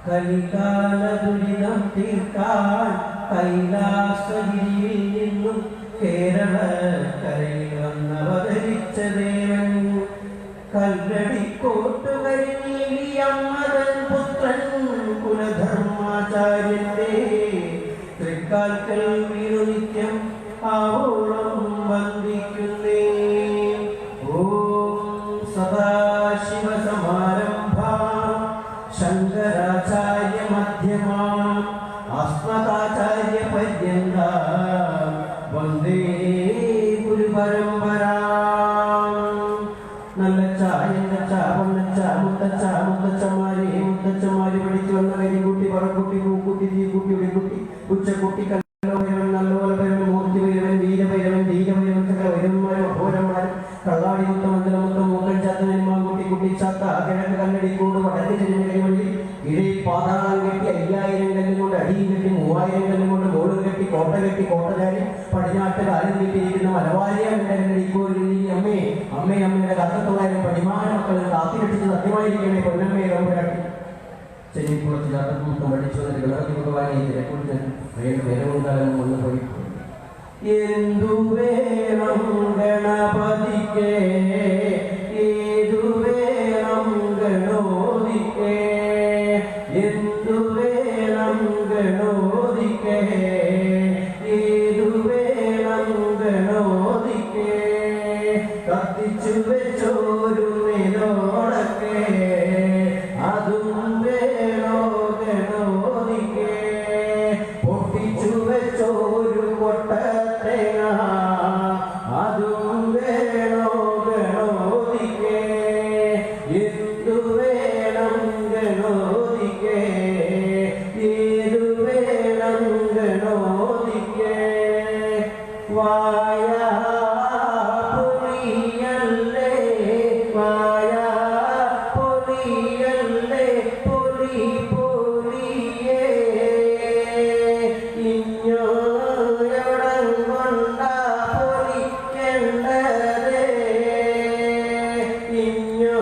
കലികാല ദുരിതം തീർക്കാൻ കൈലാസഗിരിയിൽ നിന്നും കേരളക്കരയിൽ വന്നവതരിച്ച ദേവൻ കല്ലടിക്കോട്ടുകരിഞ്ഞീലിയമ്മതൻ പുത്രൻ കുലധർമാചാര്യന്റെ തൃക്കാൽക്കൽ വീണു നിത്യം ആവോളം വന്ദിക്കുന്നേ. ഓം സദാശിവസമാരംഭാം ശങ്കരാചാര്യ മധ്യമാം അസ്മദാചാര്യപര്യന്താം വന്ദേ ഗുരുപരമ്പരാം. നല്ല ചായന്റെ മുത്തച്ഛമാരി പഠിച്ചു വന്ന കരിക്കുട്ടി പറക്കുട്ടി പൂക്കുട്ടി തീക്കുട്ടി ഉടിക്കുട്ടി ഉച്ചക്കുട്ടി കല്ലോഭൈരവൻ നല്ലോല ഭൈരവൻ മൂർത്തി ഭൈരവൻ വീരഭൈരവൻ ധീരഭൈരവൻ സകല ഭൈരവന്മാരും അഘോരന്മാരും കള്ളാടി മുത്ത മന്ദലമുത്തം മൂക്കൻ ചാത്തനൻ മാങ്കുട്ടി കുട്ടി ചാത്ത കിഴക്ക് കല്ലടിക്കൂട് വടക്ക് ചെരിഞ്ഞ ഇഴയിൽ പാതാളം കെട്ടി 5000 കല്ലും കൊണ്ട് അടിയും കെട്ടി 3000 കല്ലും കൊണ്ട് മോളും കെട്ടി കോട്ട കെട്ടി കോട്ടചാരി പടിഞ്ഞാട്ട് കാലം കെട്ടിയിരിക്കുന്ന മലവാരിയ അമ്മേ അമ്മേ അമ്മയുടെ 1900 പടിമാന മക്കൾ കാത്തിരട്ടിച്ച് സത്യമായിരിക്കണേ പൊന്നമ്മയെ റബ്ബരാക്കി ചെന്നിപ്പുറത്ത് ചാത്തക്കുമുത്തം പഠിച്ചു ഗണപതി ഭഗവാനെ തിരക്കുറിച്ച് വേലമുണ്ടാകാൻ വന്നു പോയി. എന്തു വേണം ഗണപതിക്ക് ഏതു വേണം ഗണോദിക്ക് എന്തു വേണം ഗണോദിക്ക് ഏതു വേണം ഗണോദിക്ക് കത്തിച്ചു വെച്ചോരു മേലോടൊക്കെ അതും വേണോ ഗണോദിക്ക് പൊട്ടിച്ചു വെച്ചോരു പൊട്ടത്തേങ്ങ അതും വേണോ ഗണോദിക്ക് എന്തു വേണം ഗണോദിക്ക് ഏതു വേണം ഗണോദിക്ക് വായ പൊലിയല്ലേ വായ പൊലിയല്ലേ പൊലി പൊലിയേ ഇഞ്ഞോ എവിടം കൊണ്ടാ പൊലിക്കേണ്ടതേ ഇഞ്ഞോ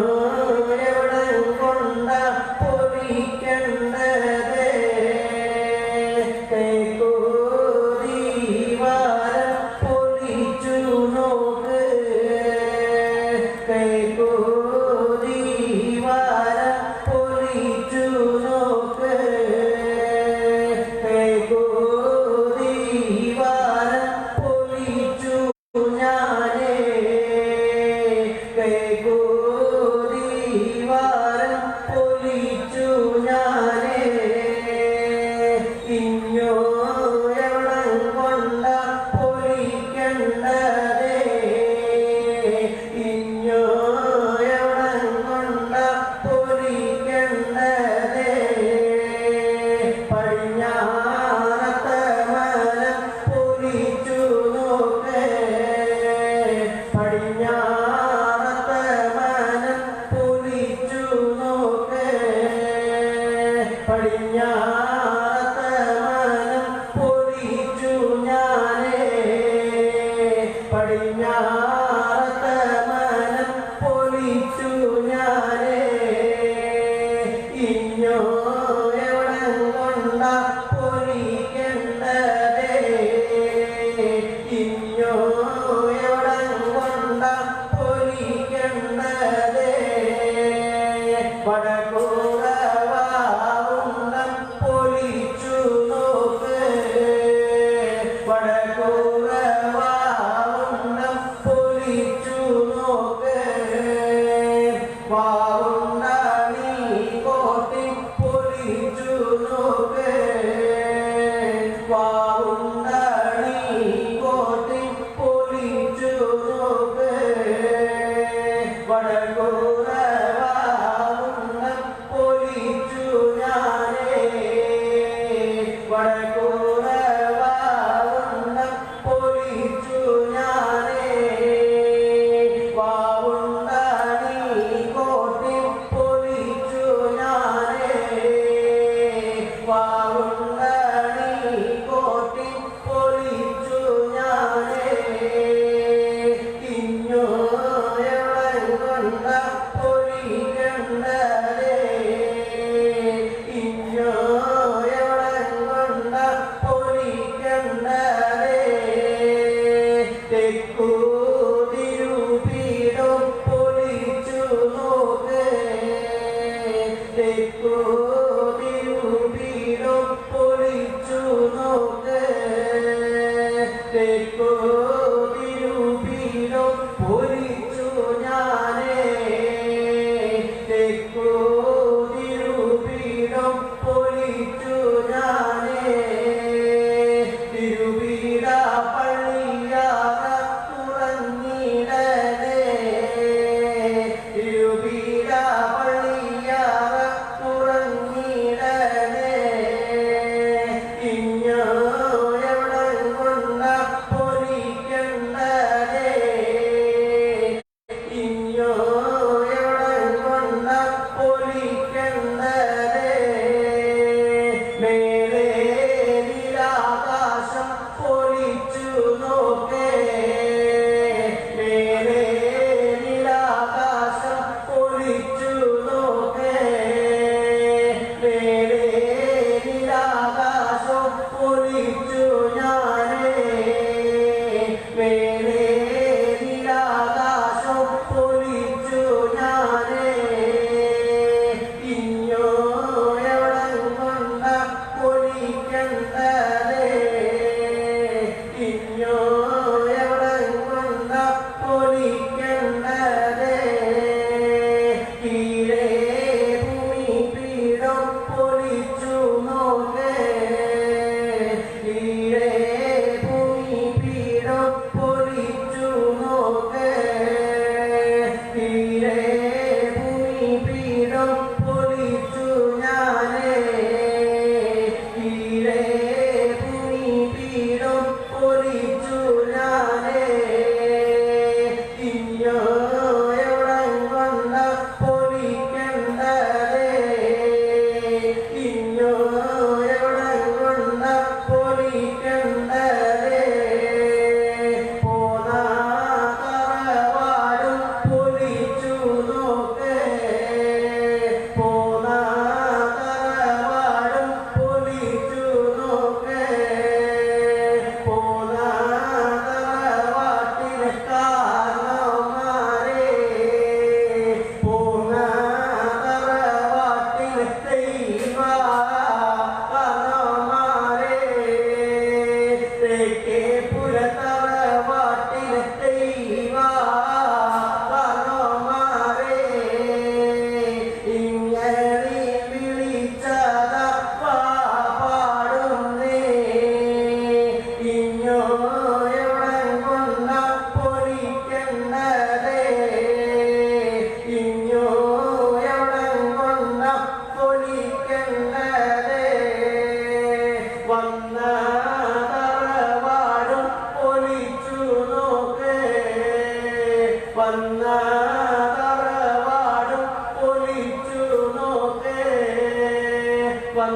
എവിടം കൊണ്ടാ പൊലിക്കേണ്ടതേ കൈകോരിവാരം പൊലിച്ചു നോക്ക് കൈകോരിവാരം പൊലിച്ചു നോക്ക് കൈകോരിവാരം പൊലിച്ചു ഞാനേ കൈകോരിവാരം പൊലിച്ചു ഞാനേ ഇഞ്ഞോ എവിടം കൊണ്ട പൊലിക്കേണ്ടതേ ഇഞ്ഞോ എവിടം കൊണ്ട പൊലിക്കേണ്ടതേ പടിഞ്ഞാറത്തെ മനം പൊലിച്ചു നോക്ക് പടിഞ്ഞാറത്തെ മനം പൊലിച്ചു നോക്ക് പടിഞ്ഞാറത്തെ മനം പൊലിച്ചു ഞാനേ പടിഞ്ഞാറത്തെ മനം പൊലിച്ചു ഞാനേ ഇഞ്ഞോ എവിടം കൊണ്ട പൊലിക്കേണ്ടതേ ഇഞ്ഞോ എവിടം കൊണ്ട പൊലിക്കേണ്ടതേ വടകൂറവാവുണ്ടം പൊലിച്ചു നോക്ക് വടകൂറവാവുണ്ടം പൊലിച്ചു നോക്ക് വാവുണ്ടാണി കോട്ടി പൊലിച്ചു നോക്ക് വാവുണ്ടാണി കോട്ടി പൊലിച്ചു നോക്ക് വടകൂറവാവുണ്ടം പൊലിച്ചു ഞാനേ വടകൂറവാവുണ്ടം പൊലിച്ചു ഞാനേ വാവുണ്ടാണി കോട്ടി പൊലിച്ചു ഞാനേ വാവുണ്ടാണി കോട്ടി പൊലിച്ചു ഞാനേ ഇഞ്ഞോ എവിടം കൊണ്ട പൊലിക്കേണ്ടതേ ഇഞ്ഞോ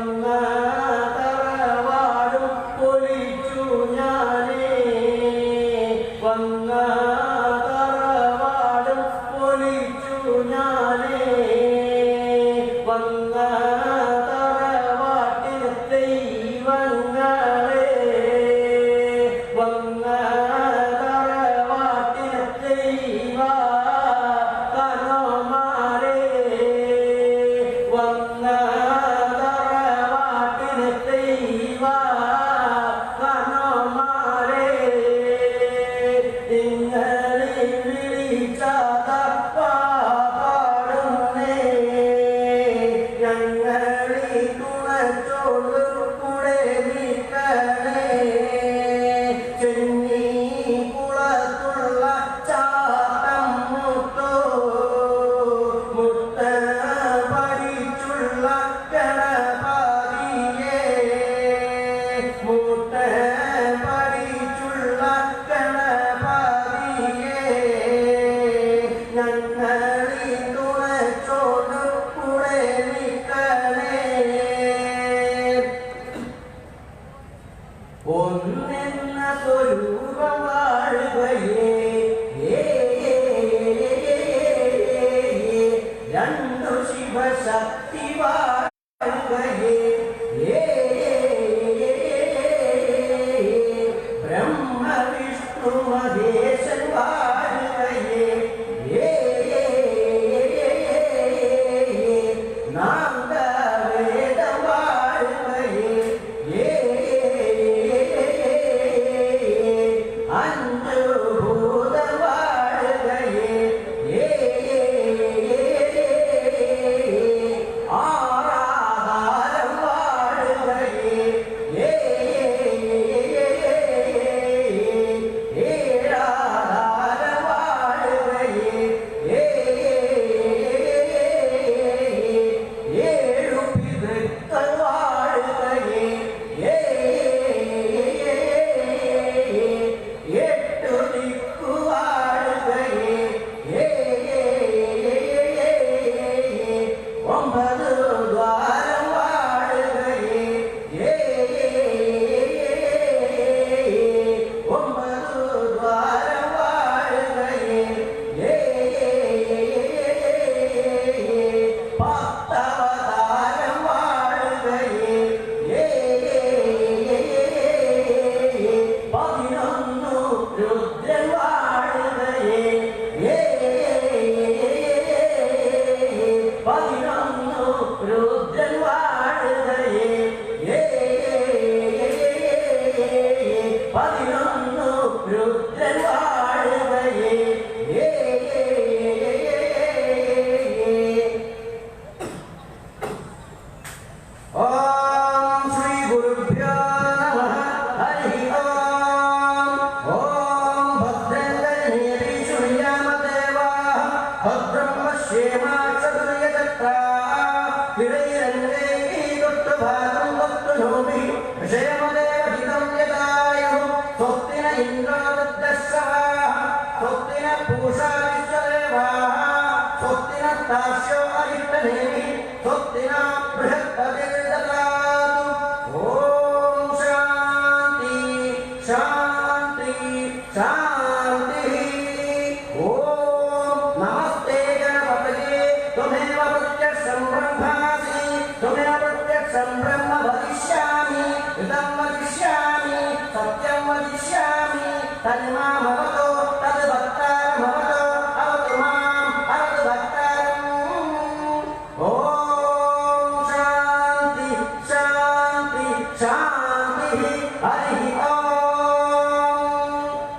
വന്ന തറവാടും പൊളിച്ചു ഞാനേ വന്ന തറവാടും പൊളിച്ചു ഞാനേ വന്ന തറവാട്ടിൽ ദൈവങ്ങളെ വന്ന തറവാട്ടിൽ ദൈവ കനോമാരെ വന്ന തറവാട്ടിൽ ദൈവ കനോമാരെ നിങ്ങളെ വിളിച്ചാത പാടുന്നേ ഞങ്ങളെ തുണച്ചോളു കൂടെ നിൽക്കണേ ചെന്നി കുളത്തുള്ള ചാത്തം മുട്ടോ മുട്ട പഠിച്ചുള്ള ഗണപതിയെ മുട്ട പഠിച്ചുള്ള ഗണപതിയെ ഞങ്ങളെ തുണച്ചോളു കൂടെ നിൽക്കണേ ഒന്നെന്ന സ്വരൂപം വാഴുകയേ രണ്ടു ശിവശക്തി വാഴുകയേ ബ്രഹ്മ വിഷ്ണു മഹേശൻ വാഴുകയേ നാഗവേദം വാഴുകയേ അഞ്ജഭൂതം വാഴുകയേ ആരാധാരം വാഴുകയേ ഏഴാധാരം വാഴുകയേ ഏഴു പിതൃക്കൾ വാഴുകയേ എട്ടു ദിക്കു വാഴുകയേ ഒമ്പത് ദ്വാരം വാഴുകയേ ഒമ്പത് ദ്വാരം വാഴുകയേ പത്തവതാരം വാഴുകയേ 11 രുദ്രൻ വാഴുകയേ 11 രുദ്രൻ വാഴുകയേ 11 രുദ്രൻ വാഴുകയേ ഓം ശ്രീ ഗുരുഭ്യോ നമഃ ഹരി ഓം ഓം ഭദ്രംഗരീ സൂര്യാമദേവാഃ ഭദ്രം പശ്യേമാക്ഷതുര്യചക്രാ വിരൈരംഗൈ ദുഷ്ടഭാഗം വക്തുനോമി വിഷയമദേവ ഹിതം യദായുഃ സ്വസ്തിന ഇന്ദ്രോ വൃദ്ധശ്രവാः സ്വസ്തിന പൂഷാ വിശ്വദേവാः സ്വസ്തിന താർക്ഷ്യോ അരിഷ്ടനേമിः സ്വസ്തിന ബൃഹസ്പതിർദധാതു ഓം ശാന്തി ശാന്തി ശാന്തി ഓം നമസ്തേ ഗണപതയേ ത്വമേവ പ്രത്യക്ഷം ബ്രഹ്മാസി ത്വമേവ പ്രത്യക്ഷം ബ്രഹ്മ വദിഷ്യാമി ഋതം വദിഷ്യാമി സത്യം വദിഷ്യാമി തന്മാമവതോ തത് ഭക്താരമവതോ അവതു മാം അവതു ഭക്താരം ഓം ശാന്തി ശാന്തി ശാന്തി ഹരി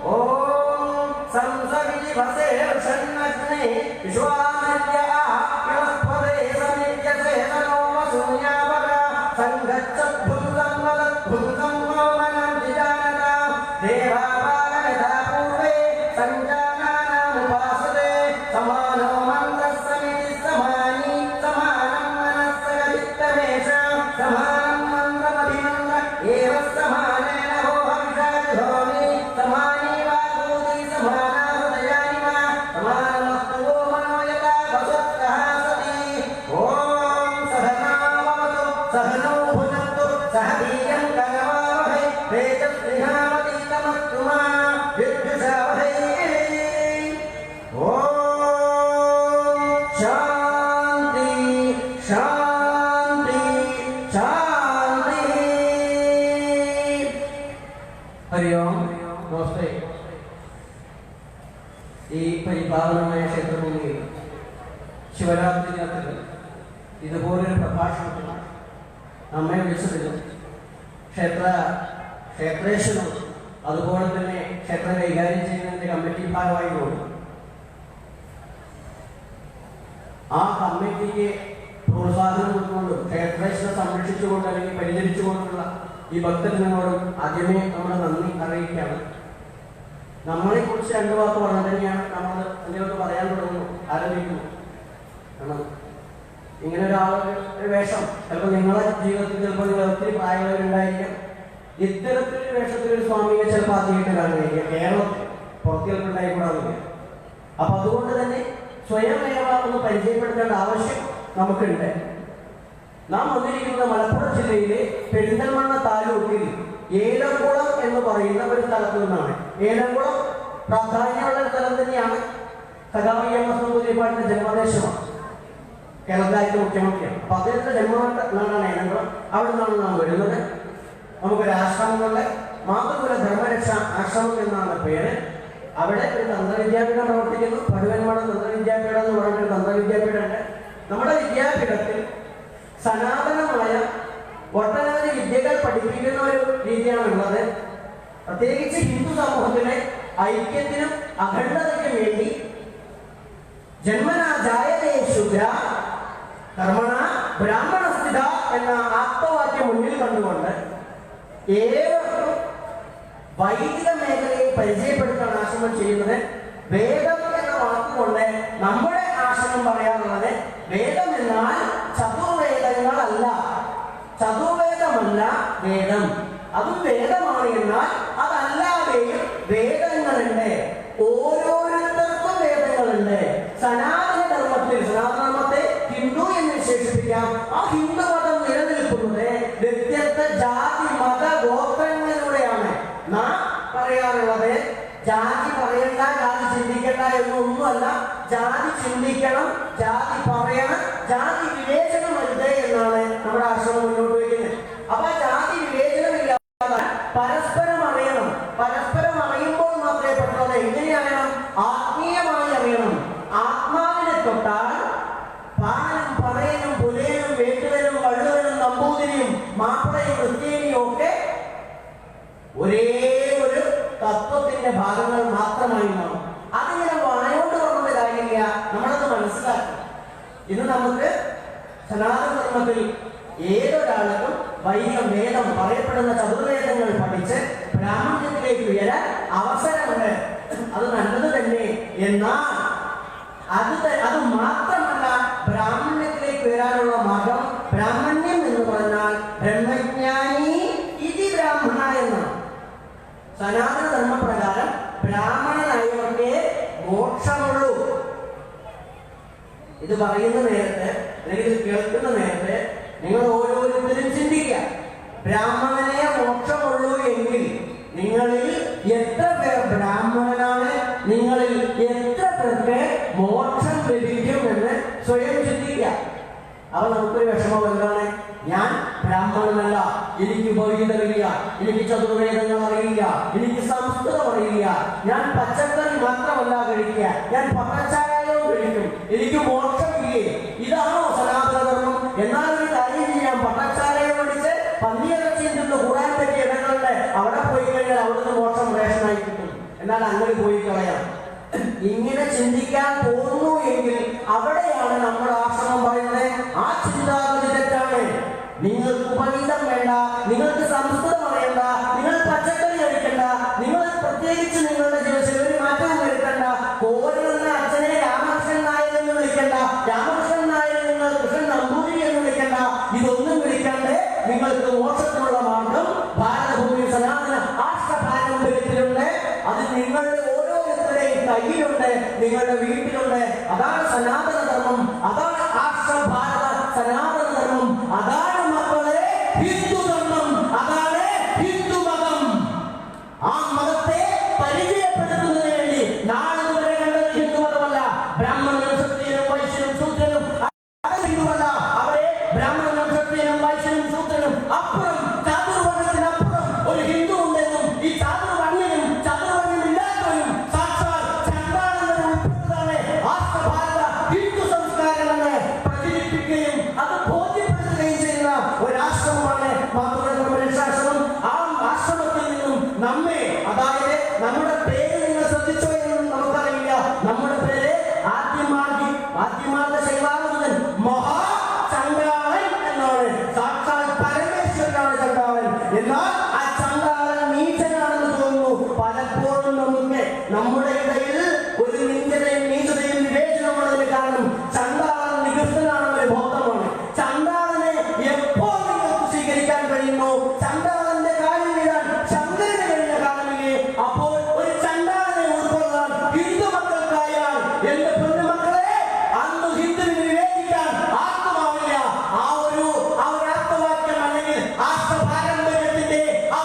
ഓം സംസവിധി വസേ ഷണ്ണഗ്നേ വിശ്വാമര്യാഃ യുവസ്പദേ സമിജ്യസേ തനോ വസൂന്യാവക സംഘച്ചദ്ഭുതം വദദ്ഭുതം മോഹനം ജിജാനതാം ദേവാപാലയഥാ പൂർവേ സഞ്ജാനാനാമുപാസതേ സമാനോ മന്ത്രസ്സമിതി സമാനി സമാനം മനസ്സകവിത്തമേഷാം സമാനം മന്ത്രമഭിമന്ത്ര ഏവ സമാനേന ഹോഹവിഷാജുഹോമി സമാനി വാഗൂതി സമാനാ ഹൃദയാനി വാ സമാനമസ്തു വോ മനോ യഥാ വസുത്തഃ സതി ഓം സഹനാവവതു സഹനോ ഈ പരിപാലനമായ ക്ഷേത്രഭൂമിയിൽ ശിവരാത്രി ദിനത്തിൽ ഇതുപോലൊരു പ്രഭാഷണത്തിൽ നമ്മെ വിളിച്ചതിലും ക്ഷേത്രേശ്വരം അതുപോലെ തന്നെ ക്ഷേത്രം കൈകാര്യം ചെയ്യുന്നതിന്റെ കമ്മിറ്റി ഭാഗമായി പോകും. ആ കമ്മിറ്റിക്ക് പ്രോത്സാഹനം കൊടുത്തുകൊണ്ടും ക്ഷേത്രേശ്വരം സംരക്ഷിച്ചുകൊണ്ട് അല്ലെങ്കിൽ പരിചരിച്ചുകൊണ്ടുള്ള ഈ ഭക്തജനങ്ങളോടും ആദ്യമേ നമ്മുടെ നന്ദി അറിയിക്കുകയാണ്. നമ്മളെ കുറിച്ച് രണ്ടു വാക്ക് പറഞ്ഞു തന്നെയാണ് നമ്മൾ എന്തെങ്കിലുമൊക്കെ പറയാൻ ആരംഭിക്കുന്നു. കാരണം ഇങ്ങനെ ഒരു വേഷം ചിലപ്പോൾ നിങ്ങളുടെ ജീവിതത്തിൽ ചിലപ്പോൾ നിങ്ങൾ ഒത്തിരി പ്രായമുള്ളവരുണ്ടായിരിക്കാം. ഇത്തരത്തിലൊരു വേഷത്തിലൊരു സ്വാമിയെ ചിലപ്പോൾ ആദ്യമായിട്ട് കാണുകയായിരിക്കാം. കേരളത്തിൽ പുറത്ത് ചിലപ്പോൾ ഉണ്ടായിക്കൂടാന്നില്ല. അപ്പൊ അതുകൊണ്ട് തന്നെ സ്വയമേവ ഒന്ന് പരിചയപ്പെടുത്തേണ്ട ആവശ്യം നമുക്കുണ്ട്. നാം വന്നിരിക്കുന്നത് മലപ്പുറം ജില്ലയിലെ പെരിന്തൽമണ്ണ താലൂക്കിൽ ഏലംകുളം എന്ന് പറയുന്ന ഒരു സ്ഥലത്ത് നിന്നാണ്. ഏലംകുളം പ്രാധാന്യമുള്ള ഒരു സ്ഥലം തന്നെയാണ്. സഖാവ് എം എസ് നമ്പൂതിരിപ്പാടിന്റെ ജന്മദേശമാണ്. കേരളത്തിലെ മുഖ്യമന്ത്രിയാണ്. അപ്പൊ അദ്ദേഹത്തിന്റെ ജന്മനാടാണ് ഏലംകുളം. അവിടെ നിന്നാണ് നാം വരുന്നത്. നമുക്കൊരു ആശ്രമങ്ങളുടെ മാതൃകുല ധർമ്മരക്ഷ ആശ്രമം എന്നാണ് പേര്. അവിടെ ഒരു തന്ത്രവിദ്യാപീഠം പ്രവർത്തിക്കുന്നു. പടുവന്മട തന്ത്രവിദ്യാപീഠം എന്ന് പറഞ്ഞൊരു തന്ത്രവിദ്യാപീഠമുണ്ട്. നമ്മുടെ വിദ്യാപീഠത്തിൽ സനാതനമായ ഒട്ടനവധി വിദ്യകൾ പഠിപ്പിക്കുന്ന ഒരു രീതിയാണുള്ളത്. പ്രത്യേകിച്ച് ഹിന്ദു സമൂഹത്തിലെ ഐക്യത്തിനും അഖണ്ഡതയ്ക്കും വേണ്ടി ജന്മനാ ജായതേ ശൂദ്ര കർമ്മണ ബ്രാഹ്മണസ്ഥിത എന്ന ആപ്തവാക്യം മുന്നിൽ കണ്ടുകൊണ്ട് ഏവർക്കും വൈദിക മേഖലയെ പരിചയപ്പെടുത്താൻ ആശ്രമം ചെയ്യുന്നത്. വേദം എന്ന വാക്കുകൊണ്ട് നമ്മുടെ ആശ്രമം പറയാറുള്ളത് വേദം എന്നാൽ ചതുർവേദങ്ങളല്ല, ചതുർവേദമല്ല വേദം. അതും വേദമാണ്. എന്നാൽ അതല്ലാതെയും വേദങ്ങളുണ്ട്. ഓരോരുത്തർക്കും വേദങ്ങളുണ്ട്. സനാതന ധർമ്മത്തെ ഹിന്ദു എന്ന് വിശേഷിപ്പിക്കാം. ആ ഹിന്ദു മതം നിലനിൽക്കുന്നത് വ്യത്യസ്ത ജാതി മത ഗോത്രങ്ങളിലൂടെയാണ്. നാം പറയാറുള്ളത് ജാതി പറയണ്ട, ജാതി ചിന്തിക്കണ്ട എന്നൊന്നുമല്ല. ജാതി ചിന്തിക്കണം, ജാതി പറയണം, ജാതി വിവേചനം വരുത് എന്നാണ് നമ്മുടെ ആശ്രമം മുന്നോട്ട് വയ്ക്കുന്നത്. അപ്പൊ ജാതി വിവേചനമില്ലാതെ പരസ്പരം അറിയണം. പരസ്പരം അറിയുമ്പോൾ മാത്രമേ പറ്റുന്നത്. എങ്ങനെ അറിയണം? ആത്മീയമായി അറിയണം. ആത്മാവിനെ തൊട്ടാൽ പാലനും പറയനും പുലയനും വേട്ടുവനും വള്ളുവനും നമ്പൂതിരിയും മാപ്പിളയും ക്രിസ്ത്യാനിയും ഒക്കെ ഒരേ ഒരു തത്വത്തിന്റെ ഭാഗങ്ങൾ മാത്രമായി മാറും. അതിങ്ങനെ വായോണ്ട് പറഞ്ഞ കാര്യമില്ല. നമ്മളത് മനസ്സിലാക്കും. ഇന്ന് നമുക്ക് സനാതന ധർമ്മത്തിൽ ഏതൊരാൾക്കും വൈദികം വേദം പറയപ്പെടുന്ന ചതുർവേദങ്ങൾ പഠിച്ച് ബ്രാഹ്മണ്യത്തിലേക്ക് ഉയരാൻ അവസരമുണ്ട്. അത് നല്ലത് തന്നെ. എന്നാൽ അത് മാത്രമല്ല ബ്രാഹ്മണ്യത്തിലേക്ക് ഉയരാനുള്ള മാർഗം. ബ്രാഹ്മണ്യം എന്ന് പറഞ്ഞാൽ ബ്രഹ്മജ്ഞാനി ഇതി ബ്രാഹ്മണ എന്നാണ്. സനാതന ധർമ്മപ്രകാരം ബ്രാഹ്മണനായവർക്ക് മോക്ഷമുള്ളൂ. ഇത് പറയുന്ന നേരത്തെ അല്ലെങ്കിൽ ഇത് കേൾക്കുന്ന നേരത്തെ നിങ്ങൾ ഓരോരുത്തരും ചിന്തിക്കുക. ബ്രാഹ്മണനെ മോക്ഷമുള്ളൂ എങ്കിൽ നിങ്ങളിൽ എത്ര പേർ ബ്രാഹ്മണനാണ്? നിങ്ങളിൽ എത്ര പേർക്ക് മോക്ഷം ലഭിക്കുമെന്ന് സ്വയം ചിന്തിക്കുക. അപ്പൊ നമുക്കൊരു വിഷമം എന്താണ്? ഞാൻ ബ്രാഹ്മണനല്ല, എനിക്ക് ഉപവീതമില്ല, എനിക്ക് ചതുർവേദങ്ങൾ അറിയില്ല, എനിക്ക് സംസ്കൃതം അറിയില്ല, ഞാൻ പച്ചക്കറി മാത്രമല്ല കഴിക്കുക, ഞാൻ പട്ടച്ചാരവും കഴിക്കും, എനിക്ക് മോക്ഷമില്ലേ? ഇതാണോ സനാതന ധർമ്മം? എന്നാൽ ഒരു കാര്യം ചെയ്യാം. പട്ടച്ചാരയെ പഠിച്ച് പന്നിയിറച്ചിയിൽ നിന്ന് കൂടാൻ പറ്റിയ ഇടങ്ങളുണ്ട്. അവിടെ പോയി കഴിഞ്ഞാൽ അവിടുന്ന് മോക്ഷം റേഷനായി കിട്ടും. എന്നാൽ അങ്ങനെ പോയി കളയാം. ഇങ്ങനെ ചിന്തിക്കാൻ തോന്നുന്നു എങ്കിൽ അവിടെയാണ് നമ്മുടെ ആശ്രമം പറയുന്നത് ആ ചിന്താഗതി തെറ്റാണ്. നിങ്ങൾക്ക് ഉപനീതം വേണ്ട, നിങ്ങൾക്ക് സംസ്കൃതം അറിയണ്ട, നിങ്ങൾ പച്ചക്കറി കഴിക്കണ്ട, നിങ്ങൾ പ്രത്യേകിച്ച് നിങ്ങളുടെ ജീവിതത്തിൽ ഒരു മാറ്റവും വരുത്തണ്ട. കോരുന്ന അച്ഛനെ രാമകൃഷ്ണൻ നായർ എന്ന് വിളിക്കണ്ട, രാമകൃഷ്ണൻ നായർ നിങ്ങൾ കൃഷ്ണൻ നമ്പൂതിരി എന്ന് വിളിക്കണ്ട. ഇതൊന്നും വിളിക്കാണ്ട് നിങ്ങൾക്ക് മോക്ഷത്തിനുള്ള മാർഗം ഭാരതഭൂമി സനാതന പാരമ്പര്യത്തിലുണ്ട്. അത് നിങ്ങളുടെ ഓരോരുത്തരുടെയും കയ്യിലുണ്ട്, നിങ്ങളുടെ വീട്ടിലുണ്ട്. അതാണ് സനാതന ധർമ്മം, അതാണ് ഭാരത സനാതന ധർമ്മം, അതാണ് മക്കളെ ഹിന്ദു ധർമ്മം, അതാണ് ഹിന്ദു മതം. ആ മതത്തെ എന്നാൽ ആ ചണ്ടാളൻ നീചനാണെന്ന് തോന്നുന്നു. പലപ്പോഴും നമുക്ക് നമ്മുടെ ഇടയിൽ ഒരു നിന്ദതയും നീചതയും വിവേചനമുള്ളതിന് കാരണം ചണ്ടാളൻ നികൃഷ്ടനാണെന്നൊരു ബോധമാണ്. ചണ്ടാളനെ എപ്പോൾ നിങ്ങൾക്ക് സ്വീകരിക്കാൻ കഴിയുമോ, ചണ്ടാളന്റെ കാലിൽ വീഴാൻ ശങ്കരന് കഴിഞ്ഞ കാലമില്ലേ, അപ്പോൾ ഒരു ചണ്ടാളനെ ഉൾക്കൊള്ളാൻ ഹിന്ദു മക്കൾക്കായാൽ എന്റെ പൊന്നുമക്കളെ അന്ന് ഹിന്ദുവിന് വിവേചിക്കാൻ ആർക്കുമാവില്ല. ആ ഒരു ആപ്തവാക്യം അല്ലെങ്കിൽ പാരമ്പര്യത്തിന്റെ ആ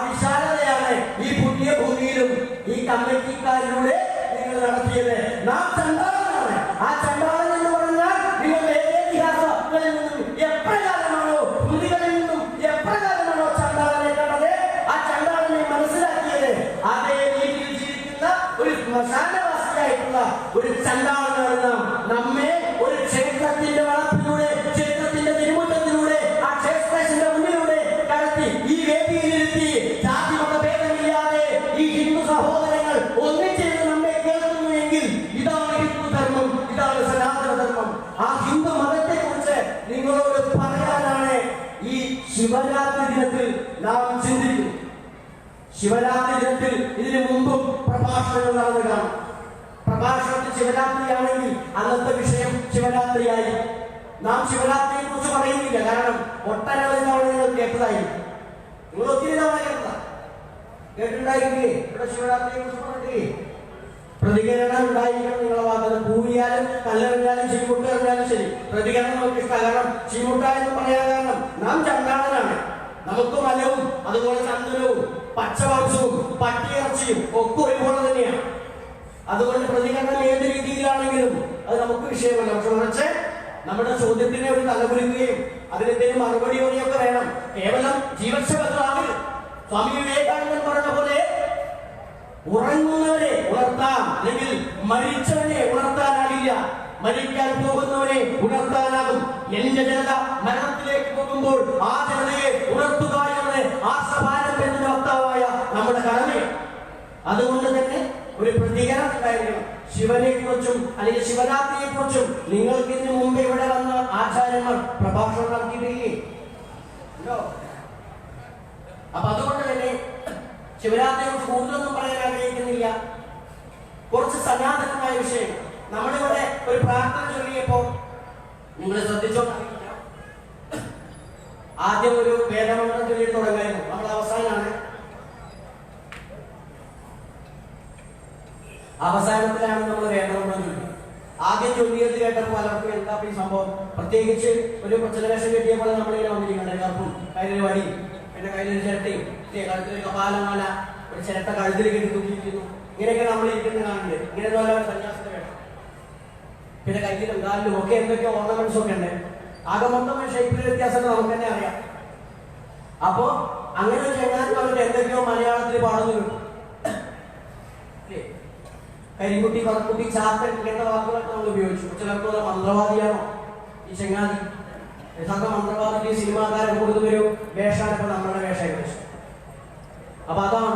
വിശാലതയാണ് ഈ പുണ്യഭൂമിയിലും ഈ കമ്മിറ്റിക്കാരിലൂടെ നിങ്ങൾ നടത്തിയത്. നാം ചണ്ടാളനാണ്. ആ ചണ്ടാളൻ എന്ന് പറഞ്ഞാൽ നിങ്ങളുടെ ഇതിഹാസങ്ങളിൽ നിന്നും എപ്രകാരമാണോ, കൃതികളിൽ നിന്നും എപ്രകാരമാണോ ചണ്ടാളനെ കണ്ടത്, ആ ചണ്ടാളനെ മനസ്സിലാക്കിയത്, അതേ രീതിയിൽ ജീവിക്കുന്ന ഒരു ശ്മശാനവാസിയായിട്ടുള്ള ഒരു ചണ്ടാളനാണ് നാം. നമ്മെ ഒരു ക്ഷേത്രത്തിന്റെ വളപ്പിലൂടെ, ക്ഷേത്രത്തിന്റെ തിരുമുറ്റത്തിലൂടെ, ആ ക്ഷേത്രത്തിന്റെ മുന്നിലൂടെ കടത്തി ഈ വേദിയിലിരുത്തി ജാതിമത ഭേദമില്ലാതെ ഈ ഹിന്ദു സഹോദരങ്ങൾ ഒന്നിച്ചേർന്ന് നമ്മെ കേൾക്കുന്നു എങ്കിൽ ഇതാണ് ഹിന്ദു ധർമ്മം, ഇതാണ് സനാതന ധർമ്മം. ആ ഹിന്ദു മതത്തെ കുറിച്ച് നിങ്ങളോട് പറയാനാണ് ഈ ശിവരാത്രി ദിനത്തിൽ നാം ചിന്തിക്കും. ശിവരാത്രി ദിനത്തിൽ ഇതിനു മുമ്പും പ്രഭാഷണങ്ങൾ നടന്നു കാണും. പ്രഭാഷണത്തിൽ ശിവരാത്രിയാണെങ്കിൽ അന്നത്തെ വിഷയം ശിവരാത്രിയായി. നാം ശിവരാത്രിയെ കുറിച്ച് പറയുന്നില്ല, കാരണം ഒട്ടനവധി തവണ നിങ്ങൾ കേട്ടതായിരിക്കും. നിങ്ങൾ ഒത്തിരി തവണ കേട്ടിട്ടുണ്ടായിരിക്കില്ലേ? ഇവിടെ ശിവരാത്രിയെ കുറിച്ച് പറഞ്ഞിട്ടില്ലേ? പ്രതികരണം ഉണ്ടായിരിക്കണം നിങ്ങളെ ഭാഗത്ത്. കൂടിയാലും കല്ലെറിഞ്ഞാലും ചീമുട്ടെറിഞ്ഞാലും ശരി, പ്രതികരണം നമുക്ക് ഇഷ്ടം. കാരണം ചീമുട്ട എന്ന് പറയാൻ കാരണം നാം ചണ്ടാളനാണ്. നമുക്ക് മലവും അതുപോലെ ചന്ദനവും പച്ചമാംസവും പട്ടിയിറച്ചിയും ഒക്കെ ഒരുപോലെ തന്നെയാണ്. അതുകൊണ്ട് പ്രതികരണം ഏത് രീതിയിലാണെങ്കിലും അത് നമുക്ക് വിഷയമല്ല. പക്ഷെ മറിച്ച് നമ്മുടെ ചോദ്യത്തിനെ ഒരു തലകുലുക്കുകയും അതിനെന്തെങ്കിലും മറുപടിയോടെയൊക്കെ വേണം. കേവലം ജീവക്ഷപത്രമാകില്ല. സ്വാമി വിവേകാനന്ദൻ പറഞ്ഞ പോലെ ഉറങ്ങുന്നവരെ ഉണർത്താം, അല്ലെങ്കിൽ മരിച്ചവനെ ഉണർത്താനാകില്ല, മരിക്കാൻ പോകുന്നവനെ ഉണർത്താനാകും. എന്റെ ജനത മരണത്തിലേക്ക് പോകുമ്പോൾ ആ ജനതയെ ഉണർത്തുക എന്നത് ആർഷപാരമ്പര്യത്തിന്റെ വക്താവായ നമ്മുടെ കടമയാണ്. അതുകൊണ്ട് തന്നെ ഒരു പ്രതികരണം ഉണ്ടായിരിക്കണം. ശിവനെ കുറിച്ചും അല്ലെങ്കിൽ ശിവരാത്രിയെ കുറിച്ചും നിങ്ങൾക്ക് ഇതിനു മുമ്പ് ഇവിടെ വന്ന ആചാര്യന്മാർ പ്രഭാഷണം നടത്തിയിട്ടില്ലേ? അപ്പൊ അതുകൊണ്ട് തന്നെ ശിവരാത്രിയെ കുറിച്ച് കൂടുതലൊന്നും പറയാൻ ആഗ്രഹിക്കുന്നില്ല. കുറച്ച് സനാതനമായ വിഷയം. നമ്മളിവിടെ ഒരു പ്രാർത്ഥന ചൊല്ലിയപ്പോ നിങ്ങൾ ശ്രദ്ധിച്ചോ, ആദ്യം ഒരു വേദമന്ത്രം ചൊല്ലിയിട്ട് തുടങ്ങായിരുന്നു. നമ്മൾ അവസാനത്തിലാണ് നമ്മൾ വേദമന്ത്രം ചൊല്ലി. ആദ്യം ചൊല്ലിയത് കേട്ടപ്പോൾ പലർക്കും എന്താ ഈ സംഭവം, പ്രത്യേകിച്ച് ഒരു പ്രചലവേഷം കിട്ടിയപ്പോൾ നമ്മളിങ്ങനെ വന്നിരിക്കണ്ടേ, കറുപ്പും കയ്യിലൊരു വടി, പിന്നെ കയ്യിലൊരു ചിരട്ടയും, കഴുത്തിലൊരു കപാലമാല, ഒരു ചിരട്ട കഴുത്തിൽ കെട്ടി തൂക്കിയിരിക്കുന്നു. ഇങ്ങനെയൊക്കെ നമ്മൾ ഇരിക്കുന്നത് കാണുന്നുണ്ട്. ഇങ്ങനെ സന്യാസത്തെ വേണം. പിന്നെ കയ്യിലും കാലിലും ഒക്കെ എന്തൊക്കെ ഓർണമെന്റ്സ് ഒക്കെ ഉണ്ട്. ആകെ മൊത്തം ഷേപ്പിലെ വ്യത്യാസങ്ങൾ നമുക്ക് തന്നെ അറിയാം. അപ്പോ അങ്ങനെ ചെങ്ങാൻ അവരുടെ എന്തൊക്കെയോ മലയാളത്തിൽ പാടുന്നുണ്ട്. കരിക്കുട്ടി, പറക്കുട്ടി, ചാത്തൻ ഇങ്ങനത്തെ വാക്കുകളൊക്കെ നമ്മൾ ഉപയോഗിച്ചു. ചിലർക്ക് മന്ത്രവാദിയാണോ ഈ ചെങ്ങാതി? യഥാർത്ഥ മന്ത്രവാദിക്ക് സിനിമാകാരൻ കൊടുത്തൊരു വേഷമാണ് ഇപ്പൊ നമ്മുടെ വേഷം വെച്ചു. അപ്പൊ അതാണ്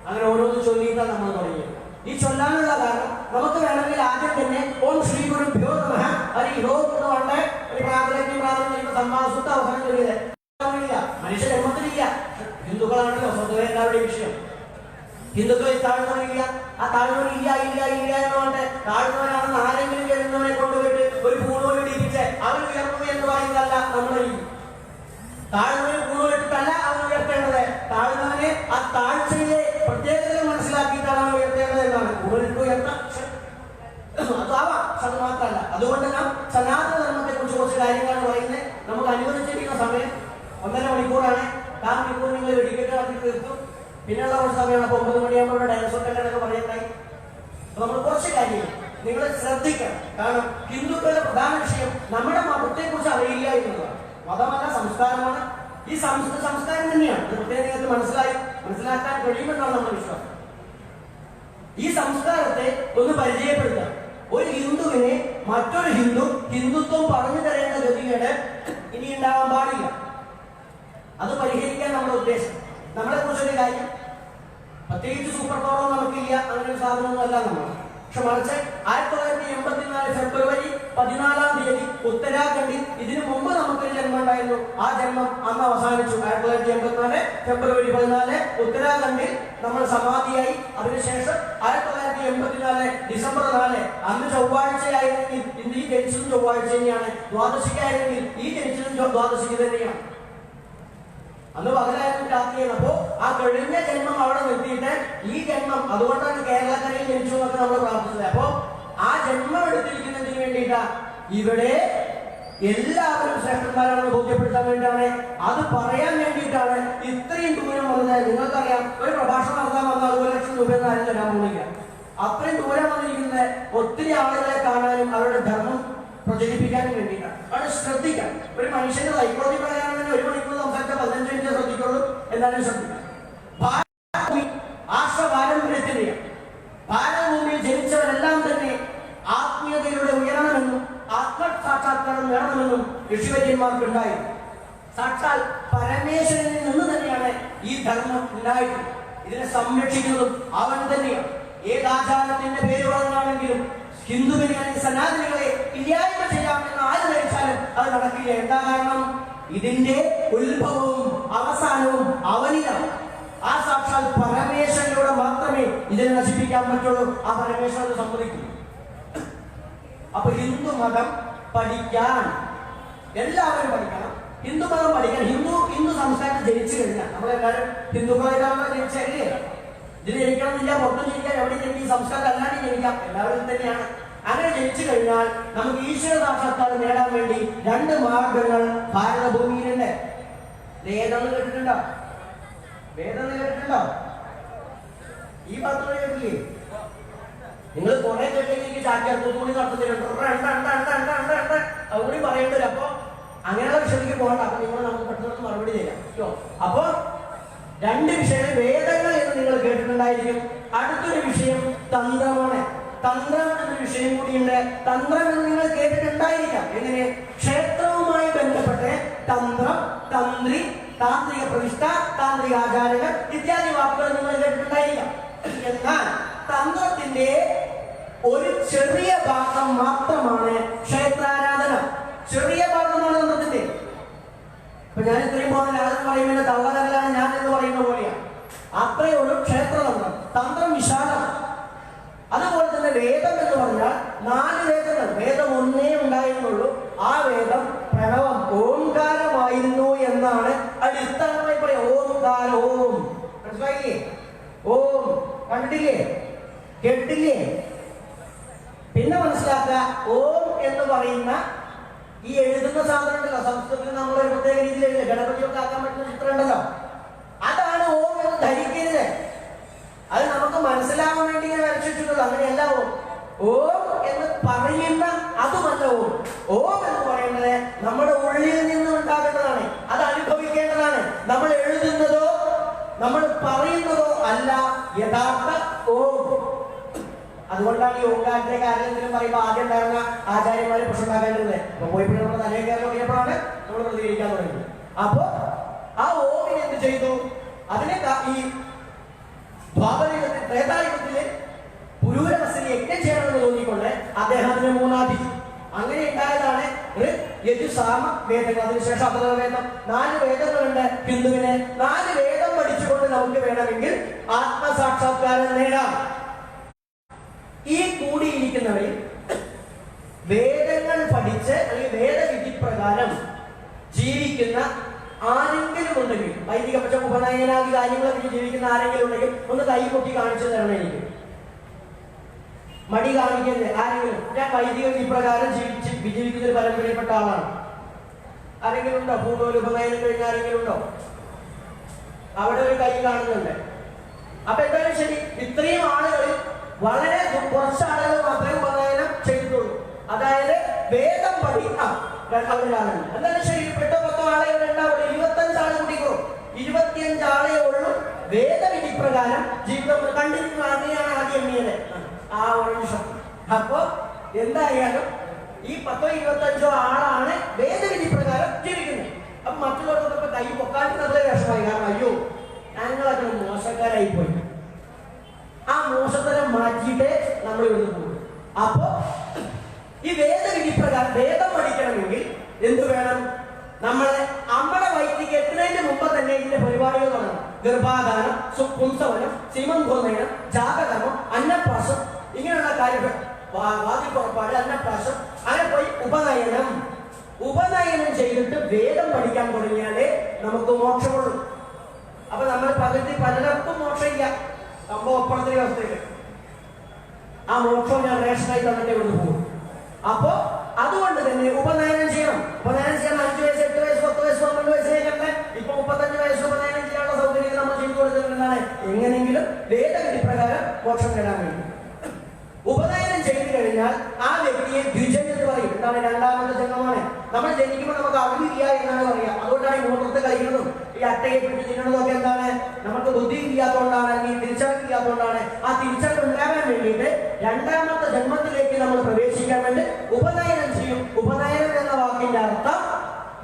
അങ്ങനെ ഓരോന്ന് ചൊല്ലിയിട്ടാണ് നമ്മൾ തുടങ്ങിയത്. ഈ ചൊല്ലാനുള്ള കാരണം നമുക്ക് വേണമെങ്കിൽ ആദ്യം തന്നെ ഓം ശ്രീ ഗുരുഭ്യോ നമഃ ഹരിഹോ എന്ന് പറഞ്ഞ ഒരു പ്രാർത്ഥന ചെയ്യുന്ന സംവാസത്തെ അവസാനം ചൊല്ലിയത് മനുഷ്യ ജന്മത്തിലില്ല. ഹിന്ദുക്കളാണല്ലോ സ്വന്തം എല്ലാവരുടെയും വിഷയം. ഹിന്ദുക്കളിൽ താഴ്ന്നവരില്ല. ആ താഴ്ന്നവരില്ല ഇല്ല ഇല്ല എന്ന് പറഞ്ഞിട്ട് താഴ്ന്നവരാണെന്ന് ആരെങ്കിലും എഴുതുന്നവനെ കൊണ്ടുപോയിട്ട് ഒരു പൂണോല് ഇടിപ്പിച്ച് അവർ ഉയർന്നു എന്ന് പറയുന്നതല്ല നമ്മുടെ രീതി. താഴ്ന്നവരെ പൂണോലിട്ടിട്ടല്ല അവർ ഉയർത്തേണ്ടത്. താഴ്ന്നവനെ ആ താഴ്ചയിലെ പ്രത്യേകതകൾ മനസ്സിലാക്കിയിട്ടാണ് അവർ ഉയർത്തേണ്ടത് എന്നാണ്. പൂണോലിട്ട് ഉയർത്താം, അതാവാം, അത് മാത്രമല്ല. അതുകൊണ്ട് നാം സനാതന ധർമ്മത്തെ കുറിച്ച് കുറച്ച് കാര്യങ്ങളാണ് പറയുന്നത്. നമുക്ക് അനുവദിച്ചിരിക്കുന്ന സമയം 1.5 മണിക്കൂറാണ്. 4 മണിക്കൂർ നിങ്ങൾ വെടിക്കെട്ട് നടത്തി തീർത്തും. പിന്നെയുള്ള കുറച്ച് സമയമാണ്. അപ്പോൾ 9 മണിയാകുമ്പോൾ ഡയനോസോട്ടൊക്കെ പറയണ്ടായി. അപ്പൊ നമ്മൾ കുറച്ച് കാര്യങ്ങൾ നിങ്ങൾ ശ്രദ്ധിക്കണം. കാരണം ഹിന്ദുക്കളുടെ പ്രധാന വിഷയം നമ്മുടെ മതത്തെ കുറിച്ച് അറിയില്ല എന്നുള്ളതാണ്. മതമല്ല, സംസ്കാരമാണ്. ഈ സംസ്കാരം തന്നെയാണ്. പ്രത്യേകം മനസ്സിലാക്കാൻ കഴിയുമെന്നാണ് നമ്മുടെ വിശ്വാസം. ഈ സംസ്കാരത്തെ ഒന്ന് പരിചയപ്പെടുത്താം. ഒരു ഹിന്ദുവിനെ മറ്റൊരു ഹിന്ദുത്വം പറഞ്ഞു തരേണ്ട ഗതികേട് ഇനി ഉണ്ടാവാൻ പാടില്ല. അത് പരിഹരിക്കാൻ നമ്മുടെ ഉദ്ദേശം. നമ്മളെ കുറിച്ചൊരു കാര്യം, പ്രത്യേകിച്ച് സൂപ്പർ പവറോ നമുക്കില്ല, അങ്ങനെ ഒരു സാധനമൊന്നും അല്ല നമ്മൾ. പക്ഷെ മറിച്ച് 1984 ഫെബ്രുവരി 14-ാം തീയതി ഉത്തരാഖണ്ഡിൽ ഇതിനു മുമ്പ് നമുക്കൊരു ജന്മം ഉണ്ടായിരുന്നു. ആ ജന്മം അന്ന് അവസാനിച്ചു. 1984 ഫെബ്രുവരി 14 ഉത്തരാഖണ്ഡിൽ നമ്മൾ സമാധിയായി. അതിനുശേഷം 1984 ഡിസംബർ 4 അന്ന് ചൊവ്വാഴ്ചയായിരുന്നെങ്കിൽ ഇന്ന് ഈ ജനിച്ചതും ചൊവ്വാഴ്ച തന്നെയാണ്. ദ്വാദശിക്കായിരുന്നെങ്കിൽ ഈ ജനിച്ചതും ദ്വാദശിക്ക് തന്നെയാണ്. അന്ന് പകലായിരുന്നു രാത്രിയാണ്. അപ്പോ ആ കഴിഞ്ഞ ജന്മം അവിടെ നിർത്തിയിട്ട് ഈ ജന്മം, അതുകൊണ്ടാണ് കേരളക്കരയിൽ ജനിച്ചു എന്നൊക്കെ നമ്മൾ പ്രാർത്ഥിച്ചത്. അപ്പോ ആ ജന്മം എടുത്തിരിക്കുന്നതിന് വേണ്ടിയിട്ടാ ഇവിടെ എല്ലാവരും ശ്രേഷ്ഠന്മാരാണെന്ന് ബോധ്യപ്പെടുത്താൻ വേണ്ടിയിട്ടാണ്, അത് പറയാൻ വേണ്ടിയിട്ടാണ് ഇത്രയും ദൂരം വന്നത്. നിങ്ങൾക്കറിയാം, ഒരു പ്രഭാഷണം നടത്താൻ വന്നാൽ 1 ലക്ഷം രൂപ ആരും തരാൻ പോകുന്നില്ല. അത്രയും ദൂരം വന്നിരിക്കുന്നത് ഒത്തിരി ആളുകളെ കാണാനും അവരുടെ ധർമ്മം പ്രചരിപ്പിക്കാനും വേണ്ടിയിട്ടാണ്. അവിടെ ശ്രദ്ധിക്കാം. ഒരു മനുഷ്യന്റെ സൈക്കോളജി പറയാനാണെങ്കിൽ 1 മണിക്കൂർ സംസാരിച്ച 15 മിനിറ്റ് ശ്രദ്ധിക്കുള്ളൂ. എന്നാലും ശ്രദ്ധിക്കാം. ആശ്രപാരമ്പര്യത്തിന്റെ ഭാരതഭൂമിയിൽ ജനിച്ചവരെല്ലാം തന്നെ ആത്മീയതയിലൂടെ ഉയരണമെന്നും ആത്മസാക്ഷാത്കാരം നേടണമെന്നും ഋഷിവര്യന്മാർക്കുണ്ടായി. സാക്ഷാൽ പരമേശ്വരനിൽ നിന്ന് തന്നെയാണ് ഈ ധർമ്മം ഉണ്ടായിട്ടുള്ളത്. ഇതിനെ സംരക്ഷിക്കുന്നതും അവൻ തന്നെയാണ്. ഏത് ആചാരത്തിന്റെ പേര് പറഞ്ഞാണെങ്കിലും ഹിന്ദുവിനെ അല്ലെങ്കിൽ സനാതനികളെ ഇല്ലായ്മ ചെയ്യാമെന്ന് ആര് ധരിച്ചാലും അത് നടക്കില്ല. എന്താ കാരണം? ഇതിന്റെ ഉത്ഭവവും അവസാനവും അവനിലാണ്. ആ സാക്ഷാൽ പരമേശ്വരനിലൂടെ മാത്രമേ ഇതിനെ നശിപ്പിക്കാൻ പറ്റുള്ളൂ. ആ പരമേശ്വരൻ സമ്മതിക്കുന്നു. അപ്പൊ ഹിന്ദു മതം പഠിക്കാൻ എല്ലാവരും പഠിക്കണം. ഹിന്ദു മതം പഠിക്കാൻ, ഹിന്ദു സംസ്കാരത്തിൽ ജനിച്ചു കഴിഞ്ഞാൽ നമ്മളെല്ലാവരും ഹിന്ദുക്കളെല്ലാം ജനിച്ചല്ലേ. ഇതിൽ ജനിക്കണമെന്നില്ല, പുറത്തും ജനിക്കാൻ, എവിടെ ജനിക്കും, ഈ സംസ്കാരം അല്ലാണ്ട് ജനിക്കാം, എല്ലാവരും തന്നെയാണ്. അങ്ങനെ ജനിച്ചു കഴിഞ്ഞാൽ നമുക്ക് ഈശ്വര സാക്ഷാത്കാരം നേടാൻ വേണ്ടി 2 മാർഗങ്ങൾ ഭാരതഭൂമിയിലുണ്ട്. വേദം കേട്ടിട്ടുണ്ടോ? വേദം കേട്ടിട്ടുണ്ടോ? ഈ പത്രം കേട്ടില്ലേ? നിങ്ങൾ കുറെ കേട്ടില്ലെങ്കിൽ ചാക്കിയാർത്തൂടി നടത്തുന്നുണ്ട്. അതുകൂടി പറയേണ്ടത്. അപ്പൊ അങ്ങനെയുള്ള വിഷയത്തിലേക്ക് പോകണ്ട. അപ്പൊ നിങ്ങൾ നമുക്ക് പെട്ടെന്ന് മറുപടി ചെയ്യാം. അപ്പൊ 2 വിഷയങ്ങൾ വേദങ്ങൾ എന്ന് നിങ്ങൾ കേട്ടിട്ടുണ്ടായിരിക്കും. അടുത്തൊരു വിഷയം തന്ത്രമാണ്. തന്ത്രം എന്നൊരു വിഷയം കൂടിയുണ്ട്. തന്ത്രം എന്ന് നിങ്ങൾ കേട്ടിട്ടുണ്ടായിരിക്കാം. എങ്ങനെ? ക്ഷേത്രവുമായി ബന്ധപ്പെട്ട് തന്ത്രം, തന്ത്രി, താന്ത്രിക പ്രതിഷ്ഠ, താന്ത്രിക ആചാരങ്ങൾ ഇത്യാദി വാക്കുകൾ നിങ്ങൾ കേട്ടിട്ടുണ്ടായിരിക്കാം. എന്നാൽ തന്ത്രത്തിന്റെ ഒരു ചെറിയ ഭാഗം മാത്രമാണ് ക്ഷേത്രാരാധന. ചെറിയ ഭാഗമാണ് തന്ത്രത്തിന്റെ. ഇപ്പൊ ഞാൻ ഇത്രയും പോകുന്ന ആളുകൾ പറയുമ്പോൾ തള്ളകല്ലാണ് ഞാൻ എന്ന് പറയുന്ന പോലെയാണ്. അത്രയേ ഉള്ളൂ ക്ഷേത്രതന്ത്രം. തന്ത്രം വിശാലം. അതുപോലെ തന്നെ വേദം എന്ന് പറഞ്ഞാൽ 4 വേദങ്ങൾ. വേദം ഒന്നേ ഉണ്ടായിരുന്നുള്ളൂ. ആ വേദം പ്രണവം, ഓംകാരമായിരുന്നു എന്നാണ് അടിസ്ഥാനമായി പറയാം. ഓംകാര, ഓം. മനസ്സിലായില്ലേ? ഓം കണ്ടില്ലേ? കേട്ടില്ലേ? പിന്നെ മനസ്സിലാക്കുക, ഓം എന്ന് പറയുന്ന ഈ എഴുതുന്ന സാധനം ഉണ്ടല്ലോ, സംസ്കൃതത്തിൽ നമ്മളൊരു പ്രത്യേക രീതിയിൽ എഴുതുക, ഗണപതിയൊക്കെ ആക്കാൻ പറ്റുന്ന ചിത്രം ഉണ്ടല്ലോ, അതാണ് ഓം എന്ന് ധരിക്കരുത്. അത് നമുക്ക് മനസ്സിലാവാൻ വേണ്ടി ഇങ്ങനെ വരച്ചിട്ടുള്ളത്. അങ്ങനെയല്ല ഓം. ഓം എന്ന് പറയുന്ന അതുമല്ല ഓം. ഓം എന്ന് പറയുന്നത് നമ്മുടെ ഉള്ളിൽ നിന്ന് ഉണ്ടാകേണ്ടതാണ്. അത് അനുഭവിക്കേണ്ടതാണ്. നമ്മൾ എഴുതുന്നതോ നമ്മൾ പറയുന്നതോ അല്ല യഥാർത്ഥ ഓം. അതുകൊണ്ടാണ് ഈ ഓംകാരത്തിലേക്ക് ആരെങ്കിലും പറയുമ്പോൾ ആദ്യം ഉണ്ടായിരുന്ന ആചാര്യന്മാരെ പ്രശ്നമാക്കേണ്ടത്. അപ്പൊ പോയപ്പോഴും നമ്മുടെ തലയിൽ തുടങ്ങിയപ്പോഴാണ് നമ്മൾ പ്രതികരിക്കാൻ തുടങ്ങിയത്. അപ്പോ ആ ഓമിനെ എന്ത് ചെയ്തു? അതിനെ ഈ ദ്വാപരയുഗത്തിൽ, ത്രേതായുഗത്തില് പുരൂരവസ്ഥയെ യജ്ഞം ചെയ്യണമെന്ന് തോന്നിക്കൊണ്ട് അദ്ദേഹത്തിന് 3 അങ്ങനെ ഉണ്ടായതാണ് യജു, സാമ വേദങ്ങൾ. അതിനുശേഷം അഥർവവേദം. 4 വേദങ്ങളുണ്ട് ഹിന്ദുവിന്. 4 വേദം പഠിച്ചുകൊണ്ട് നമുക്ക് വേണമെങ്കിൽ ആത്മസാക്ഷാത്കാരം നേടാം. ഈ കൂടിയിരിക്കുന്നവരിൽ വേദങ്ങൾ പഠിച്ച് അല്ലെങ്കിൽ വേദവിധി പ്രകാരം ജീവിക്കുന്ന ആരെങ്കിലും ഉണ്ടെങ്കിൽ, വൈദിക പക്ഷ ഉപനയനാദി കാര്യങ്ങളൊക്കെ ജീവിക്കുന്ന ആരെങ്കിലും ഉണ്ടെങ്കിൽ ഒന്ന് കൈകൊട്ടി കാണിച്ചു തരണം. എനിക്ക് മടി കാണിക്കരുത് ആരെങ്കിലും. ഞാൻ വൈദിക വിധിപ്രകാരം ജീവിക്കുന്ന ഒരു പരമ്പരയിൽപ്പെട്ട ആളാണ്. ആരെങ്കിലും ഉണ്ടോ? പൂർണ്ണ ഉപനയനം കഴിഞ്ഞ ആരെങ്കിലും ഉണ്ടോ? അവിടെ ഒരു കൈ കാണുന്നുണ്ട്. അപ്പൊ എന്തായാലും ശരി, ഇത്രയും ആളുകളിൽ വളരെ കുറച്ച് ആളുകൾ മാത്രമേ ഉപനയനം ചെയ്തിട്ടുള്ളൂ. അതായത് വേദം പഠിക്കാം അവരിലാണ്. എന്തായാലും ശരി, 8-10 ആളെ ഉണ്ടാവുള്ളൂ. 25 ആളെ കൂടിക്കോ. 25 ആളെ ഉള്ളൂ വേദവിധി പ്രകാരം ജീവിതം കണ്ടിരുന്ന. അങ്ങനെയാണ് ആദ്യം എണ്ണിയത് ആ ഒരു നിമിഷം. അപ്പോ എന്തായാലും ഈ 10-25 ആളാണ് വേദവിധി പ്രകാരം ജീവിക്കുന്നത്. അപ്പൊ മറ്റുള്ളവർക്ക് കൈ പൊക്കാട്ടി നല്ല വിഷമായി. കാരണം അയ്യോ ഞങ്ങളൊക്കെ മോശക്കാരായി പോയി. ആ മോശത്തരം മാറ്റിയിട്ട് നമ്മൾ ഇവിടുന്ന് പോകും. അപ്പോ ഈ വേദവിധി പ്രകാരം വേദം പഠിക്കണമെങ്കിൽ എന്ത് വേണം? നമ്മളെ അമ്മയുടെ വയറ്റിലേക്ക് എത്തുന്നതിന് മുമ്പ് തന്നെ ഇതിന്റെ പരിപാടികൾ തുടങ്ങണം. ഗർഭാധാനം, പുംസവനം, സീമന്തോന്നയനം, ജാതകർമ്മം, അന്നപ്രാസം, ഇങ്ങനെയുള്ള കാര്യങ്ങൾ, വാതിപ്പുറപ്പാട്, അന്നപ്രാസം, അങ്ങനെ പോയി ഉപനയനം ചെയ്തിട്ട് വേദം പഠിക്കാൻ തുടങ്ങിയാലേ നമുക്ക് മോക്ഷമുള്ളൂ. അപ്പൊ നമ്മൾ പലർക്കും മോക്ഷമില്ല. സംഭവം ഒപ്പണത്തിന്റെ അവസ്ഥയില് ആ മോക്ഷം ഞാൻ റേഷനായി തന്നിട്ട് ഇവിടെ പോകും. അപ്പോ അതുകൊണ്ട് തന്നെ ഉപനയനം ചെയ്യണം. ഉപനയനം ചെയ്യാൻ 5 വയസ്സ്, 8 വയസ്സ്, 10 വയസ്സ്, 12 വയസ്സിലേക്കല്ലേ ഇപ്പൊ 35 വയസ്സ് ഉപനയനം ചെയ്യാനുള്ള സൗകര്യം നമ്മൾ ചെയ്തു കൊടുത്തിട്ടുള്ളതാണ്. എങ്ങനെയെങ്കിലും വേദവിധി പ്രകാരം മോക്ഷം നേടാൻ വേണ്ടി ഉപനയനം ചെയ്തു കഴിഞ്ഞാൽ ആ വ്യക്തിയെ ദ്വിജൻ എന്ന് പറയും. എന്താണ്? രണ്ടാമത്തെ ജന്മമാണ്. നമ്മൾ ജനിക്കുമ്പോൾ നമുക്ക് അറിവില്ല എന്നാണ് പറയാ. അതുകൊണ്ടാണ് ഈ മൂത്രത്തെ കഴിക്കുന്നതും ഈ അട്ടയെ പിടിച്ച് തിന്നുന്നതൊക്കെ. എന്താണ്? നമുക്ക് ബുദ്ധി ഇല്ലാത്തതുകൊണ്ടാണ്, അല്ലെങ്കിൽ തിരിച്ചറിവില്ലാത്തതുകൊണ്ടാണ്. ആ തിരിച്ചറിവ് ഉണ്ടാകാൻ വേണ്ടിയിട്ട് രണ്ടാമത്തെ ജന്മത്തിലേക്ക് നമ്മൾ പ്രവേശിക്കാൻ വേണ്ടി ഉപനയനം ചെയ്യും. ഉപനയനം എന്ന വാക്കിന്റെ അർത്ഥം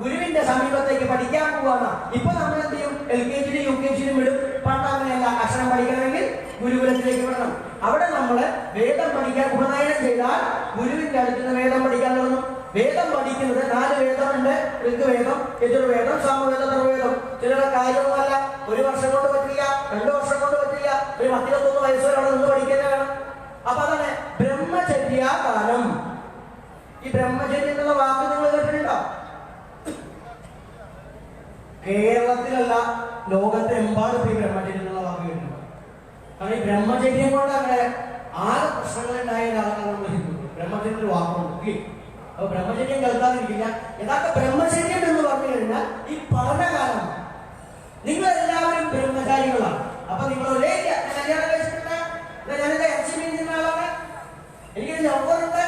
ഗുരുവിന്റെ സമീപത്തേക്ക് പഠിക്കാൻ പോവാണ്. ഇപ്പൊ നമ്മൾ എന്ത് ചെയ്യും? LKG UKG വിടും. പണ്ട് അങ്ങനെയല്ല. അക്ഷരം പഠിക്കണമെങ്കിൽ ഗുരുകുലത്തിലേക്ക് വിടണം. അവിടെ നമ്മള് വേദം പഠിക്കാൻ ഉപനയനം ചെയ്താൽ ഗുരുവിന്റെ അടുത്ത് നിന്ന് വേദം പഠിക്കാൻ തുടങ്ങും. വേദം പഠിക്കുന്നത് 4 വേദമുണ്ട്. ഋഗ്വേദം, യജുർവേദം, സാമവേദം, അഥർവവേദം. ചിലരുടെ കാര്യമൊന്നുമല്ല. 1 വർഷം കൊണ്ട് പറ്റില്ല, 2 വർഷം കൊണ്ട് പറ്റില്ല. ഒരു 10-21 വയസ്സ് വരെ അവിടെ നിന്ന് പഠിക്കുന്നതാണ്. അപ്പൊ അതാണ് ബ്രഹ്മചര്യാകാലം. ഈ ബ്രഹ്മചര്യം എന്നുള്ള വാക്ക് നിങ്ങൾ കേട്ടിട്ടുണ്ടോ? കേരളത്തിലല്ല, ലോകത്തെമ്പാടും ഈ ബ്രഹ്മചര്യം എന്നുള്ള വാക്ക് കേട്ടിട്ടുണ്ടോ? കാരണം ഈ ബ്രഹ്മചര്യം കൊണ്ട് അങ്ങനെ 6 പ്രശ്നങ്ങൾ ഉണ്ടായ ആളുകൾ നമ്മൾ ഹിന്ദു. ബ്രഹ്മചര്യത്തിൽ വാക്കുണ്ട്. അപ്പൊ ബ്രഹ്മചര്യം കേൾക്കാതിരിക്കില്ല. യഥാർത്ഥ ബ്രഹ്മചര്യം എന്ന് പറഞ്ഞു കഴിഞ്ഞാൽ ഈ പഠനകാലം. നിങ്ങൾ എല്ലാവരും ബ്രഹ്മചാരികളാണ്. അപ്പൊ നിങ്ങൾ ഒരേ കല്യാണം കഴിച്ചിട്ടുണ്ട്. ഞാനെന്താ ആളാണ്, എനിക്ക് നമ്പറുണ്ട്,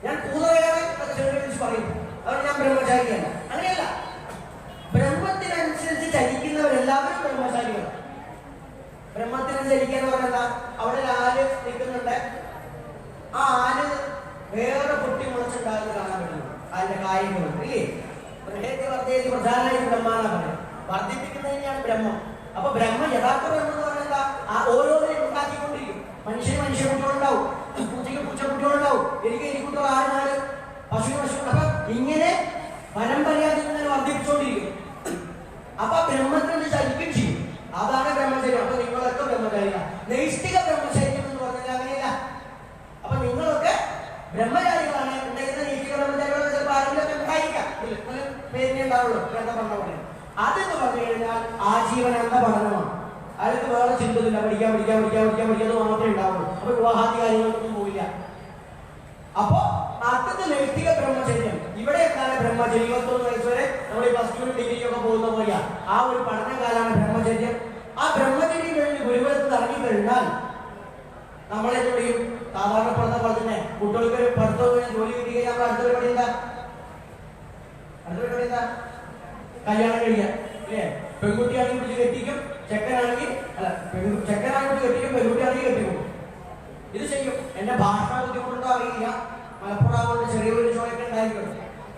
ഞാൻ പൂതറയാണ് പറയും. അതുകൊണ്ട് ഞാൻ ബ്രഹ്മചാരിയല്ല. അങ്ങനെയല്ല. ബ്രഹ്മത്തിനനുസരിച്ച് ചലിക്കുന്നവരെല്ലാവരും ബ്രഹ്മചാരികളാണ്. ബ്രഹ്മത്തിനനുസരിച്ച് ചലിക്കാന്ന് പറഞ്ഞാൽ അവിടെ ഒരു ആല് നിൽക്കുന്നുണ്ട്. ആ ആല് വേറെ പൊട്ടി മുളച്ചുണ്ടാകുന്നത് കാണാൻ പറ്റുന്നു. അതിന്റെ കായങ്ങളുണ്ട് ഇല്ലേ? പ്രധാനമായി ബ്രഹ്മാന പറയാം. വർദ്ധിപ്പിക്കുന്നതിനെയാണ് ബ്രഹ്മം. അപ്പൊ ബ്രഹ്മം, യഥാർത്ഥ ബ്രഹ്മം എന്ന് പറഞ്ഞാൽ ഓരോന്നിനും ഉണ്ടാക്കിക്കൊണ്ടിരിക്കും. മനുഷ്യ കുട്ടികളുണ്ടാവും, പൂച്ചയ്ക്ക് പൂച്ച കുട്ടികളുണ്ടാവും, എനിക്ക് കുട്ടികൾ 6 പശു. അപ്പൊ ഇങ്ങനെ പരമ്പരയാതി വർദ്ധിപ്പിച്ചുകൊണ്ടിരിക്കും. അപ്പൊ ബ്രഹ്മത്തിന് ചലിക്കും ചെയ്യും. അതാണ് ബ്രഹ്മചര്യം. അപ്പൊ നിങ്ങളൊക്കെ ബ്രഹ്മചാരിയാണ്. നൈഷ്ഠിക ബ്രഹ്മചര്യം എന്ന് പറഞ്ഞാൽ അങ്ങനെയല്ല. അപ്പൊ നിങ്ങളൊക്കെ ബ്രഹ്മചാരികളാണ്. ഉണ്ടായിരുന്ന നൈഷ്ഠിക ബ്രഹ്മചാരികൾ ചിലപ്പോൾ ആരെങ്കിലും ഉണ്ടായിരിക്കാം, പേരിനെ ഉണ്ടാവുള്ളൂ. അതെന്ന് പറഞ്ഞു കഴിഞ്ഞാൽ ആജീവനാന്ത പഠനമാണ്. അയാൾക്ക് വേറെ ചിന്തയില്ല. പഠിക്കാൻ മാത്രമേ ഉണ്ടാവുള്ളൂ. അപ്പൊ വിവാഹാദി കാര്യങ്ങൾക്കൊന്നും പോയില്ല. അപ്പോ അർത്ഥത്തിൽ നൈഷ്ഠിക ബ്രഹ്മചര്യം. ഇവിടെ എന്താണ് ബ്രഹ്മചര്യം? 21 വയസ്സ് വരെ നമ്മൾ ഈ +2 ഡിഗ്രി ഒക്കെ പോകുന്ന പോലെ ആ ഒരു പഠനകാലാണ് ബ്രഹ്മചര്യം. ആ ബ്രഹ്മചര്യം കഴിഞ്ഞ് ഗുരുകുലത്തിൽ ഇറങ്ങിക്കഴിഞ്ഞാൽ നമ്മളെന്ത് ചെയ്യും? സാധാരണ പഠന പോലെ തന്നെ കുട്ടികൾക്ക് പഠിത്തം ജോലി കിട്ടി കഴിഞ്ഞാൽ നമ്മൾ അടുത്ത പരിപാടി എന്താ? കല്യാണം കഴിക്കാൻ അല്ലേ? പെൺകുട്ടിയാണെങ്കിൽ വിളിച്ച് കെട്ടിക്കും, ചെക്കനാണെങ്കിൽ കെട്ടിക്കും, പെൺകുട്ടിയാണെങ്കിൽ കെട്ടിക്കും. ഇത് ചെയ്യും. എന്റെ ഭാഷ ബുദ്ധിമുട്ടുണ്ടോ അറിയില്ല. മലപ്പുറം ചെറിയൊരു ചോയൊക്കെ ഉണ്ടായിരിക്കും.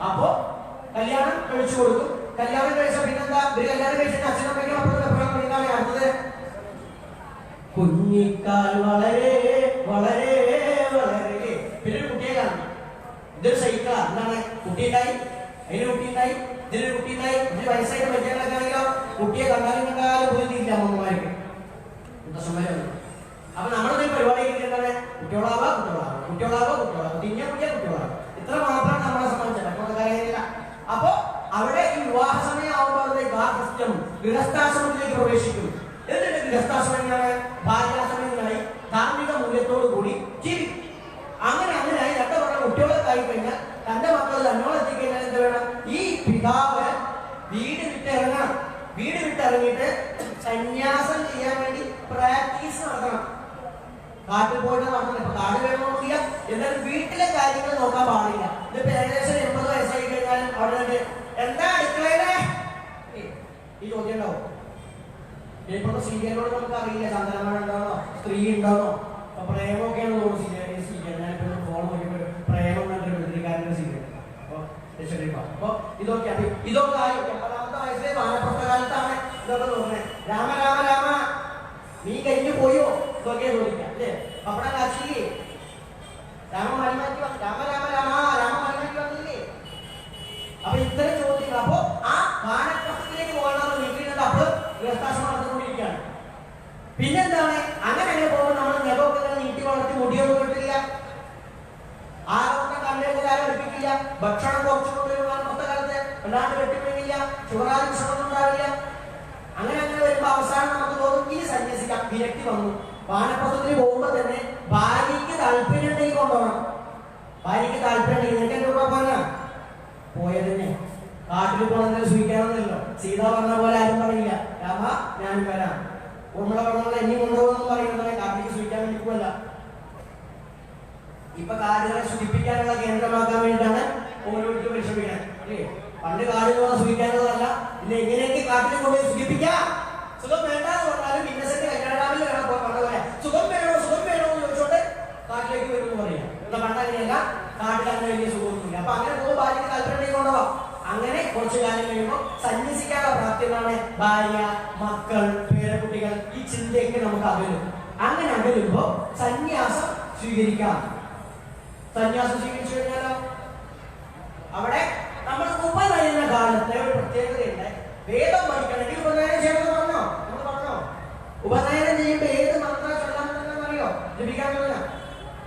അപ്പോ കല്യാണം കഴിച്ചു കൊടുക്കും. കല്യാണം കഴിച്ച പിന്നെന്താ? ഒരു കല്യാണം കഴിച്ചിട്ട് അച്ഛനമ്മയ്ക്കും അപ്പുറം പിന്നാലെ അടുത്തത് കുഞ്ഞിക്കാൽ വളരെ വളരെ വളരെ പിന്നെ ഒരു കുട്ടിയെ കാണും. ഇതൊരു സൈക്കിളാ. എന്താണ്? കുട്ടിയുണ്ടായി, അതിന് കുട്ടിയുണ്ടായി, ഇതിനൊരു കുട്ടിയുണ്ടായി. 1 വയസ്സായിട്ട് പറ്റിയാലോ കുട്ടിയെ കണ്ടാലും പോയിട്ടില്ല അമ്മമാർക്ക് മുത്തശ്ശന്മാരൊന്നും. അപ്പൊ നമ്മളൊരു പരിപാടി എന്താണ്? കുട്ടികളാവോ തിരിഞ്ഞ കുട്ടികളാവും. ഇത്ര മാത്രമാണ് നമ്മളെ സംബന്ധിച്ചത്. കാര്യമില്ല. അപ്പൊ അവിടെ ഈ വിവാഹ സമയം ആവുമ്പോൾ ഗാർഹസ്ഥ്യം ഗൃഹസ്ഥാശ്രമത്തിലേക്ക് പ്രവേശിക്കും. എന്നിട്ട് ഗൃഹസ്ഥാശ്രമങ്ങളെ ഭാര്യാശ്രമങ്ങളായി ധാർമ്മിക മൂല്യത്തോടു കൂടി ജീവിക്കും. അങ്ങനെയായി 2 പറഞ്ഞ കുട്ടികളൊക്കെ ആയി കഴിഞ്ഞാൽ തന്റെ മക്കൾ തന്നോട് എത്തിക്കഴിഞ്ഞാൽ എന്ത് വേണം? ഈ പിതാവ് വീട് വിട്ടിറങ്ങണം. വീട് വിട്ടിറങ്ങിയിട്ട് സന്യാസം ചെയ്യാൻ വേണ്ടി പ്രാക്ടീസ് നടത്തണം. കാട്ടിൽ പോയിട്ട് നടത്തണം. ഇപ്പൊ കാട് വേണമെന്നില്ല, എന്നാലും വീട്ടിലെ കാര്യങ്ങൾ നോക്കാൻ പാടില്ല. ഇതിപ്പോ ഏകദേശം 80 വയസ്സായി കഴിഞ്ഞാലും അവിടെ എന്താ അടുക്കളയിലെ ഈ ചോദ്യം ഉണ്ടാവും. ഇപ്പോഴത്തെ സീരിയലോട് നമുക്ക് അറിയില്ല ചന്ദ്രന്മാർ ഉണ്ടാവണോ, സ്ത്രീ ഉണ്ടാവണോ. അപ്പൊ പ്രേമൊക്കെയാണ് തോന്നുന്നു സീരിയൽ. ഞാനിപ്പോ ഫോൺ നോക്കിയപ്പോൾ പ്രേമം എന്നൊരു വെള്ളിക്കാരന്റെ സീരിയൽ. അപ്പൊ ഇതൊക്കെ ആയി 80ാമത്തെ വയസ്സിലെ മാനപ്രസ്ഥ കാലത്താണ് ഇതൊക്കെ തോന്നുന്നത്. രാമ നീ കഴിഞ്ഞു പോയോ ഇതൊക്കെ ചോദിക്കാം അല്ലേ? പപ്പടം കാശി രാമ മലമാറ്റി ഭക്ഷണം കുറച്ചു കൊണ്ടുവരുവാൻ അന്നത്തെ കാലത്ത് അല്ലാണ്ട് കെട്ടിപ്പിടിക്കില്ല, ഷുഗറാതി ഭക്ഷണമൊന്നും ഉണ്ടാവില്ല. അങ്ങനെ വരുമ്പോ അവസാനം നമുക്ക് തോന്നും ഈ സന്യസിക്കാം, വിരക്തി വന്നു. വാനപ്രസവത്തിന് പോകുമ്പോ തന്നെ ഭാര്യയ്ക്ക് താല്പര്യം ഉണ്ടെങ്കിൽ കൊണ്ടുപോകണം. ഭാര്യയ്ക്ക് താല്പര്യം ഉണ്ടെങ്കിൽ നിനക്ക് എന്റെ കൂടെ പോരാ പോയതന്നെ. കാട്ടിൽ പോകണമെന്ന് സൂചിക്കാമെന്നല്ലോ. സീത പറഞ്ഞ പോലെ ആരും പറയില്ല രാമ ഞാൻ വരാം, നമ്മളെ പറഞ്ഞ എന്നെ കൊണ്ടുപോകുന്നു പറയുന്നത് കാട്ടിലേക്ക് സൂചിക്കാൻ വേണ്ടി പോകല്ല. ഇപ്പൊ കാടുകളെ ശുദ്ധിപ്പിക്കാനുള്ള കേന്ദ്രമാക്കാൻ വേണ്ടിയിട്ടാണ് ഓരോരുത്തരും പരിശ്രമിക്കുന്നത് അല്ലേ? പണ്ട് കാടുകളെ സൂചിക്കാനുള്ളതല്ല. ഇല്ല എങ്ങനെയൊക്കെ കാട്ടിൽ കൊണ്ടുപോയി ശുദ്ധിപ്പിക്കാം. സുഖം വേണ്ടാന്ന് പറഞ്ഞാലും ഇന്നസെന്റ് കല്യാണരാമിൽ വേണം പറഞ്ഞ സുഖം വേണോ എന്ന് ചോദിച്ചോണ്ട് കാട്ടിലേക്ക് വരുമെന്ന് പറയാം. എന്നാ പണ്ടങ്ങനെയല്ല, കാട്ടിൽ അങ്ങനെ വലിയ സുഖമൊന്നുമില്ല. അപ്പൊ അങ്ങനെ പോകുമ്പോൾ ഭാര്യയ്ക്ക് താല്പര്യം കൊണ്ടുപോവാം. അങ്ങനെ കുറച്ചു കാലം കഴിയുമ്പോൾ സന്യസിക്കാനുള്ള പ്രാപ്തി എന്നാണ് ഭാര്യ, മക്കൾ, പേരക്കുട്ടികൾ, ഈ ചിന്തയൊക്കെ നമുക്ക് അകലും. അങ്ങനെ അകലുമ്പോ സന്യാസം സ്വീകരിക്കാം. സന്യാസം സ്വീകരിച്ചു കഴിഞ്ഞാലോ അവിടെ നമ്മൾ ഉപനയന കാലത്തെ ഒരു പ്രത്യേകതയുണ്ട്. വേദം പഠിക്കണമെങ്കിൽ ഉപനയനം ചെയ്യണമെന്ന് പറഞ്ഞോ? നമ്മൾ പറഞ്ഞോ? ഉപനയനം ചെയ്യുമ്പോൾ ഏത് മന്ത്രം ചൊല്ലാമെന്നറിയോ? ജപിക്കാൻ പറഞ്ഞ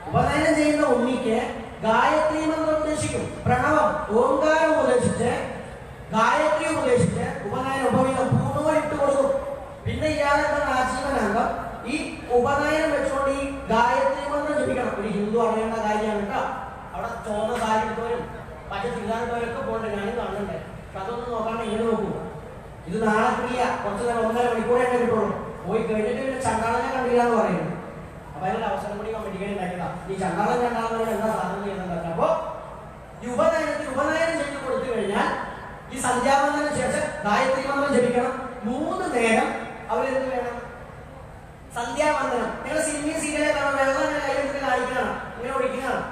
ഉപനയനം ചെയ്യുന്ന ഉണ്ണിക്ക് ഗായത്രി മന്ത്രം ഉപദേശിക്കും. പ്രണവം ഓംകാരം ഉപദേശിച്ച് ഗായത്രി ഉപദേശിച്ച് ഉപനയനം ഉപവിധം പൂർണ്ണമായി ഇട്ട് കൊടുക്കും. പിന്നെ ഇയാളെന്താ ആജീവനാംഗം ഈ ഉപനയനം വെച്ചുകൊണ്ട് ഈ ഗായത്രി മന്ത്രം ജപിക്കണം. ഒരു ഹിന്ദു അറിയേണ്ട കാര്യമാണ് കേട്ടോ. അവിടെ ചോന്ന സാരി ഇട്ടവരും പച്ച ചുരിദാറിട്ടവരൊക്കെ പോകണ്ടേ, ഞാനും കാണുന്നുണ്ട്. പക്ഷെ അതൊന്നും നോക്കാണ്ട് ഇങ്ങനെ നോക്കൂ. ഇത് നാളെ ക്രിയ കുറച്ച് നേരം 1.5 മണിക്കൂർ തന്നെ കിട്ടുള്ളൂ. പോയി കഴിഞ്ഞിട്ട് പിന്നെ ചണ്ടാളനെ കണ്ടില്ല എന്ന് പറയുന്നത്. അപ്പൊ അതിന്റെ അവസരം കൂടി കമ്മിറ്റിക്കാൻ ഉണ്ടാക്കിയതാ. ഈ ചണ്ടാളൻ എന്താ സാധനം ചെയ്യുന്നുണ്ട്. അപ്പൊ ഉപനയനം ചെയ്ത് കൊടുത്തു കഴിഞ്ഞാൽ ഈ സന്ധ്യാവന്തന ശേഷം ഗായത്രി മന്ത്രം ജപിക്കണം. 3 നേരം അവരെന്ത് വേണം? സന്ധ്യാവന്തനം. നിങ്ങൾ സിനിമയും സീരിയലെ കാണാൻ വെള്ളം കയ്യിൽ കാണിക്കണം, ഇങ്ങനെ ഒഴിക്കുന്നതാണ്.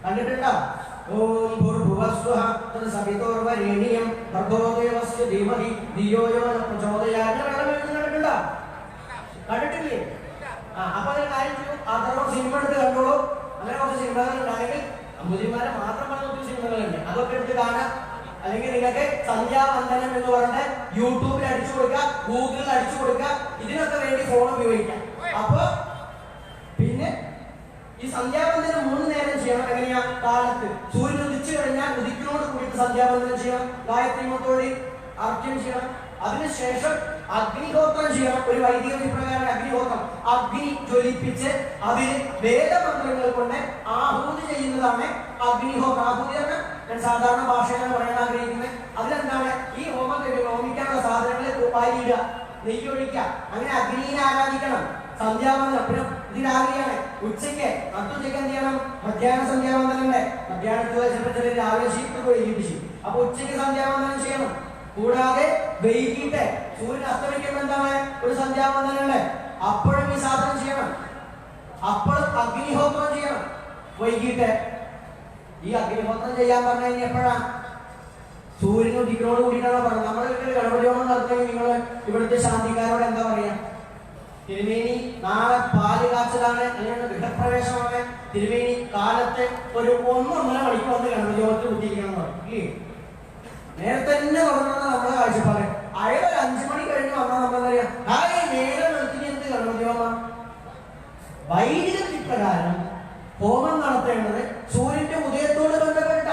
കണ്ടിട്ടുണ്ടോ? ഓം ഭൂർഭുവസ്വഃ തത്സവിതുർവരേണ്യം ഭർഗോ ദേവസ്യ ധീമഹി ധിയോ യോ ന പ്രചോദയാത്. വെള്ളം എഴുതുന്നത് കണ്ടിട്ടുണ്ടോ? കണ്ടിട്ടില്ലേ? അപ്പൊ അതിന് കാര്യം ചെയ്യും. അത്ര സിനിമ എടുത്ത് കണ്ടോളൂ. അങ്ങനെ കുറച്ച് സിനിമകളുണ്ടാണെങ്കിൽ അമ്പൂതിമാരെ മാത്രം പറഞ്ഞ ഒത്തിരി സിനിമകളുണ്ട്, അതൊക്കെ എടുത്ത് കാണാം. അല്ലെങ്കിൽ നിങ്ങൾക്ക് സന്ധ്യാവന്ദനം എന്ന് പറഞ്ഞ് യൂട്യൂബിൽ അടിച്ചു കൊടുക്കുക, ഗൂഗിളിൽ അടിച്ചു കൊടുക്കുക. ഇതിനൊക്കെ വേണ്ടി ഫോൺ ഉപയോഗിക്കാം. അപ്പൊ പിന്നെ ഈ സന്ധ്യാവന്ദനം 3 നേരം ചെയ്യണം. എങ്ങനെയാ? കാലത്ത് സൂര്യൻ ഉദിച്ചു കഴിഞ്ഞാൽ ഉദിക്കിനോട് കൂടിയിട്ട് സന്ധ്യാവന്ദനം ചെയ്യണം. ഗായത്രി മന്ത്രത്തോടെ അർച്ചന ചെയ്യണം. അതിനുശേഷം അഗ്നിഹോത്രം ചെയ്യണം. ഒരു വൈദിക വിപ്രകാരം അഗ്നിഹോത്രം, അഗ്നി ജ്വലിപ്പിച്ച് അതിൽ വേദമന്ത്രങ്ങൾ കൊണ്ട് ആഹൂതി ചെയ്യുന്നതാണ് അഗ്നിഹോത്രം. ആഹൂതി ഞാൻ സാധാരണ ഭാഷയിലാണ് പറയാൻ ആഗ്രഹിക്കുന്നത്. അതിലെന്താണ്? ഈ ഹോമിക്കാനുള്ള സാധനങ്ങൾ വാരിയിടുക, നെയ്യൊഴിക്കുക, അങ്ങനെ അഗ്നിയെ ആരാധിക്കണം. സന്ധ്യാവന്തനം പിന്നെ ഇത് രാവിലെയാണ്. ഉച്ചയ്ക്ക് നട്ടുച്ചയ്ക്ക് എന്ത് ചെയ്യണം? മധ്യാഹ്ന സന്ധ്യാവന്തനല്ലേ? മധ്യാഹ്നത്തിൽ ചിലപ്പോൾ രാവിലെ ശീത്ത് വൈകിട്ട്. അപ്പൊ ഉച്ചയ്ക്ക് സന്ധ്യാവന്തനം ചെയ്യണം. കൂടാതെ വൈകിട്ട് സൂര്യൻ അസ്തമിക്കുമ്പോൾ എന്താണ്? ഒരു സന്ധ്യാവന്തനല്ലേ? അപ്പോഴും ഈ സാധനം ചെയ്യണം. അപ്പോഴും അഗ്നിഹോത്രം ചെയ്യണം വൈകിട്ട്. ഈ അഗ്നിഹോത്രം ചെയ്യാൻ പറഞ്ഞു കഴിഞ്ഞാൽ എപ്പോഴാണ്? സൂര്യൻ ഉദിക്കനോട് കൂടിയിട്ടാണ് പറഞ്ഞത്. നമ്മൾ ഗണപതി ഹോമം നടത്തുമെങ്കിൽ നിങ്ങൾ ഇവിടുത്തെ ശാന്തിക്കാരോട് എന്താ പറയാ? തിരുമേനി നാളെ പാല് കാച്ചലാണ്, അല്ലെങ്കിൽ ഗൃഹപ്രവേശമാണ്. തിരുമേനി കാലത്തെ ഒരു 1-1.5 മണിക്ക് വന്ന് ഗണപതി ഹോമത്തിൽ കുത്തിയിരിക്കണം പറയും. നേരത്തെ തന്നെ തുടങ്ങുന്ന നമ്മളെ കാഴ്ചപ്പാട്. അയാൾ 5 മണി കഴിഞ്ഞ് വന്നാൽ നമ്മൾ അറിയാം നേരം വെളുത്തിന് എന്ത് ഗണപതി ഹോമം? വൈദിക പ്രകാരം ഹോമം നടത്തേണ്ടത് സൂര്യന്റെ ഉദയത്തോട് ബന്ധപ്പെട്ട.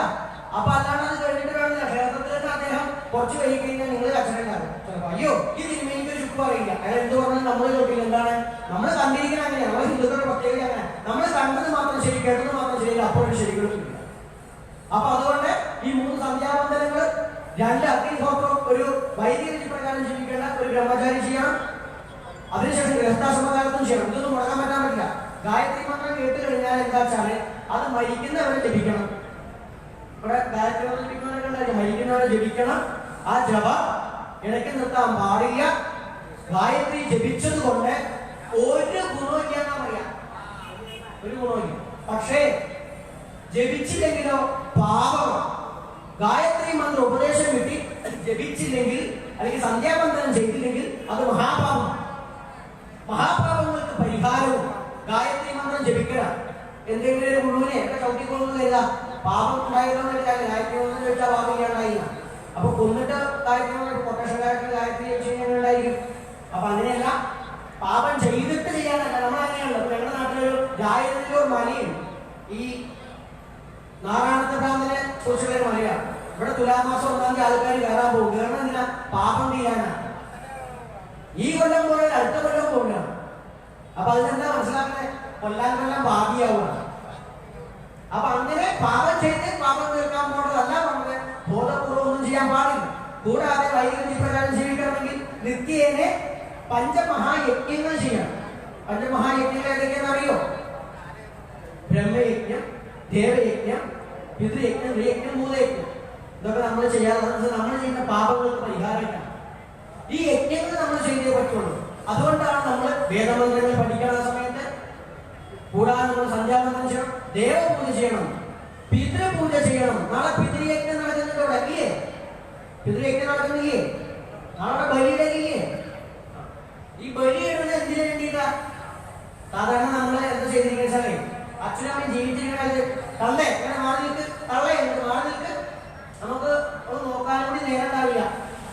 അപ്പൊ അല്ലാണ്ട് അത് കഴിഞ്ഞിട്ട് വേണമെന്നില്ല. ക്ഷേത്രത്തിൽ തന്നെ അദ്ദേഹം കുറച്ച് കഴിഞ്ഞ് കഴിഞ്ഞാൽ നിങ്ങൾ കച്ചവടം ചിലപ്പോ അയ്യോ ഈ തിരുമേനിക്ക് ഒരു ചുക്ക് പറയില്ല. അയാൾ എന്ത് പറഞ്ഞാൽ നമ്മൾ ചോദിക്കില്ല. എന്താണ് നമ്മൾ കണ്ടിരിക്കണം? അങ്ങനെയാണ് നമ്മൾ ഹിന്ദുക്കളുടെ പ്രത്യേകത. അങ്ങനെ നമ്മൾ കണ്ടത് മാത്രം ശരി, കേട്ടത് മാത്രം ശരിയില്ല, അപ്പോഴും ശരികളും. അപ്പൊ അതുകൊണ്ട് ഈ 3 സന്ധ്യാവന്തനങ്ങൾ, 2 അഗ്നിഹോത്രം ഒരു വൈദിക പ്രകാരം ജീവിക്കേണ്ട ഒരു ബ്രഹ്മചാരി ചെയ്യണം. അതിനുശേഷം ഗൃഹസ്ഥാശ്രമകാലത്തും ചെയ്യണം. ഇതൊന്നും മുടക്കാൻ പറ്റാൻ പറ്റില്ല. ഗായത്രി മന്ത്രം കേട്ട് കഴിഞ്ഞാൽ എന്താ വെച്ചാല് അത് മരിക്കുന്നവരെ ജപിക്കണം. ഇവിടെ ഗായത്രി മന്ത്രം ജപിക്കുന്നവരൊക്കെ ഉണ്ടായിരിക്കും. മരിക്കുന്നവരെ ജപിക്കണം. ആ ജപം ഇടയ്ക്ക് നിർത്താൻ പാടില്ല. ഗായത്രി ജപിച്ചത് കൊണ്ട് ഒരു ഗുണമില്ല എന്നാ പറയാ. ഒരു ഗുണമില്ല. പക്ഷേ ജപിച്ചില്ലെങ്കിലോ പാപമാണ്. ഗായത്രി മന്ത്ര ഉപദേശം കിട്ടി ജപിച്ചില്ലെങ്കിൽ അല്ലെങ്കിൽ സന്ധ്യാവന്തനം ചെയ്തില്ലെങ്കിൽ അത് മഹാപാപം. മഹാപാപങ്ങൾക്ക് പരിഹാരവും ഗായത്രി മന്ത്രം ജപിക്കണം. എന്തെങ്കിലും ഒരു ഗുരുവിനെ ഒക്കെ ചവിട്ടിക്കൊള്ളുന്നില്ല. പാപം ഉണ്ടായിരുന്നൊരു കാര്യം ഗായത്രി മന്ത്രം ചോദിച്ചാൽ പാപം ഇല്ലാണ്ടായില്ല. അപ്പൊ കൊന്നിട്ട് ഗായത്രി മന്ത്രം പൊട്ടേഷൻകാർക്ക് ഗായത്രി ഉണ്ടായിരിക്കും. അപ്പൊ അങ്ങനെയല്ല, പാപം ചെയ്തിട്ട് ചെയ്യാനല്ല. നമ്മളങ്ങനെയല്ല. ഞങ്ങളുടെ നാട്ടിലൊരു ഗായത്രിയിലൊരു മലയുണ്ട്. ഈ നാരായണത്തെ ഭ്രാന്തനെ കുറിച്ചുള്ള അറിയാം. ഇവിടെ തുലാമാസം 1-ാം തീയതി ആൾക്കാർ കയറാൻ പോകും. കയറണം എന്തിനാ? പാപം ചെയ്യാനാ. ഈ കൊല്ലം പോയാൽ അടുത്ത കൊല്ലം പോകണം. അപ്പൊ അതിനെന്താ മനസ്സിലാക്കുന്നത്? കൊല്ലാൻ ഭാഗ്യാവുക. അപ്പൊ അങ്ങനെ പാപം ചെയ്ത് പാപം തീർക്കാൻ പോകേണ്ടതല്ല പറഞ്ഞത്. ബോധപൂർവ്വം ഒന്നും ചെയ്യാൻ പാടില്ല. കൂടാതെ വൈദ്യുതി പ്രകാരം ജീവിക്കണമെങ്കിൽ നിത്യേനെ പഞ്ചമഹായജ്ഞങ്ങൾ ചെയ്യണം. പഞ്ചമഹായജ്ഞങ്ങൾ ഏതൊക്കെയാണെന്ന് അറിയോ? ബ്രഹ്മയജ്ഞം, ദേവയജ്ഞം, പിതൃയജ്ഞം, യജ്ഞം, ഭൂതയജ്ഞം. ഇതൊക്കെ നമ്മൾ ചെയ്യാറുള്ളത് നമ്മൾ ചെയ്യുന്ന പാപങ്ങൾക്ക് പരിഹാരമാണ്. ഈ യജ്ഞങ്ങൾ നമ്മൾ ചെയ്തേ പറ്റുള്ളൂ. അതുകൊണ്ടാണ് നമ്മൾ വേദമന്ത്രങ്ങൾ പഠിക്കുന്ന സമയത്ത് കൂടാതെ നമ്മൾ സന്ധ്യാവന്തനം ചെയ്യണം, ദേവപൂജ ചെയ്യണം, പിതൃപൂജ ചെയ്യണം. നാളെ പിതൃയജ്ഞം നടക്കുന്നുണ്ടോ? അല്ലേ? പിതൃയജ്ഞം നടക്കുന്നില്ലേ? നാളെ ബലിയിടലില്ലേ? ഈ ബലി ഇടുന്നത് എന്തിനു വേണ്ടിയിട്ടാ? സാധാരണ നമ്മളെ എന്താ ചെയ്തിരിക്കുന്ന സമയം അച്ഛനമ്മയും ജീവിച്ചിരിക്കുന്നത് തള്ളേ ഇങ്ങനെ മാറി നിൽക്ക്, തള്ളേ മാറി നിൽക്ക്. നമുക്ക് ഒന്ന് നോക്കാനും കൂടി നേരം ഉണ്ടാവില്ല.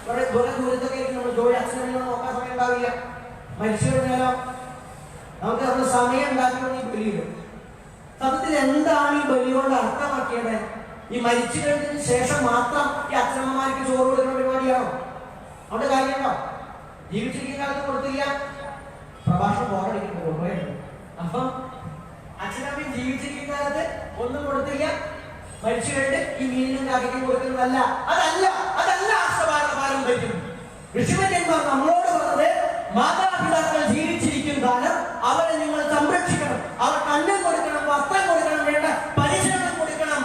ഇവിടെ ദൂരത്തൊക്കെ നമ്മൾ ജോലി അച്ഛനമ്മ നോക്കാൻ സമയം ഉണ്ടാവില്ല. മരിച്ചു കഴിഞ്ഞാലോ നമുക്ക് നമ്മുടെ സമയം ഉണ്ടാക്കിക്കൊണ്ട് ഈ ബലിയിടും. സത്യത്തിൽ എന്താണ് ഈ ബലി കൊണ്ട് അർത്ഥമാക്കിയത്? ഈ മരിച്ചു കഴിഞ്ഞതിന് ശേഷം മാത്രം ഈ അച്ഛനമ്മമാർക്ക് ചോറ് കൊടുക്കുന്ന പരിപാടിയാണോ? അവിടെ കാര്യമുണ്ടോ? ജീവിച്ചിരിക്കുന്ന കാലത്ത് കൊടുത്തില്ല. പ്രഭാഷണം പോകാതിരിക്കുന്നു. അപ്പം അച്ഛനമ്മയും ജീവിച്ചിരിക്കുന്ന കാലത്ത് ഒന്നും കൊടുത്തില്ല. മരിച്ചു കഴിഞ്ഞിട്ട് ഈ മീനിനും കാക്കയ്ക്കും കൊടുക്കുന്നതല്ല. അതല്ല പാരമ്പര്യം. ഋഷിവര്യന്മാർ നമ്മളോട് പറഞ്ഞത് മാതാപിതാക്കൾ ജീവിച്ചിരിക്കും കാലം അവരെ നിങ്ങൾ സംരക്ഷിക്കണം. അവർക്ക് അന്നം കൊടുക്കണം, വസ്ത്രം കൊടുക്കണം, വേണ്ട പരിചരണം കൊടുക്കണം.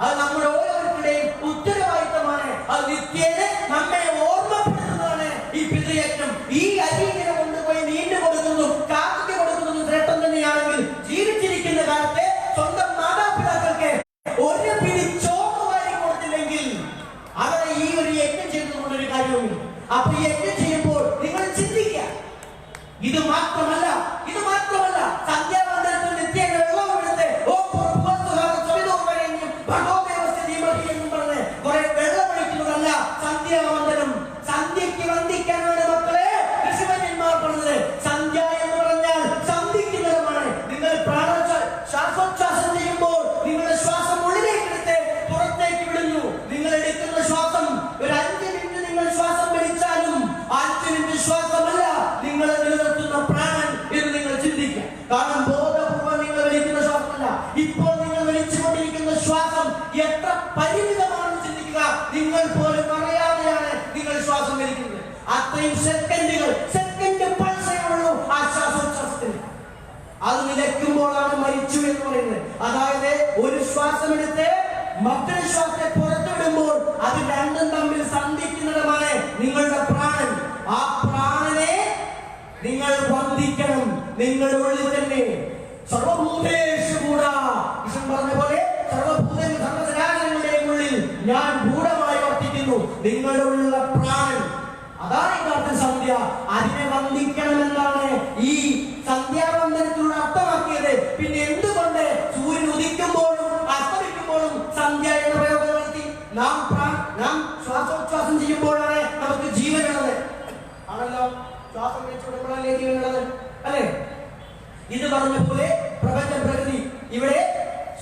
അത് നമ്മുടെ ഓരോരുത്തരുടെയും ഉത്തരവാദിത്തമാണ്. അത് നിത്യേന നമ്മെ ഓർമ്മപ്പെടുത്തുന്നതാണ് ഈ പിതൃയജ്ഞം. ഈ അരിയിനെ കൊണ്ടുപോയി മീനിന് കൊടുക്കുന്നതും കാക്കയ്ക്ക് കൊടുക്കുന്നതും ശ്രേഷ്ഠം തന്നെയാണെങ്കിൽ ജീവിച്ചിരിക്കുന്ന കാലത്തെ സ്വന്തം മാതാപിതാക്കൾക്ക് ഒരു പിടി ചോറ് വാരി കൊടുത്തില്ലെങ്കിൽ അവരെ ഈ ഒരു യജ്ഞം ചെയ്തുകൊണ്ടൊരു കാര്യവുമില്ല. അപ്പൊ ഈ യജ്ഞം ചെയ്യുമ്പോൾ നിങ്ങൾ ചിന്തിക്കുക. ഇത് മാത്രമല്ല സന്ധ്യാവന്തനത്തിൽ നിത്യേന വെള്ളം എടുത്ത് കുറെ വെള്ളം ഒഴിക്കുന്നതല്ല സന്ധ്യാവന്തനം. സന്ധ്യയ്ക്ക് വന്ദിക്കാനാണ് മക്കളെ ഋഷിവര്യന്മാർ പറഞ്ഞത്. സന്ധ്യ എന്ന് പറഞ്ഞാൽ സന്ധിക്കുന്നതുമാണ്. നിങ്ങൾ ശ്വാസോച്ഛ്വാസം ചെയ്യുമ്പോൾ നിങ്ങളുടെ ശ്വാസം ഉള്ളിലേക്ക് എടുത്ത് പുറത്തേക്ക് വിടുന്നു. നിങ്ങൾ എടുക്കുന്ന ശ്വാസം ഒരു 5 മിനിറ്റ് നിങ്ങൾ ശ്വാസം വലിച്ചാലും 5 മിനിറ്റ് ശ്വാസമല്ല നിങ്ങൾ നിലനിർത്തുന്ന പ്രാണൻ എന്ന് നിങ്ങൾ ചിന്തിക്കുക. കാരണം ബോധപൂർവ്വം നിങ്ങൾ വലിക്കുന്ന ശ്വാസമല്ല. ഇപ്പോൾ നിങ്ങൾ വലിച്ചുകൊണ്ടിരിക്കുന്ന ശ്വാസം എത്ര പരിമിതമാണെന്ന് ചിന്തിക്കുക. നിങ്ങൾ പോലും അറിയാതെയാണ് നിങ്ങൾ ശ്വാസം വലിക്കുന്നത്. അത്രയും സെക്കൻഡ് പൾസേ ഉള്ളൂ ആ ശ്വാസോച്ഛ്വാസത്തിന്. അത് നിലയ്ക്കുമ്പോഴാണ് മരിച്ചു എന്ന് പറയുന്നത്. അതായത് ഒരു ശ്വാസം എടുത്ത് മറ്റൊരു ശ്വാസത്തെ പുറത്തുവിടുമ്പോൾ അത് രണ്ടും തമ്മിൽ സന്ധിക്കുന്നതുമാണ് നിങ്ങളുടെ പ്രാണൻ. ആ പ്രാണനെ നിങ്ങൾ വന്ദിക്കണം. നിങ്ങളുടെ ഉള്ളിൽ തന്നെ സർവഭൂതേഷു കൂടാ കൃഷ്ണൻ പറഞ്ഞ പോലെ സർവചരാചരങ്ങളുടെയും ഉള്ളിൽ ഞാൻ ഗൂഢമായി വർത്തിക്കുന്നു. നിങ്ങളുടെ ഉള്ളിലുള്ള പ്രാണൻ അതാണ് യഥാർത്ഥ സന്ധ്യ. അതിനെ വന്ദിക്കണമെന്നാണ് ഈ സന്ധ്യാവന്ദനത്തിലൂടെ അർത്ഥമാക്കിയത്. പിന്നെ എന്തുകൊണ്ട് സൂര്യൻ ഉദിക്കുമ്പോഴും അസ്തമിക്കുമ്പോഴും സന്ധ്യ എന്ന പ്രയോഗം നടത്തി? നാം ശ്വാസോച്ഛ്വാസം ചെയ്യുമ്പോഴാണ് നമുക്ക് ജീവനുള്ളത്. ആണല്ലോ, ശ്വാസം വെച്ചുകൊടുക്കുമ്പോഴല്ലേ ജീവനുള്ളത്, അല്ലേ? ഇത് പറഞ്ഞ പോലെ പ്രപഞ്ച പ്രകൃതി ഇവിടെ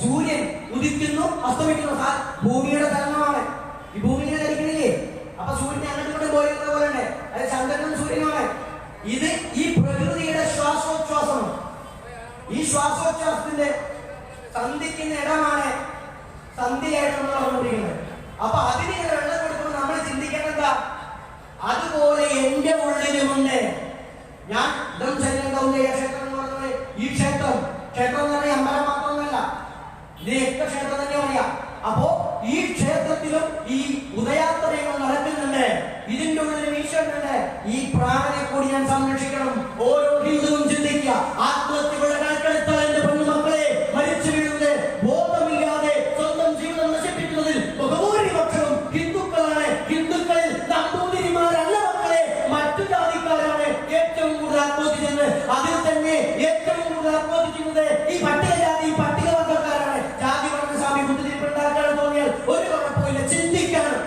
സൂര്യൻ ഉദിക്കുന്നു അസ്തമിക്കുന്നു. ഭൂമിയുടെ ചലനമാണ്. ഈ ഭൂമിയെ ധരിക്കണില്ലേ? അപ്പൊ സൂര്യൻ അങ്ങോട്ട് കൊണ്ട് പോയിരുന്ന പോലെ ഉണ്ട്. അത് ചന്ദ്രനും സൂര്യനുമാണ്. ഇത് ഈ പ്രകൃതിയുടെ ശ്വാസോച്ഛ്വാസമാണ്. ഈ ശ്വാസോച്ഛ്വാസത്തിന്റെ സന്ധിക്കുന്ന ഇടമാണ് സന്ധിയായിട്ട് നമ്മൾ പറഞ്ഞുകൊണ്ടിരിക്കുന്നത്. അപ്പൊ അതിന് വെള്ളം കൊടുക്കുമ്പോൾ നമ്മൾ ചിന്തിക്കേണ്ടത് അതുപോലെ എന്റെ ഉള്ളിലുമുണ്ട്. ഞാൻ ക്ഷേത്രം എന്ന് പറഞ്ഞത് ഈ ക്ഷേത്രം എന്ന് പറഞ്ഞാൽ അമ്പലം മാത്രമൊന്നുമല്ല, ഇതിനൊക്കെ ക്ഷേത്രം തന്നെ പറയാം. അപ്പോ ഈ ക്ഷേത്രത്തിലും ഈ ഉദയാത്രയങ്ങൾ നടക്കുന്നുണ്ട്. ഇതിന്റെ ഉള്ളിൽ ഈശ്വരനുണ്ട്. ഈ പ്രാണനെ കൂടി ഞാൻ സംരക്ഷിക്കണം. ഓരോ ഹിന്ദുവും ചിന്തിക്കുക. ആത്മഹത്യകളുടെ കണക്കെടുത്താൽ എന്റെ പൊന്നുമക്കളെ മരിച്ചു വീഴുന്നത് ബോധമില്ലാതെ സ്വന്തം ജീവിതം നശിപ്പിക്കുന്നതിൽ ബഹുഭൂരിപക്ഷവും ഹിന്ദുക്കളാണ്. ഹിന്ദുക്കളിൽ നമ്പൂതിരിമാരല്ല മക്കളെ, മറ്റു ജാതിക്കാരാണ് ഏറ്റവും കൂടുതൽ ആത്മഹത്യ. അതിൽ തന്നെ ഏറ്റവും കൂടുതൽ ആത്മഹത്യ ഈ പട്ടികജാതി പട്ടികവർഗക്കാരാണ്. ജാതി പറഞ്ഞ സ്വാമി ബുദ്ധിമുട്ടുണ്ടാക്കാൻ തോന്നിയാൽ ഒരു കുഴപ്പമില്ല, ചിന്തിക്കണം.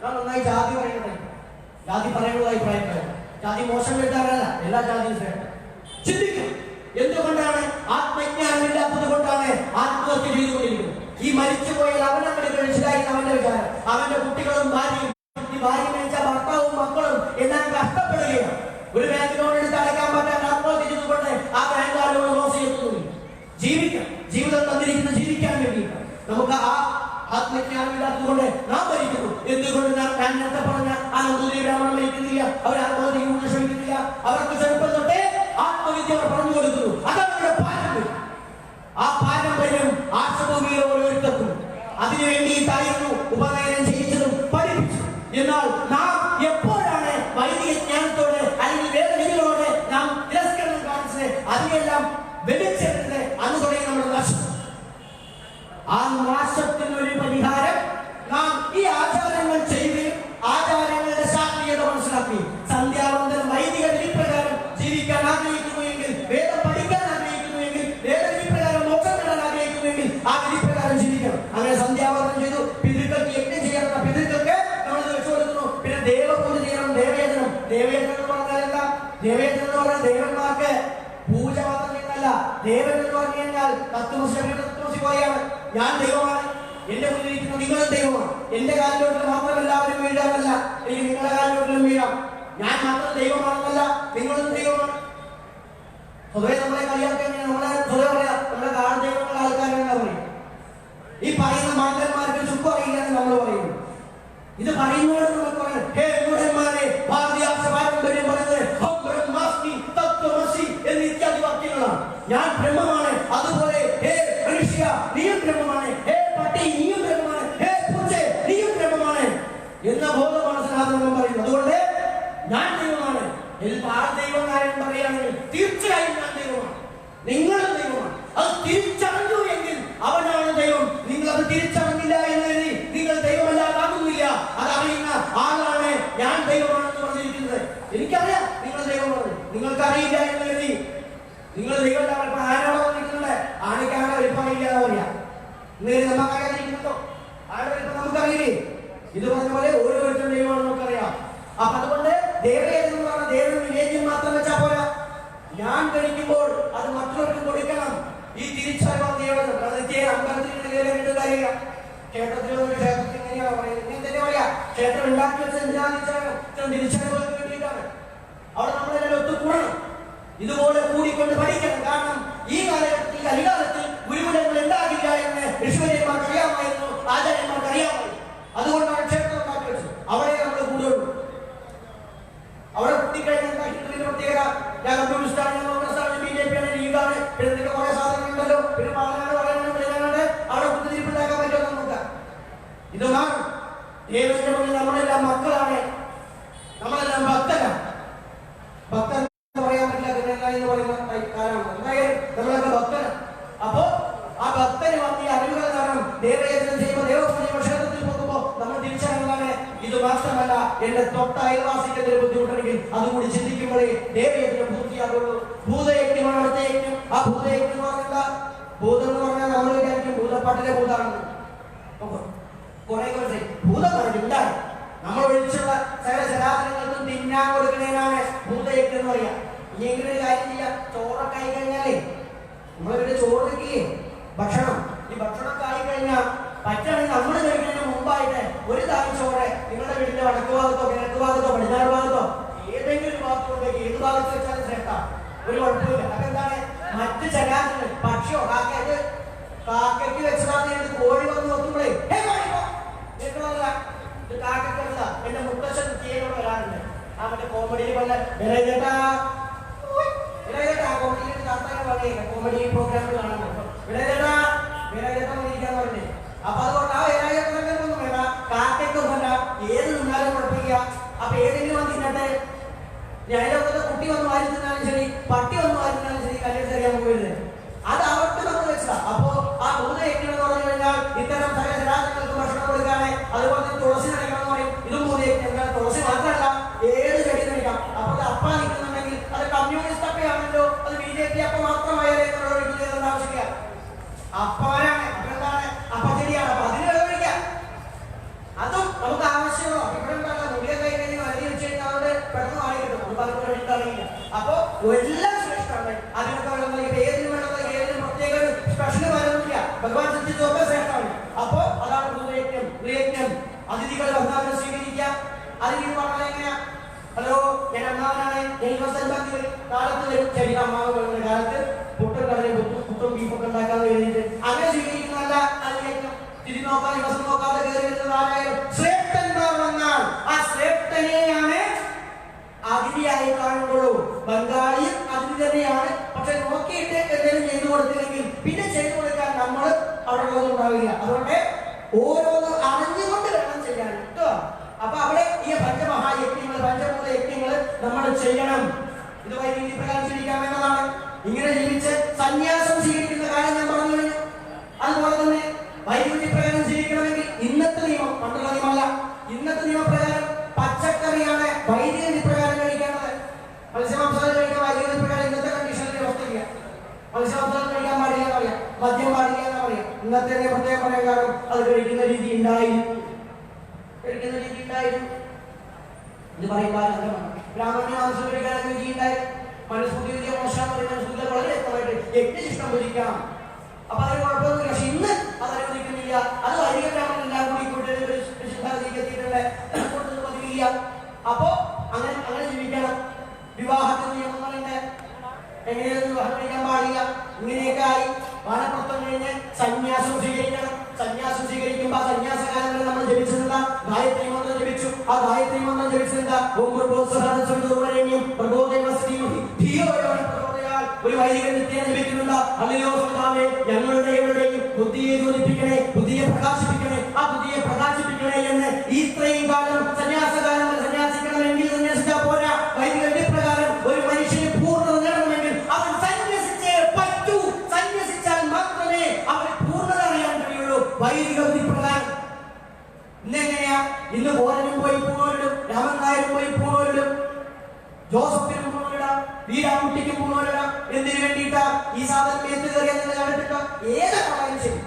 ഞാൻ നന്നായി ജാതി പറയുന്നത്, ജാതി പറയുന്നത് അഭിപ്രായക്കാരൻ. ജാതി മോശം വരുത്താറല്ല, എല്ലാ ജാതിയും ശ്രേഷ്ഠം. ചിന്തിക്കണം. എന്തുകൊണ്ടാണ്? ആത്മജ്ഞാനമില്ലാത്തത് കൊണ്ടാണ് ആത്മഹത്യ ചെയ്തുകൊണ്ടിരിക്കുന്നത്. ഈ മരിച്ചു പോയാൽ അവനങ്ങോട്ട് കഴിച്ചിലായി അവന്റെ വിചാരം. അവന്റെ കുട്ടികളും ഭാര്യയും, ഭാര്യ മരിച്ച ഭർത്താവും മക്കളും എല്ലാം കഷ്ടപ്പെടുകയാണ്. ഒരു ബാങ്ക് ലോൺ എടുത്ത് അടയ്ക്കാൻ പറ്റാൻ ആത്മഹത്യ ചെയ്തുകൊണ്ട് ആ ബാങ്കുകാരോട് ക്ലോസ് ചെയ്യുന്നു. ജീവിക്കാം, ജീവിതം തന്നിരിക്കുന്ന ജീവിക്കാൻ വേണ്ടിയിട്ടാണ്. നമുക്ക് ആ ആത്മജ്ഞാനമില്ലാത്തതുകൊണ്ട് നാം മരിക്കുന്നു. എന്തുകൊണ്ട് ഞാൻ നേരത്തെ പറഞ്ഞ ആ നമ്പൂതിരി ബ്രാഹ്മണൻ മരിക്കുന്നില്ല, അവർ ആത്മഹത്യക്ക് ശ്രമിക്കുന്നില്ല. അവർക്ക് ചെറുപ്പം തൊട്ടേ ആത്മവിദ്യ അവർ പറഞ്ഞു കൊടുക്കുന്നു. അതാണ് അവരുടെ പാരമ്പര്യം. ആ പാരമ്പര്യം ആശ്രമഭൂമിയിലെ ഓരോരുത്തർക്കും അതിനു വേണ്ടിയിട്ടായിരുന്നു ഉപനയനം ചെയ്യിച്ചതും പഠിപ്പിച്ചു. എന്നാൽ നാം എപ്പോഴാണ് വൈദിക ജ്ഞാനത്തോടെ അല്ലെങ്കിൽ വേദനകളോടെ നാം തിരസ്കരണം കാണിച്ചത്, അതിനെല്ലാം വെളിച്ചെടുത്തത്, അന്ന് തുടങ്ങി നമ്മുടെ നാശം. ആ നാശത്തിനൊരു പരിഹാരം നാം ഈ ആചാരങ്ങൾ ചെയ്യുകയും ആചാരങ്ങളുടെ ശാസ്ത്രീയത മനസ്സിലാക്കുകയും സന്ധ്യാവന്തരം വൈദിക വിധിപ്രകാരം ജീവിക്കാൻ ആഗ്രഹിക്കുന്നുവെങ്കിൽ, വേദം പഠിക്കാൻ ആഗ്രഹിക്കുന്നുവെങ്കിൽ, വേദവിധിപ്രകാരം മോക്ഷം നേടാൻ ആഗ്രഹിക്കുന്നുവെങ്കിൽ ആ വിധിപ്രകാരം ജീവിക്കണം. അങ്ങനെ സന്ധ്യാവന്തരം ചെയ്തു. പിതൃക്കൾക്ക് യജ്ഞം ചെയ്യണം, പിതൃക്കൾക്ക് നമ്മൾ വെച്ചു കൊടുക്കുന്നു. പിന്നെ ദേവപൂജ ചെയ്യണം, ദേവയജനം. ദേവയജനം എന്ന് പറഞ്ഞാൽ എന്താ? ദേവയജനം എന്ന് പറഞ്ഞാൽ ദേവന്മാർക്ക് പൂജ മാത്രം ചെയ്യുന്നല്ല. ദേവൻ എന്ന് പറഞ്ഞു കഴിഞ്ഞാൽ തത്വമസി പോലെയാണ്. ഞാൻ ദൈവമാണ്, എന്റെ മുന്നിലിരിക്കുന്ന നിങ്ങളും ദൈവമാണ്. എന്റെ കാലിലോട്ട് മാത്രം എല്ലാവരും വീഴാമല്ല, എനിക്ക് നിങ്ങളുടെ കാലിലോട്ടിലും വീഴാം. ഞാൻ മാത്രം ദൈവമാണെന്നല്ല, നിങ്ങളും ദൈവമാണ്. സ്വതവേ നമ്മളെ കളിയാക്കാൻ നമ്മളെ സ്വതവേ പറയാം, നമ്മുടെ കാട് ദൈവങ്ങളുടെ ആൾക്കാരെന്നാ പറയും. ഈ പറയുന്ന മാറ്റന്മാർക്ക് ചുക്കും അറിയില്ല എന്ന് നമ്മൾ പറയുന്നു. ഇത് പറയുന്നവരോട് നമ്മൾ പറയണം, ഹേ മൂഢന്മാരെ, ഭാരതീയാംശ പാരമ്പര്യം പറയുന്നത് എന്ന് ഇത്യാദി വാക്യങ്ങളാണ്. ഞാൻ ബ്രഹ്മമാണ്, അതുപോലെ ഹേ മനുഷ്യ നീയും ബ്രഹ്മമാണ്, ഹേ പട്ടി നീയും ബ്രഹ്മമാണ്, ഹേ പൂച്ച നീയും ബ്രഹ്മമാണ് എന്ന ബോധമാണ് സനാതനം പറയുന്നത്. അതുകൊണ്ട് ഞാൻ ദൈവമാണ്. ദൈവകാരൻ പറയുകയാണെങ്കിൽ തീർച്ചയായും ഞാൻ ദൈവമാണ്, നിങ്ങളും ദൈവമാണ്. അത് തിരിച്ചറിഞ്ഞു എങ്കിൽ അവനാണ് ദൈവം. നിങ്ങൾ അത് തിരിച്ചറിഞ്ഞില്ല എന്ന് കരുതി നിങ്ങൾ ദൈവമല്ലാതാകുന്നില്ല. അതറിയുന്ന ആളാണ് ഞാൻ ദൈവമാണെന്ന് പറഞ്ഞിരിക്കുന്നത്. എനിക്കറിയാം നിങ്ങൾ ദൈവമാണ്, നിങ്ങൾക്ക് അറിയില്ല എന്ന് കരുതി നിങ്ങൾ ദൈവമല്ല. ആരോടോ നിൽക്കുന്നുണ്ട്, ആണിക്കാണ് വലിപ്പമില്ല എന്ന് പറയാം. നമുക്കറിയാതിരിക്കുന്നുണ്ടോ? ആരുടെ വലിപ്പം നമുക്കറിയില്ലേ? ഇത് പറഞ്ഞ പോലെ ഓരോരുത്തരും ദൈവമാണ് നമുക്കറിയാം. അപ്പൊ അതുകൊണ്ട് ദേവയജനം എന്ന് പറഞ്ഞാൽ ദേവൻ വിവേചനം മാത്രം വെച്ചാൽ പോരാ. ഞാൻ കഴിക്കുമ്പോൾ അത് മറ്റുള്ളവർക്കും കൊടുക്കണം. ഈ തിരിച്ചറിവാണ് ദേവനം. അമ്പലത്തിൽ കാര്യമില്ല. ക്ഷേത്രത്തിൽ എങ്ങനെയാണ് പറയുന്നത്? ഇങ്ങനെ തന്നെ പറയാ. ക്ഷേത്രം ഉണ്ടാക്കി വെച്ച തിരിച്ചറിവുകൾക്ക് വേണ്ടിയിട്ടാണ്. അവിടെ നമ്മളെല്ലാം ഒത്തുകൂടണം. ഇതുപോലെ കൂടിക്കൊണ്ട് പഠിക്കണം. കാരണം ഈ കാലഘട്ടത്തിൽ കലികാലത്തിൽ ഗുരുകുലങ്ങൾ ഉണ്ടാകില്ല എന്ന് ഋഷിവര്യന്മാർക്ക് അറിയാമായിരുന്നു, ആചാര്യന്മാർക്ക് അറിയാമായിരുന്നു. അതുകൊണ്ടാണ് ക്ഷേത്രം ഉണ്ടാക്കി വെച്ചത്. അവിടെ നമ്മൾ കൂടുകയുള്ളൂ. അവിടെ കൂട്ടിക്കഴിഞ്ഞാൽ പ്രത്യേകത ഞാൻ കമ്മ്യൂണിസ്റ്റാണ്, ഞാൻ കോൺഗ്രസ്സാണ്, BJP ആണ്, ലീഗാണ്, പിന്നെ നിങ്ങൾക്ക് കുറെ സാധനങ്ങളുണ്ടല്ലോ, പിന്നെ പാലനാട് പറയാനുണ്ട്. അവിടെ കുത്തിരിപ്പുണ്ടാക്കാൻ പറ്റുമോ നമുക്ക്? ഇതൊന്നാണ് ദൈവത്തിന്റെ മുന്നിൽ നമ്മളെല്ലാം മക്കളാണ്, നമ്മളെല്ലാം ഭക്തരാണ്. ഭക്തൻ പറയാൻ പറ്റില്ല എന്ന് പറയുന്ന കാലമാണ്. എന്തായാലും നമ്മളൊക്കെ ഭക്തനാണ്. അപ്പോ ആ ഭക്തന് വന്ന് ഈ അറിവുകൾ കാരണം ദേവയജനം ചെയ്യുമ്പോൾ, ദേവപൂജ ക്ഷേത്രത്തിൽ പോകുമ്പോൾ നമ്മൾ തിരിച്ചറിയുന്നതാണ് ഇത് മാത്രമല്ല, എന്റെ തൊട്ട അയൽവാസിക്ക് എന്തൊരു ബുദ്ധിമുട്ടുണ്ടെങ്കിൽ അതുകൂടി ചിന്തിക്കുമ്പോഴേ ദേവയജ്ഞം പൂർത്തിയാകുള്ളൂ. ഭൂതയജ്ഞമാണ് അടുത്ത യജ്ഞം. ആ ഭൂതയജ്ഞം എന്ന് പറഞ്ഞാൽ, ഭൂതം എന്ന് പറഞ്ഞാൽ നമ്മൾ വിചാരിക്കും ഭൂതപ്പാട്ടിലെ ഭൂതാണെന്ന്. കുറെ കുറച്ച് ഭൂതമാണ് ഉണ്ടായി. നമ്മൾ ഒഴിച്ചുള്ള സകല ശരാശരങ്ങൾക്കും തിന്നാൻ കൊടുക്കുന്നതിനാണ് ഭൂതയജ്ഞം എന്ന് പറയാ. ഇനി എങ്ങനെ ഒരു കാര്യം ചെയ്യാം, ചോറൊക്കെ ആയി കഴിഞ്ഞാലേ നമ്മളിവിടെ ചോറ് വെക്കില്ലേ, ഭക്ഷണം. ഈ ഭക്ഷണമൊക്കെ ആയി കഴിഞ്ഞാൽ പറ്റുകയാണെങ്കിൽ നമ്മൾ കഴിക്കുന്നതിന് മുമ്പായിട്ട് ഒരു താഴ് ചോറ് നിങ്ങളുടെ വീടിന്റെ വടക്ക് ഭാഗത്തോ കിഴക്ക് ഭാഗത്തോ പടിഞ്ഞാറ് ഭാഗത്തോ ഏതെങ്കിലും ഒരു ഭാഗത്തുണ്ടെങ്കിൽ ഏത് ഭാഗത്ത് വെച്ചാലും ശ്രേഷ്ഠം, ഒരു കുഴപ്പമില്ല. അതെന്താണ്, മറ്റ് ശരാശരങ്ങൾ പക്ഷിയോ കാക്കയ്ക്ക് വെച്ചതാന്ന് കോഴി വന്ന് നോക്കുമ്പോഴേ കാക്കല്ല. എന്റെ മുത്തശ്ശൻ ചെയ്യലോട് വരാറുണ്ട്. ആ മറ്റേ കോമഡിയിൽ പോലെ കോമഡി പ്രോഗ്രാമിൽ കാണുന്നുണ്ട്. വിളയേട്ടാ പറഞ്ഞേ. അപ്പൊ അതുകൊണ്ട് ആ വിളയേട്ടൊന്നും വേണ്ട, കാക്കയ്ക്കും വേണ്ട, ഏത് നിന്നാലും കുഴപ്പമില്ല. അപ്പൊ ഏതെങ്കിലും വന്ന് തിന്നട്ടെ. അതിലൊക്കെ കുട്ടി വന്ന് വാരി തിന്നാലും ശരി, പട്ടി വന്ന് വാരി തിന്നാലും ശരി, കല്യാണം അറിയാൻ പോകരുത്. അത് അവർക്ക് നമ്മൾ വെച്ചതാ. അപ്പോ ആ ഭൂതയജ്ഞം എന്ന് പറഞ്ഞു കഴിഞ്ഞാൽ ഇത്തരം സകല ശരാശരങ്ങൾക്ക് ഭക്ഷണം കൊടുക്കാതെ, അതുപോലെ തന്നെ തുളസി നടിക്കണം എന്ന് പറയും. ഇതും ഭൂതയജ്ഞം. തുളസി മാത്രമല്ല ഏത് ചെടി നടിക്കാം. അപ്പൊ അത് അപ്പ നിൽക്കുന്നുണ്ടെങ്കിൽ അത് കമ്മ്യൂണിസ്റ്റ് അപ്പയാണല്ലോ, അത് BJP അപ്പ മാത്രമായാലേ നമ്മൾ ആവശ്യമില്ല. അപ്പവരാണ്, അപ്പെന്താണ് അപ്പച്ചെടിയാണ്. അപ്പൊ അതിന് വെള്ളമൊഴിക്കാം. അതും നമുക്ക് ആവശ്യമോ ഇവിടെ ഉണ്ടാകാം. മുടിയൊക്കെ കഴിഞ്ഞ് വലിയ വെച്ച് കഴിഞ്ഞാൽ അവിടെ പെട്ടെന്ന് വാങ്ങി കിട്ടും. അത് പലപ്പോഴും എടുത്തറിയില്ല. അപ്പൊ എല്ലാം ശ്രേഷ്ഠമാണ്. അതിനൊക്കെ വെള്ളം ഏതിനും വേണമെങ്കിൽ ഏതിനും പ്രത്യേക സ്പെഷ്യൽ വരൊന്നുമില്ല. ഭഗവാൻ സൃഷ്ടിച്ചൊക്കെ ശ്രേഷ്ഠമാണ്. പറഞ്ഞാൽ എങ്ങനെയാ? ഹലോ, ഞാൻ അമ്മാവനാണ്, ഞാൻ വരും, കാലത്ത് വരും. ശരി, അമ്മാവ് വരുന്ന കാലത്ത് പുട്ടും കടലും പുട്ടും ബീഫൊക്കെ ഉണ്ടാക്കാതെ കഴിഞ്ഞിട്ട് അങ്ങനെ സ്വീകരിക്കുന്നതല്ല. അതിലേക്ക് തിരി നോക്കാതെ ദിവസം നോക്കാതെ കയറി വരുന്നത് ആരായാലും ശ്രേഷ്ഠന്മാർ വന്നാൽ ആ ശ്രേഷ്ഠനെയാണ് അതിഥിയായി കാണുമ്പോഴൂ. ബംഗാളിയും അതിഥി തന്നെയാണ്. പക്ഷെ നോക്കിയിട്ട് എന്തെങ്കിലും ചെയ്തു കൊടുത്തില്ലെങ്കിൽ പിന്നെ ചെയ്തു കൊടുക്കാൻ നമ്മൾ അവിടെ ഉണ്ടാവില്ല. അതുകൊണ്ട് ഓരോന്ന് അറിഞ്ഞുകൊണ്ട് വേണം ചെയ്യാൻ കേട്ടോ. അപ്പൊ അവിടെ ഈ പഞ്ചമഹായജ്ഞങ്ങൾ, പഞ്ചഭൂത യജ്ഞങ്ങൾ നമ്മൾ ചെയ്യണം. ഇത് വൈദ്യുതി പ്രകാരം ജീവിക്കാൻ വേണ്ടതാണ്. ഇങ്ങനെ ജീവിച്ച് സന്യാസം സ്വീകരിക്കുന്ന കാര്യം ഞാൻ പറഞ്ഞു കഴിഞ്ഞു. അതുപോലെ തന്നെ വൈദ്യുതി പ്രകാരം ജീവിക്കണമെങ്കിൽ ഇന്നത്തെ നിയമം, പണ്ടുള്ള നിയമമല്ല, ഇന്നത്തെ നിയമപ്രകാരം പച്ചക്കറിയാണ് വൈദ്യുതി പ്രകാരം കഴിക്കേണ്ടത്. മത്സ്യമാംസം കഴിക്കാൻ വൈദ്യുതി പ്രകാരം ഇന്നത്തെ കണ്ടീഷനിൽ വ്യവസ്ഥയില്ല. മത്സ്യമാംസം കഴിക്കാൻ പാടില്ല എന്ന് പറയാം, മദ്യം പാടില്ല എന്ന് പറയാം. ഇന്നത്തെ പ്രത്യേകം പറയാൻ കാരണം അത് കഴിക്കുന്ന രീതി ഉണ്ടായിരുന്നു. ഇത് പറയുമ്പോൾ ബ്രാഹ്മണ മാംസം കഴിക്കാൻ രീതി ഉണ്ടായിരുന്നു. മനസ്സുദ്ധി വിദ്യ മോശം മനസ്സുദ്ധ വളരെ വ്യക്തമായിട്ട് യജ്ഞശിഷ്ടം ഭരിക്കാം. അപ്പൊ അതിന് കുഴപ്പമൊന്നുമില്ല. പക്ഷെ ഇന്ന് അത് അനുവദിക്കുന്നില്ല. അത് വൈദിക ബ്രാഹ്മണൻ എല്ലാം കൂടി പതിവില്ല. അപ്പോ അങ്ങനെ ജീവിക്കണം. വിവാഹത്തിന് നിയമങ്ങളുണ്ട്. എങ്ങനെയൊന്നും വിവാഹം കഴിക്കാൻ പാടില്ല. ഇങ്ങനെയൊക്കെ ആയി വാനപ്രസ്ഥം കഴിഞ്ഞ് സന്യാസം സ്വീകരിക്കണം. സന്യാസം സ്വീകരിക്കുമ്പോൾ സന്യാസകാലങ്ങളിൽ നമ്മൾ ജപിച്ചതെന്താ? ഗായത്രി മന്ത്രം ജപിച്ചു. ആ ഗായത്രി മന്ത്രം ജപിച്ചതെന്താ? ഒരു വൈദികൻ നിത്യേന ജപിക്കുന്നുണ്ട്. അല്ലയോ സുൽത്താനേ, ഞങ്ങളുടെ എവിടെയും ബുദ്ധിയെ ജ്യോതിപ്പിക്കണേ, ബുദ്ധിയെ പ്രകാശിപ്പിക്കണേ, ആ ബുദ്ധിയെ പ്രകാശിപ്പിക്കണേ എന്ന് ഇത്രയും കാലം സന്യാസകാലം സന്യാസിക്കണമെങ്കിൽ സന്യാസിച്ചാൽ പോരാ. വൈദിക വിധിപ്രകാരം ഒരു മനുഷ്യന് പൂർണ്ണത നേടണമെങ്കിൽ അവൻ സന്യസിച്ചേ പറ്റൂ. സന്യസിച്ചാൽ മാത്രമേ അവൻ പൂർണ്ണത അറിയാൻ കഴിയുള്ളൂ. വൈദിക വിധിപ്രകാരം ഇന്നെങ്ങനെയാ? ഇന്ന് കോരനും പോയി പൂണോരിടും, രാമൻ നായരും പോയി പൂണോരിടും, ജോസഫിനും പൂണോരിടാം, വീരാൻകുട്ടിക്കും പൂണോരിടാം. എന്തിനു വേണ്ടിയിട്ടാ? ഈ സാധനം മേത്ത് കയറിയെന്ന് കണ്ടിട്ടോ ഏതൊക്കെ ശരി.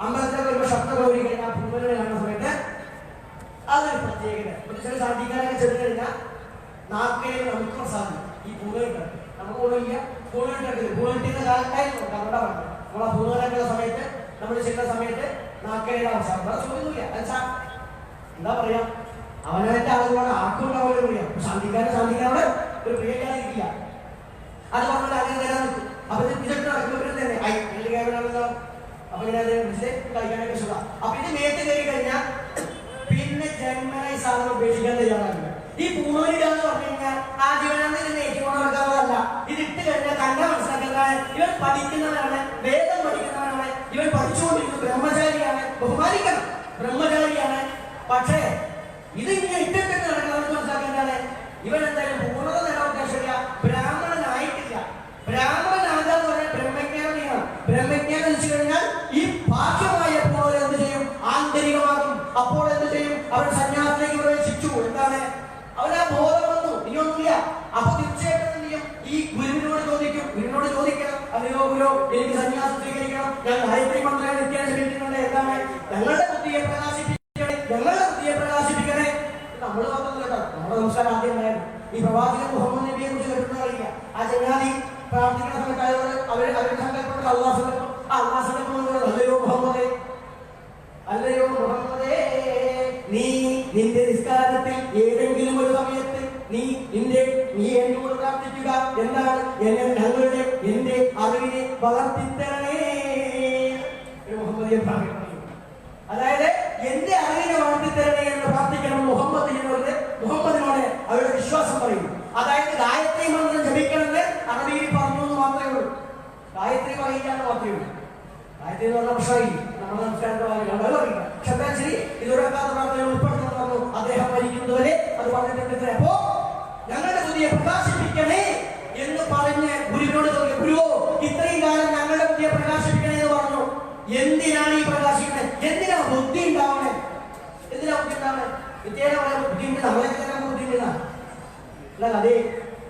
അമ്പലത്തിലൊക്കെ വരുമ്പോൾ ശബ്ദം പോയി കഴിഞ്ഞാൽ പൂണോരെ കാണുന്ന സമയത്ത് അതൊരു പ്രത്യേകത. ഒരു ചില സാധിക്കാനൊക്കെ ചെന്ന് കഴിഞ്ഞാൽ നാക്കിലെ നമുക്ക് പ്രസാദം ഈ പൂണോട്ട് നമുക്ക് പൂണില്ല. പൂണിട്ടെടുക്കില്ല. പൂണിട്ടുന്ന കാലത്തായിരുന്നു നമ്മുടെ പറഞ്ഞു. നമ്മളെ പൂണോരൊക്കെ സമയത്ത് നമ്മൾ ചെയ്യുന്ന സമയത്ത് നാക്കയുടെ അവസാനം ചോദ്യമൊന്നുമില്ല. എന്താ പറയാ, അവനവന്റെ ആളുകളോട് ആർക്കുണ്ടാവുമല്ലോ പറയാം. ശാന്തിക്കാരോട് ഒരു പ്രിയക്കാരില്ല. അത് പറഞ്ഞാൽ അങ്ങനെ തരാൻ നിൽക്കും. അപ്പൊ ഇതൊക്കെ നടക്കുമ്പോൾ തന്നെ അപ്പൊ ഇങ്ങനെ കഴിക്കാനൊക്കെ സുഖം. അപ്പൊ ഇത് മേത്ത് കയറി കഴിഞ്ഞാൽ പിന്നെ ജന്മന ഈ സാധനം ഉപേക്ഷിക്കാൻ തയ്യാറാകില്ല. ഈ പൂണൂരിടാന്ന് പറഞ്ഞു കഴിഞ്ഞാൽ ആ ജീവനാന്ന് ഇതിനെ ഏറ്റുകൊണ്ട് നടക്കാവുന്നതല്ല. ഇത് ഇട്ട് കഴിഞ്ഞാൽ കണ്ട മനസ്സിലാക്കുന്നതാണ്. ഇവൻ പഠിക്കുന്നവനാണ്, വേദം പഠിക്കുന്നവനാണ്, ഇവൻ പഠിച്ചുകൊണ്ടിരിക്കുന്ന ബ്രഹ്മചാരിയാണ്, ബഹുമാനിക്കണം, ബ്രഹ്മചാരിയാണ്. പക്ഷേ ഇത് ഇങ്ങനെ ഇട്ടിട്ട് നടക്കുന്നവർക്ക് മനസ്സിലാക്കേണ്ടതാണ് ഇവൻ എന്തായാലും പൂർണ്ണത നേടാൻ ശരിയ ബ്രാഹ്മണനായിട്ടില്ല. ബ്രാഹ്മണനാകാന്ന് പറഞ്ഞാൽ ബ്രഹ്മജ്ഞാനം ചെയ്യണം. ബ്രഹ്മജ്ഞാനം വെച്ചു കഴിഞ്ഞാൽ ഈ ബാഹ്യമായ പൂർണ്ണത എന്ത് ചെയ്യും? ആന്തരികമാകും. അപ്പോൾ എന്ത് ചെയ്യും? അവൻ സന്യാസത്തിലേക്ക് പ്രവേശിച്ചു. എന്താണ്? അവനാ ബോധം വന്നു, ഇനിയൊന്നുമില്ല. അപ്പൊ തീർച്ചയായിട്ടും എന്ത് ചെയ്യും? ഈ ഗുരുവിനോട് ചോദിക്കും. ഗുരുവിനോട് ചോദിക്കണം, അല്ലയോ ഗുരു, എനിക്ക് സന്യാസം സ്വീകരിക്കണം, ഞാൻ ഗായത്രി മന്ത്രം നിത്യേന ജപിക്കുന്നുണ്ട്. എന്താണ്? ഞങ്ങളുടെ ബുദ്ധിയെ പ്രകാശിപ്പിക്കണേ, ഞങ്ങളുടെ ബുദ്ധിയെ പ്രകാശിപ്പിക്കണേ. നമ്മൾ മാത്രം കേട്ടോ, നമ്മുടെ നമസ്കാരം ആദ്യം ഉണ്ടായിരുന്നു. ഈ പ്രവാചകൻ മുഹമ്മദ് നബിയെ കുറിച്ച് കേട്ടിട്ടുള്ള അറിയില്ല. ആ ചങ്ങാതി പ്രാർത്ഥിക്കുന്ന സമയത്തായവർ അവരുടെ സങ്കല്പത്തിൽ അള്ളാഹ് സങ്കല്പം, ആ അള്ളാഹ് സങ്കല്പം അല്ലയോ മുഹമ്മദേ, അല്ലയോ മുഹമ്മദേ, നീ നിന്റെ നിസ്കാരത്തിൽ ഏതെങ്കിലും ഒരു സമയത്ത് നീ എന്നോട് പ്രാർത്ഥിക്കുക. എന്താണ്? ഞങ്ങളുടെ എന്റെ അറിവിനെ വളർത്തിത്തരണേ. മുഹമ്മദിയെ പ്രാർത്ഥിക്കണം. അതായത് എന്റെ അറിവിനെ വളർത്തിത്തരണേ എന്ന് പ്രാർത്ഥിക്കണം മുഹമ്മദിനോട് അവരുടെ വിശ്വാസം പറയും. അതായത് ഗായത്രി മന്ത്രം ജപിക്കണമെന്ന് അറബിയിൽ പറഞ്ഞു എന്ന് മാത്രമേ ഉള്ളൂ. ഗായത്രി പറയില്ലാന്ന് മാത്രമേ ഉള്ളൂ. ഗായത്രി എന്ന് പറഞ്ഞ പ്രശ്നമായി നമ്മുടെ സംസ്കാരത്തിൽ ശരി ഇതൊരാക്കാത്ത പ്രാർത്ഥന ഉൾപ്പെടുത്തണം പറഞ്ഞു. അദ്ദേഹം മരിക്കുന്നവരെ അത് പറഞ്ഞിട്ടുണ്ട്. അപ്പോ ഞങ്ങളുടെ ബുദ്ധിയെ പ്രകാശിപ്പിക്കണേ എന്ന് പറഞ്ഞ് ഗുരുവിനോട് ചോദിക്കും. ഗുരുവോ, ഇത്രയും കാലം ഞങ്ങളുടെ ബുദ്ധിയെ പ്രകാശിപ്പിക്കണേ എന്ന് പറഞ്ഞു. എന്തിനാണ് ഈ പ്രകാശിക്കുന്നത്? എന്തിനാ ബുദ്ധി ഉണ്ടാവണേ? എന്തിനാ ബുദ്ധി ഉണ്ടാവണേ? വിദ്യയുടെ പറയാൻ ബുദ്ധി ഉണ്ട്. നമ്മളെ ബുദ്ധി ഉണ്ടെന്നാണ് അല്ല. അതേ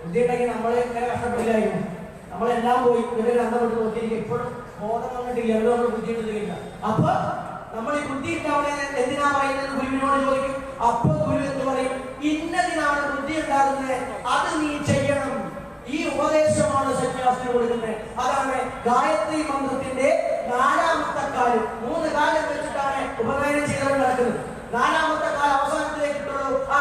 ബുദ്ധി ഉണ്ടെങ്കിൽ നമ്മളെ ഇങ്ങനെ കഷ്ടപ്പെടില്ലായിരുന്നു. നമ്മളെല്ലാം പോയി ഇവരെ അന്തപ്പെട്ട് നോക്കിയിരിക്കും. ഇപ്പോഴും ബോധം വന്നിട്ടില്ല, എവിടെ നമ്മൾ ബുദ്ധി എടുത്തില്ല. അപ്പൊ നമ്മൾ ഈ ബുദ്ധി ഉണ്ടാവണേ എന്തിനാ പറയുന്നത് ഗുരുവിനോട് ചോദിക്കും. അപ്പൊ ഗുരു എന്ന് പറയും, ഇന്നതിനാണ് ബുദ്ധി ഉണ്ടാകുന്നത്, അത് നീ ചെയ്യണം. ഈ ഉപദേശമാണ് സന്യാസിന് കൊടുക്കുന്നത്. അതാണ് ഗായത്രി മന്ത്രത്തിന്റെ 4ാമത്തെ കാലം. 3 കാലം വെച്ചിട്ടാണ് ഉപനയനം ചെയ്തവർ നടക്കുന്നത്. 4ാമത്തെ കാലം അവസാനത്തിലേക്ക് കിട്ടുള്ളൂ. ആ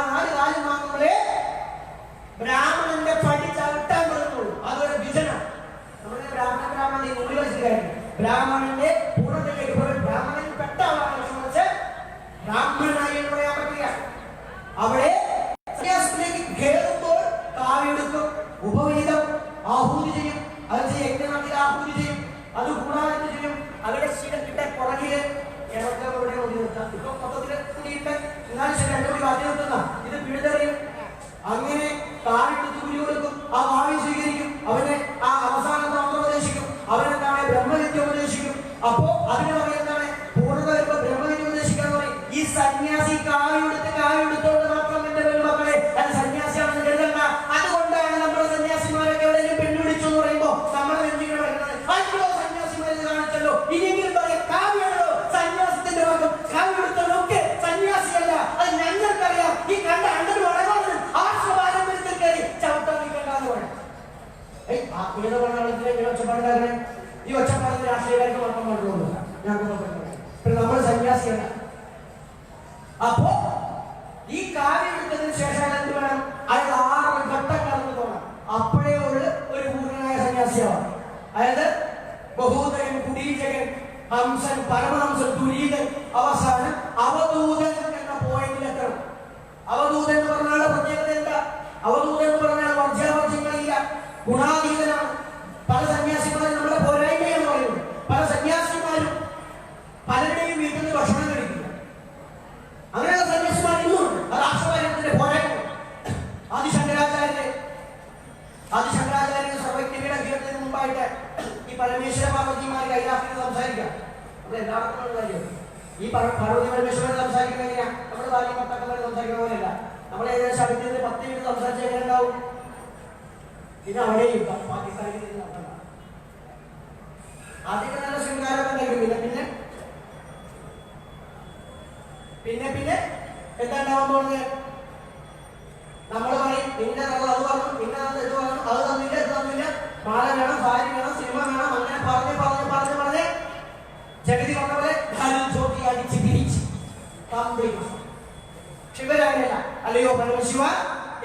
ഇങ്ങനെ പറഞ്ഞ ആളത്തിന് ഇങ്ങനെ ഒച്ചപ്പാടുണ്ടാകണേ. ഈ ഒച്ചപ്പാടിന് രാഷ്ട്രീയക്കാർക്ക് മാത്രം പാടുള്ളൂ. ഞാൻ പിന്നെ നമ്മൾ സന്യാസിയല്ല. അപ്പോ ഈ കാര്യം എടുത്തതിന് ശേഷം എന്ത് വേണം? അയാൾ 6 ഘട്ടം കടന്നു പോകണം. അപ്പോഴേ ഉള്ള ഒരു പൂർണ്ണനായ സന്യാസിയാവാം. അതായത് ബഹൂതൻ, കുടീചകൻ, ഹംസൻ, പരമഹംസൻ, തുരീതൻ, അവസാനം അവധൂതൻ എന്ന പോയിന്റിലെത്തണം. അവധൂതൻ എന്ന് പറഞ്ഞാൽ പ്രത്യേകത എന്താ? അവധൂതൻ എന്ന് പറഞ്ഞാൽ വർജ്യാവർജ്യങ്ങളില്ല, ഗുണാതീതനാണ്. പല സന്യാസിമാരും നമ്മുടെ പോരായ്മയെന്ന് പറയുന്നത്. പല സന്യാസിമാരും പലരുടെയും വീട്ടിൽ നിന്ന് ഭക്ഷണം കഴിക്കില്ല. അങ്ങനെയുള്ള സന്യാസിമാർ ഇന്നുണ്ട്. അത് ആശ്രമത്തിന്റെ പോരായ്മ. ആദിശങ്കരാചാര്യ സർവജ്ഞയുടെ ജീവിതത്തിന് മുമ്പായിട്ട് ഈ പരമേശ്വര പാർവതിമാർ കൈലാസത്തിൽ സംസാരിക്കാം. നമ്മൾ എല്ലാവർക്കും കാര്യം ഈ പാർവതി പരമേശ്വരൻ സംസാരിക്കുന്ന എങ്ങനെയാ? നമ്മുടെ ഭാര്യ ഭർത്താക്കന്മാർ സംസാരിക്കുന്ന പോലെയല്ല. നമ്മൾ ഏകദേശം അടുത്തത് 10 മിനിറ്റ് സംസാരിച്ച് എങ്ങനെ ഉണ്ടാവും? പിന്നെ അവിടെയും പാകിസ്ഥാനിൽ നടത്തണം. ആദ്യമൊക്കെ നല്ല ശൃംഗാരമൊക്കെ ഉണ്ടായിരിക്കും. പിന്നെ എന്താ ഉണ്ടാവാൻ പോകുന്നത്? നമ്മൾ പറയും നിന്റെ അത് പറഞ്ഞു, പിന്നെ ഇത് പറഞ്ഞു, അത് തന്നില്ല, ഇത് തന്നില്ല, മാല വേണം, സാരി വേണം, സിനിമ വേണം, അങ്ങനെ പറഞ്ഞ് ജഗതി പറഞ്ഞ പോലെ ചോട്ടി അടിച്ച് പിരിച്ച് ശിവരായനല്ല. അല്ലയോ പരമശിവ,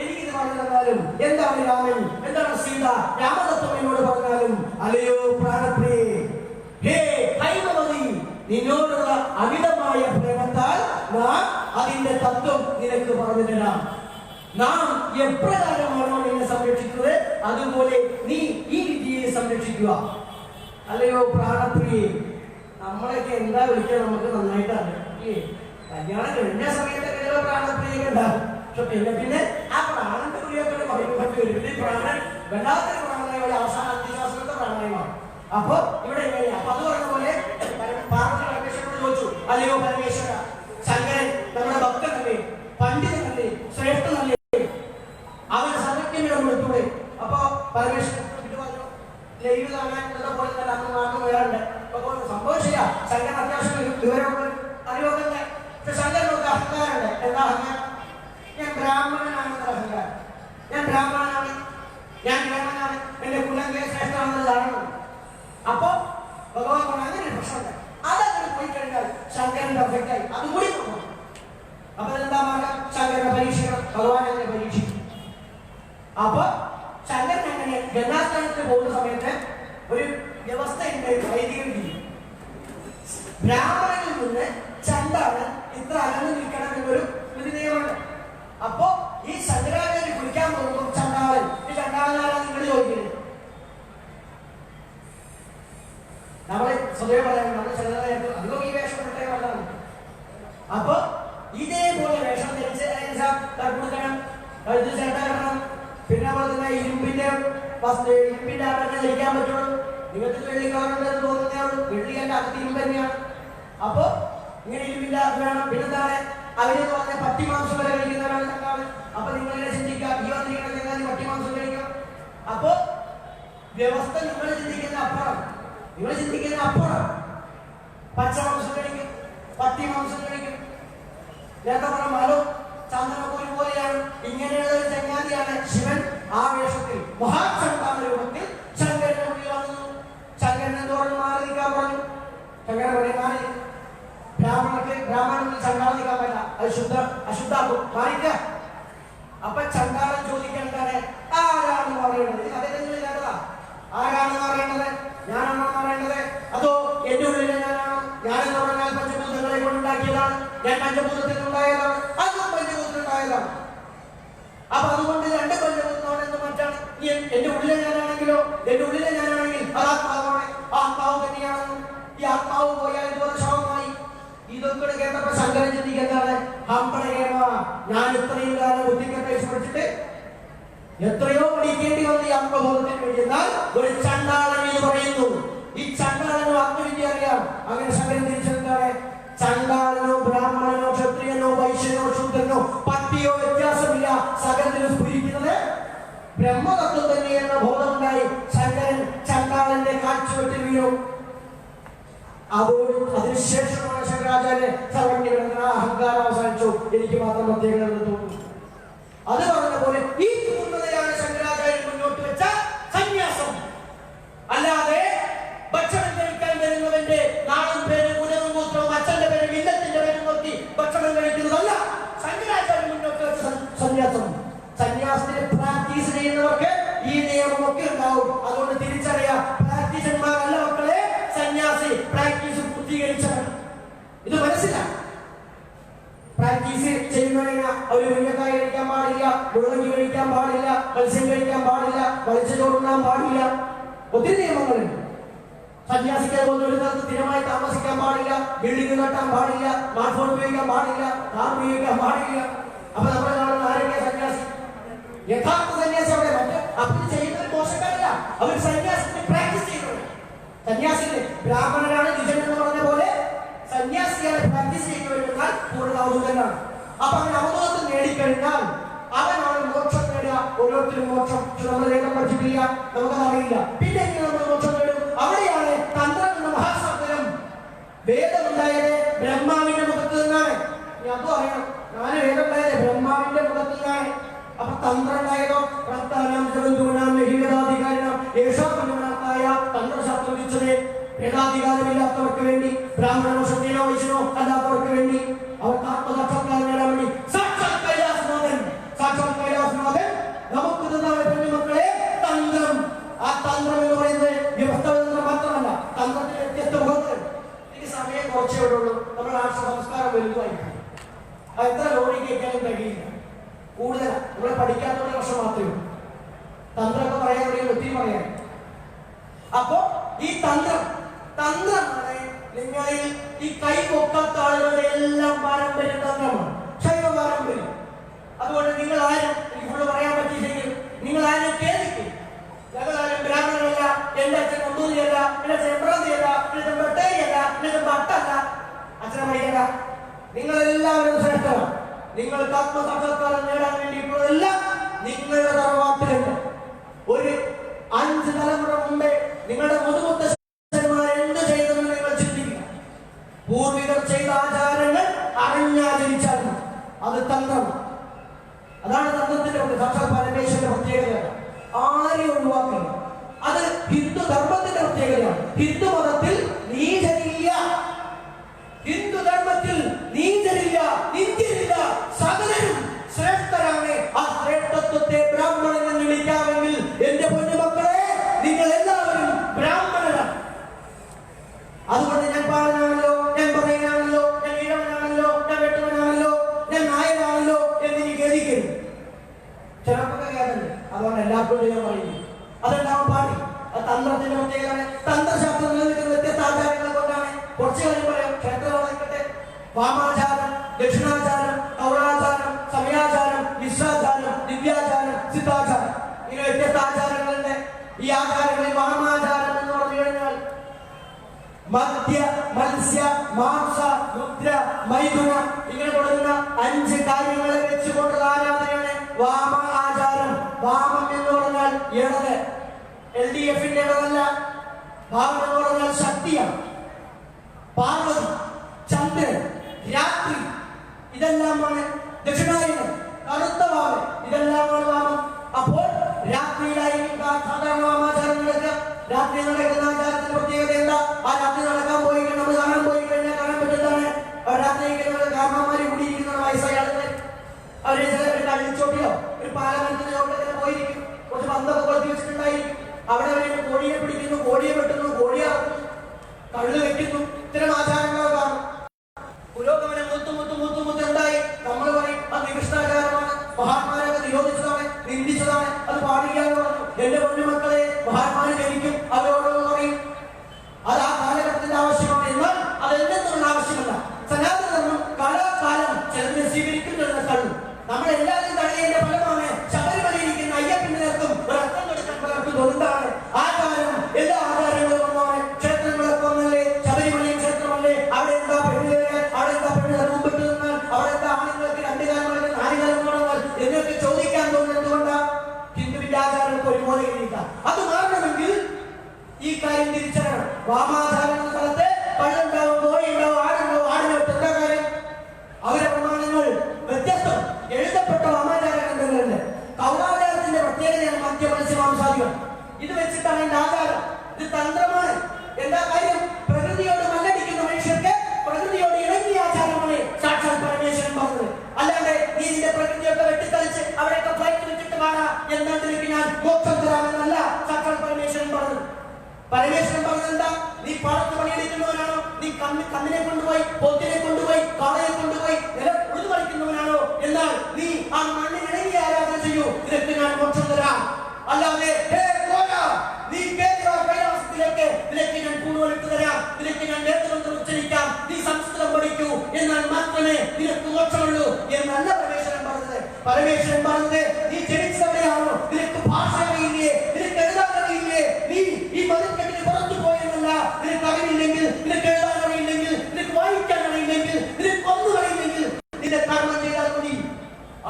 എനിക്കിത് പറഞ്ഞു തന്നാലും, എന്താണ് രാമൻ, എന്താണ് സീത, രാമതത്വം എന്നോട് പറഞ്ഞാലും, അല്ലയോ പ്രാണപ്രിയേ, ഹേ ഹൈമവതി, നിന്നോടുള്ള അമിതമായ പ്രേമത്താൽ നാം അതിന്റെ തത്വം നിനക്ക് പറഞ്ഞു തരാം. നാം എപ്രകാരമാണോ നിന്നെ സംരക്ഷിക്കുന്നത് അതുപോലെ നീ ഈ വിദ്യയെ സംരക്ഷിക്കുക. അല്ലയോ പ്രാണപ്രിയേ, നമ്മളൊക്കെ എന്താ വിളിക്കുക നമുക്ക് നന്നായിട്ട് അറിയാം. കല്യാണം കഴിഞ്ഞ സമയത്തൊക്കെ പ്രാണപ്രിയ ഉണ്ടാവും. പക്ഷെ പിന്നെ ആ പ്രാണന്റെ പ്രിയൊക്കെ പറയുമ്പോൾ പിന്നെ പ്രാണൻ വല്ലാത്തൊരു പ്രാണായ അവസാന അന്ത്യശ്വാസത്തെ പ്രാണായമാണ്. അപ്പൊ ഇവിടെ എങ്ങനെയാ? അപ്പൊ അത് പറഞ്ഞ പോലെ പാർവതി പരമേശ്വരനോട് ചോദിച്ചു, അല്ലയോ പരമേശ്വര, ശങ്കരൻ നമ്മുടെ ഭക്തനല്ലേ, പണ്ഡിതനല്ലേ, ശ്രേഷ്ഠനല്ലേ, അവൻ സർവജ്ഞയുടെ കൊടുത്തൂടെ? അപ്പൊ പരമേശ്വരൻ പറഞ്ഞു, ലൈവ് കാണാനുള്ള പോലെ തന്നെ അന്ന് നാട്ടിൽ വരാറുണ്ട്. അപ്പൊ സംഭവം ശരിയാ, ശങ്കരൻ അത്യാവശ്യം വിവരമുണ്ട്, അറിവൊക്കെ. പക്ഷെ ശങ്കരനൊക്കെ അഹങ്കാരമുണ്ട്. എന്താ അഹങ്കാരം? ഞാൻ ബ്രാഹ്മണനാണെന്നുള്ള അഹങ്കാരം. ഞാൻ ബ്രാഹ്മണനാണ്, എന്റെ കുലങ്കെ ശ്രേഷ്ഠമാണെന്നതാണ്. അപ്പൊ ഭഗവാൻ പറഞ്ഞ അങ്ങനെ ഒരു പ്രശ്നമുണ്ട്. അതങ്ങനെ പോയി കഴിഞ്ഞാൽ ശങ്കരൻ പെർഫെക്റ്റായി അതുകൂടി നോക്കണം. അപ്പൊ എന്താ മാർഗം? ശങ്കരനെ പരീക്ഷിക്കണം. ഭഗവാൻ അങ്ങനെ പരീക്ഷിക്കും. അപ്പൊ ശങ്കരൻ അങ്ങനെ ഗംഗാസ്ഥാനത്ത് പോകുന്ന സമയത്ത് ഒരു വ്യവസ്ഥയുണ്ട്, വൈദിക വിധി. ബ്രാഹ്മണനിൽ നിന്ന് ചണ്ടാളൻ ഇത്ര അകന്നു നിൽക്കണം എന്നൊരു വിധി നിയമമുണ്ട്. അപ്പോ ഈ ശങ്കരാചാര്യ കുളിക്കാൻ പോകുമ്പോൾ ചണ്ടാളൻ, ഈ ചണ്ടാളനാരാണ് നിങ്ങൾ ചോദിക്കുന്നത്? നമ്മളെ സ്വതവേ പറയാൻ നമ്മൾ ചിലതായിട്ട് അധികം ഈ വേഷം ഇട്ടേ വന്നതാണ്. അപ്പൊ ഇതേപോലെ വേഷം ധരിച്ച് കൊടുക്കണം, കഴുത്ത് ചേട്ടാക്കണം. പിന്നെ അതുപോലെ തന്നെ ഇരുമ്പിന്റെ ആട്ടൊക്കെ ധരിക്കാൻ പറ്റുള്ളൂ. നിങ്ങൾക്ക് വെള്ളിക്കാറുണ്ടെന്ന് തോന്നുന്നതാണ്, വെള്ളിയല്ല, അത് ഇരുമ്പ് തന്നെയാണ്. അപ്പൊ ഇങ്ങനെ ഇരുമ്പിന്റെ ആട്ട് വേണം. പിന്നെന്താണ് അവരെന്ന് പറഞ്ഞ പട്ടിമാംസം വരെ കഴിക്കുന്നവരാണ് ചങ്ങാതി. അപ്പൊ നിങ്ങളിങ്ങനെ ചിന്തിക്കുക, ഈ വന്നിരിക്കുന്ന ചങ്ങാതി പട്ടിമാംസം കഴിക്കണം. അപ്പൊ വ്യവസ്ഥ നിങ്ങൾ ചിന്തിക്കുന്ന അപ്പുറം, പച്ചമാംസം കഴിക്കും, പട്ടിമാംസം കഴിക്കും. നേരത്തെ പറഞ്ഞ മലോ ചന്ദ്രനൊക്കെ പോലെയാണ്. ഇങ്ങനെയുള്ള ഒരു ചങ്ങാതിയാണ് ശിവൻ. ആ വേഷത്തിൽ മഹാചണ്ടാല രൂപത്തിൽ ശങ്കരന്റെ മുന്നിൽ വന്നു. ശങ്കരൻ എന്തോരം മാറി നിൽക്കാൻ പറഞ്ഞു. ശങ്കരൻ പറയും, മാറി, ബ്രാഹ്മണന് ചണ്ടാളം നിൽക്കാൻ പറ്റില്ല, അത് അശുദ്ധാക്കും, മാറിക്ക. അപ്പൊ ചണ്ടാളൻ ചോദിക്കേണ്ടതാണ്, ആരാണ് പറയുന്നത്? അദ്ദേഹത്തിന് കേട്ടതാ, ആരാണ് പറയേണ്ടത്? ഞാനാണോ പറയേണ്ടത്, അതോ എന്റെ ഉള്ളിലെ ഞാനാണോ? ഞാനെന്ന് പറഞ്ഞാൽ പഞ്ചഭൂതങ്ങളെ കൊണ്ടുണ്ടാക്കിയതാണ്, ഞാൻ പഞ്ചഭൂതത്തിൽ ഉണ്ടായതാണ്, അതും പഞ്ചഭൂതത്തിലുണ്ടായതാണ്. അപ്പൊ അതുകൊണ്ട് 2 പഞ്ചഭൂതത്തോടെ എന്ത് മാറ്റാണ്? എന്റെ ഉള്ളിലെ ഞാനാണെങ്കിലോ, അത് ആത്മാവാണ്, ആത്മാവ് തന്നെയാണെന്നും ഈ ആത്മാവ് പോയാൽ ഇതുപോലെ ശവമായി. ഇതൊക്കെ കേട്ടപ്പോ ശങ്കരൻ ചിന്തിക്കുന്നതാണ്, ഹംപടകേമ, ഞാൻ ഇത്രയും കാലം ബുദ്ധിക്കെട്ട് പഠിച്ചിട്ട് എത്രയോ പഠിക്കേണ്ടി വന്ന ഈ ആത്മബോധത്തിന് വേണ്ടി. എന്നാൽ ഒരു ചണ്ടാളൻ എന്ന് പറയുന്നു, ഈ ചണ്ടാളനോ ആത്മവിദ്യ അറിയാം. അങ്ങനെ ശങ്കരൻ തിരിച്ചെന്താണ്? ചണ്ടാളനോ ബ്രാഹ്മണനോ ക്ഷത്രിയനോ വൈശ്യനോ ശൂദ്രനോ പട്ടിയോ വ്യത്യാസമില്ല, സകലത്തിലും സ്ഫുരിക്കുന്നത് ബ്രഹ്മതത്വം തന്നെ എന്ന ബോധമുണ്ടായി. ശങ്കരൻ ചണ്ടാളന്റെ കാഴ്ചവെട്ടിൽ വീണു. അതിനുശേഷമാണ് ശങ്കരാചാര്യൻ സർവജ്ഞ അഹങ്കാരം അവസാനിച്ചു, എനിക്ക് മാത്രം പ്രത്യേകത തോന്നുന്നു. അത് പറഞ്ഞ പോലെ ഈ പൂർണ്ണതയാണ് ശങ്കരാചാര്യൻ മുന്നോട്ട് വെച്ച സന്യാസം. വ്യത്യാസം. സന്യാസത്തിന് പ്രാക്ടീസ് ചെയ്യുന്നവർക്ക് ഈ നിയമമൊക്കെ ഉണ്ടാവും. അതുകൊണ്ട് തിരിച്ചറിയാം, പ്രാക്ടീസന്മാരല്ല മക്കളെ സന്യാസി, പ്രാക്ടീസ് പൂർത്തീകരിച്ചാണ്. ഇത് മനസ്സിലാക്കാം. പ്രാക്ടീസ് ചെയ്യുന്നതിന് അവർ ഉന്നക്കായി കഴിക്കാൻ പാടില്ല, മുളകി കഴിക്കാൻ പാടില്ല, മത്സ്യം കഴിക്കാൻ പാടില്ല, മത്സ്യചോറുണ്ണാൻ പാടില്ല, ഒത്തിരി നിയമങ്ങളുണ്ട്. സന്യാസിക്ക് അതുപോലെ ഒരു സ്ഥലത്ത് സ്ഥിരമായി താമസിക്കാൻ പാടില്ല, ബിൽഡിംഗ് കെട്ടാൻ പാടില്ല, സ്മാർട്ട് ഫോൺ ഉപയോഗിക്കാൻ പാടില്ല, കാർ ഉപയോഗിക്കാൻ പാടില്ല. അപ്പൊ നമ്മുടെ കാണുന്ന ആരോഗ്യ സന്യാസി, യഥാർത്ഥ സന്യാസി അവിടെ മറ്റ് അവർ ചെയ്യുന്നത് മോശക്കാരല്ല, അവർ സന്യാസത്തിന് പ്രാക്ടീസ് ചെയ്യുന്നത്. സന്യാസിന് ബ്രാഹ്മണനാണ് നിജൻ എന്ന് പറഞ്ഞ പോലെ സന്യാസിയാണ് പ്രാക്ടീസ് ചെയ്യുന്നവരെന്നാൽ പൂർണ്ണ അവധൂതനാണ്. അപ്പൊ അവൻ അവധൂതം നേടിക്കഴിഞ്ഞാൽ അവനാണ് മോക്ഷം നേടുക. ഓരോരുത്തരും മോക്ഷം നമ്മൾ വേദം പഠിച്ചിട്ടില്ല, നമുക്കതറിയില്ല. പിന്നെ എങ്ങനെ നമ്മൾ മോക്ഷം നേടും? അവിടെയാണ് തന്ത്രം എന്ന മഹാശബ്ദം. വേദം ഉണ്ടായത് ബ്രഹ്മാവിന്റെ മുഖത്ത് നിന്നാണ്. ഞാൻ അതും അറിയണം, ഞാൻ വേദം ഉണ്ടായത് ബ്രഹ്മാവിന്റെ മുഖത്ത് നിന്നാണ്. അപ്പൊ തന്ത്രം ഉണ്ടായതോ തന്ത്രശാസ്ത്രം വിളിച്ചത് വേദാധികാരമില്ലാത്തവർക്ക് വേണ്ടി, ബ്രാഹ്മണനോ ക്ഷത്രിയനോ വൈശ്യനോ അല്ലാത്തവർക്ക് വേണ്ടി, അവർക്ക് ആത്മസാക്ഷാത്കാരം നേടാൻ വേണ്ടി സാക്ഷാത് കൈലാസനാഥൻ നമുക്ക് തന്ന മക്കളെ തന്ത്രം. ആ തന്ത്രം എന്ന് പറയുന്നത് വ്യവസ്ഥതന്ത്രം മാത്രമല്ല, തന്ത്രത്തിന് വ്യത്യസ്ത മുഖങ്ങൾ. എനിക്ക് സമയം കുറച്ചേ ഉള്ളൂ. നമ്മുടെ രാഷ്ട്ര സംസ്കാരം വലുതായിരിക്കും. അത് എത്ര ലോറി കേൾക്കാനും കഴിയില്ല. കൂടുതൽ നമ്മൾ പഠിക്കാത്ത വർഷം മാത്രമേ ഉള്ളൂ. തന്ത്രമൊക്കെ പറയാൻ കഴിയും, ഒത്തിരി പറയാൻ. അപ്പോ ഈ തന്ത്രമാണ് നിങ്ങളിൽ ഈ കൈ പൊക്കാത്ത ആളുകളുടെ എല്ലാം പാരമ്പര്യ തന്ത്രമാണ്, ശൈവ പാരമ്പര്യം. അതുകൊണ്ട് നിങ്ങൾ ആരും, എനിക്ക് ഫുള്ള് പറയാൻ പറ്റിയില്ലെങ്കിൽ നിങ്ങൾ ആരും കേൾക്കും. ഞങ്ങളാരും ബ്രാഹ്മണരല്ല, എന്റെ അച്ഛൻ നമ്പൂതിരിയല്ല, എന്റെ അച്ഛൻ എബ്രാന്തിയല്ല, എന്റെ അച്ഛൻ ബട്ടേരിയല്ല, എന്റെ അച്ഛൻ ഭട്ടല്ല, അച്ഛനെ മയ്യല്ല. നിങ്ങളെല്ലാവരും ശ്രേഷ്ഠമാണ്. നിങ്ങൾക്ക് ആത്മസാക്ഷാത്കാരം നേടാൻ വേണ്ടിയിട്ടുള്ളതെല്ലാം നിങ്ങളുടെ തറവാട്ടിലുണ്ട്. ഒരു 5 തലമുറ മുമ്പേ നിങ്ങളുടെ മുതുമുത്തശ്ശന്മാർ എന്ത് ചെയ്തെന്ന് നിങ്ങൾ ചിന്തിക്കുക. പൂർവികർ ചെയ്ത ആചാരങ്ങൾ അറിഞ്ഞാചരിച്ചാൽ അത് തന്ത്രമാണ്. അതാണ് തന്ത്രത്തിന്റെ സാക്ഷാത് പരമേശ്വരന്റെ പ്രത്യേകത. ആരെയും ഒഴിവാക്കില്ല. അത് ഹിന്ദു ധർമ്മത്തിന്റെ പ്രത്യേകതയാണ്. ഹിന്ദു മതത്തിൽ നീചരില്ല, ഹിന്ദു ധർമ്മത്തിൽ നീചരില്ല, നിന്ദ്യരില്ല, സകലരും ശ്രേഷ്ഠരാണ്. ആ ശ്രേഷ്ഠത്വത്തെ ബ്രാഹ്മണൻ എന്ന് വിളിക്കാമെങ്കിൽ എന്റെ പൊന്നുമക്കളെ നിങ്ങൾ എല്ലാവരും ബ്രാഹ്മണരാണ്. അതുകൊണ്ട് ഞാൻ പാടനാണല്ലോ, ഞാൻ പറയുകയാണല്ലോ, ഞാൻ ഈഴവനാണല്ലോ, ഞാൻ വെട്ടുവനാണല്ലോ, ഞാൻ നായനാണല്ലോ എന്ന് ഗതിക്കരുത്. ചിലപ്പൊക്കെ കേട്ടത് അതുകൊണ്ട് എല്ലാവർക്കും ഞാൻ പറയുന്നു, അതെല്ലാം പാടി. അത് തന്ത്രത്തിന്റെ പ്രത്യേകതയാണ്. തന്ത്രശാസ്ത്രം നിലനിൽക്കുന്ന വ്യത്യസ്ത ആചാരങ്ങൾ കൊണ്ടാണ്. കുറച്ചു കാര്യം പറയാം. ക്ഷേത്രമായിക്കട്ടെ, വാമാചാരം, ദക്ഷിണാചാരം, കൗളാചാരം, സമയാചാരം, മിശ്രാചാരം, ദിവ്യാചാരം, സിദ്ധാചാരം, ഇങ്ങനെ വ്യത്യസ്ത ആചാരങ്ങളുണ്ട്. ഈ ആചാരങ്ങളിൽ വാമാചാരം എന്ന് പറഞ്ഞു കഴിഞ്ഞാൽ മദ്യ, മത്സ്യ, മാംസ, മുദ്ര, മൈഥുന ഇങ്ങനെ തുടങ്ങുന്ന 5 കാര്യങ്ങളെ വെച്ചുകൊണ്ടുള്ള ആരാധനയാണ് വാമ ആചാരം. വാമം എന്ന് പറഞ്ഞാൽ ഇടത്, LDFന്റെ ഇടതല്ല. ഭാവം എന്ന് പറഞ്ഞാൽ ശക്തിയാണ്. പാർവതി, ചന്ദ്രൻ, രാത്രി ഇതെല്ലാമാണ് ദക്ഷിണായനം. കറുത്ത വാമൻ ഇതെല്ലാമാണ് വാമം. അപ്പോൾ രാത്രിയിലായിരിക്കും സാധാരണ വാമാചാരം നടക്കുക. രാത്രി നടക്കുന്ന ആചാരത്തിന്റെ പ്രത്യേകത എന്താ? ആ രാത്രി നടക്കാൻ പോയി നമ്മൾ കാണാൻ പോയി കഴിഞ്ഞാൽ കാണാൻ പറ്റുന്നതാണ്. രാത്രി കാരണവന്മാര് കൂടിയിരിക്കുന്ന വയസ്സായ ആളുകൾ അവരെ അഴിച്ചോട്ടിയോ ഒരു പാലമരത്തിന്റെ ചോട്ടിലൊക്കെ പോയിരിക്കും. കുറച്ച് പന്തൊക്കെ കൊളുത്തി വെച്ചിട്ടുണ്ടായിരിക്കും. അവിടെ അവരെ കോഴിയെ പിടിക്കുന്നു, കോഴിയെ വെട്ടുന്നു, കോഴിയെ അറക്കുന്നു, കള്ള് വെക്കുന്നു. ഇത്തരം ആചാരങ്ങളൊക്കെ കാണും. പുരോഗമനം മുത്തുമുത്ത് എന്തായി? നമ്മൾ പറയും അത് നികൃഷ്ടാചാരമാണ്, മഹാത്മാരൊക്കെ നിരോധിച്ചതാണ്, നിന്ദിച്ചതാണ്, അത് പാടില്ല എന്ന് പറഞ്ഞു. എന്റെ പൊന്നുമക്കളെ, മഹാത്മാര് ജനിക്കും, അവരോടൊന്ന് പറയും. അത് ആ കാലഘട്ടത്തിന്റെ ആവശ്യമാണ്. എന്നാൽ അത് എന്തെന്നുള്ള ആവശ്യമല്ല. സനാതനം കാലാകാലം ചിലതിനെ സ്വീകരിക്കുന്നുണ്ടെന്ന് തള്ളും. നമ്മളെല്ലാവരും തടയേണ്ട ഫലമാണ് ശബരിമലയിരിക്കുന്ന അയ്യപ്പന്റെ നേർക്കും രക്തം കൊടുക്കാൻ പലർക്കും തൊണ്ടാണ്. ആചാരം എല്ലാ ആചാരങ്ങളും ഒന്നാണ്. ക്ഷേത്രങ്ങളൊക്കെ ഒന്നല്ലേ? ശബരിമലയും ക്ഷേത്രമല്ലേ? അവിടെ എന്താ പെണ്ണ്, അവിടെ എന്താ പെണ്ണ് മുമ്പിട്ട് നിന്നാൽ, അവിടെ എന്താ ആണുങ്ങൾക്ക് 2 കാലം 4 കാലം തുടങ്ങാൻ എന്നൊക്കെ ചോദിക്കാൻ തോന്നുന്നത് എന്തുകൊണ്ടാണ്? ഹിന്ദുവിന്റെ ആചാരങ്ങൾക്ക് ഒരുപോലെ കഴിയില്ല. അത് മാറണമെങ്കിൽ ഈ കാര്യം തിരിച്ചറിയണം. വാമാചാരം എന്ന സ്ഥലത്ത് പള്ളുണ്ടാവും, കോഴിയുണ്ടാവും, ആടുണ്ടാവും. ആടിനെ എന്താ കാര്യം? അവരെ പ്രമാണങ്ങൾ വ്യത്യസ്തം. എഴുതപ്പെട്ട വാമാചാരങ്ങളുണ്ട്. കൗളാചാരത്തിന്റെ പ്രത്യേകതയാണ് മദ്യ, മത്സ്യ, മാംസാദികൾ. ഇത് വെച്ചിട്ടാണ് എന്റെ ആചാരം. ഇത് തന്ത്രമാണ്. എന്താ കാര്യം? പ്രകൃതിയോട് മല്ലടിക്കുന്ന മനുഷ്യർക്ക് പ്രകൃതിയോട് ഇണങ്ങിയ ആചാരമാണ് സാക്ഷാത് പരമേശ്വരൻ പറഞ്ഞത്. അല്ലാതെ നീ നിന്റെ പ്രകൃതിയൊക്കെ വെട്ടിക്കളിച്ച് പരമേശ്വരൻ പറഞ്ഞെന്താ? നീ പാടത്ത് പണിയെടുക്കുന്നവനാണോ? നീ കണ്ണിനെ കൊണ്ടുപോയി, പൊത്തിനെ കൊണ്ടുപോയി, കാളയെ കൊണ്ടുപോയി ഉഴുതു കളിക്കുന്നവനാണോ? എന്നാൽ നീ ആ മണ്ണിനിണങ്ങി ആരാധന ചെയ്യൂ, നിനക്ക് ഞാൻ മോക്ഷം തരാം. അല്ലാതെ നീ കൈലാസത്തിലേക്ക് നിനക്ക് ഞാൻ കൂടുവെടുത്ത് തരാം, നിനക്ക് ഞാൻ നേതൃത്വം ഉച്ചരിക്കാം, നീ സംസ്കൃതം പഠിക്കൂ, എന്നാൽ മാത്രമേ നിനക്ക് മോക്ഷമുള്ളൂ എന്നല്ല പരമേശ്വരൻ പറഞ്ഞത്. പരമേശ്വരൻ പറഞ്ഞത് നീ ജനിച്ചവരെയാണോ, നിനക്ക് ഭാഷ അറിയില്ലേ, നിനക്ക് എഴുതാൻ അറിയില്ലേ, നീ ഈ മതിൽക്കെട്ടിന് പുറത്തു പോയെന്നല്ല, നിനക്ക് അറിയില്ലെങ്കിൽ, നിനക്ക് എഴുതാൻ അറിയില്ലെങ്കിൽ, നിനക്ക് വായിക്കാൻ അറിയില്ലെങ്കിൽ, നിനക്ക് ഒന്നും അറിയില്ലെങ്കിൽ നിന്റെ കർമ്മം ചെയ്താൽ മതി.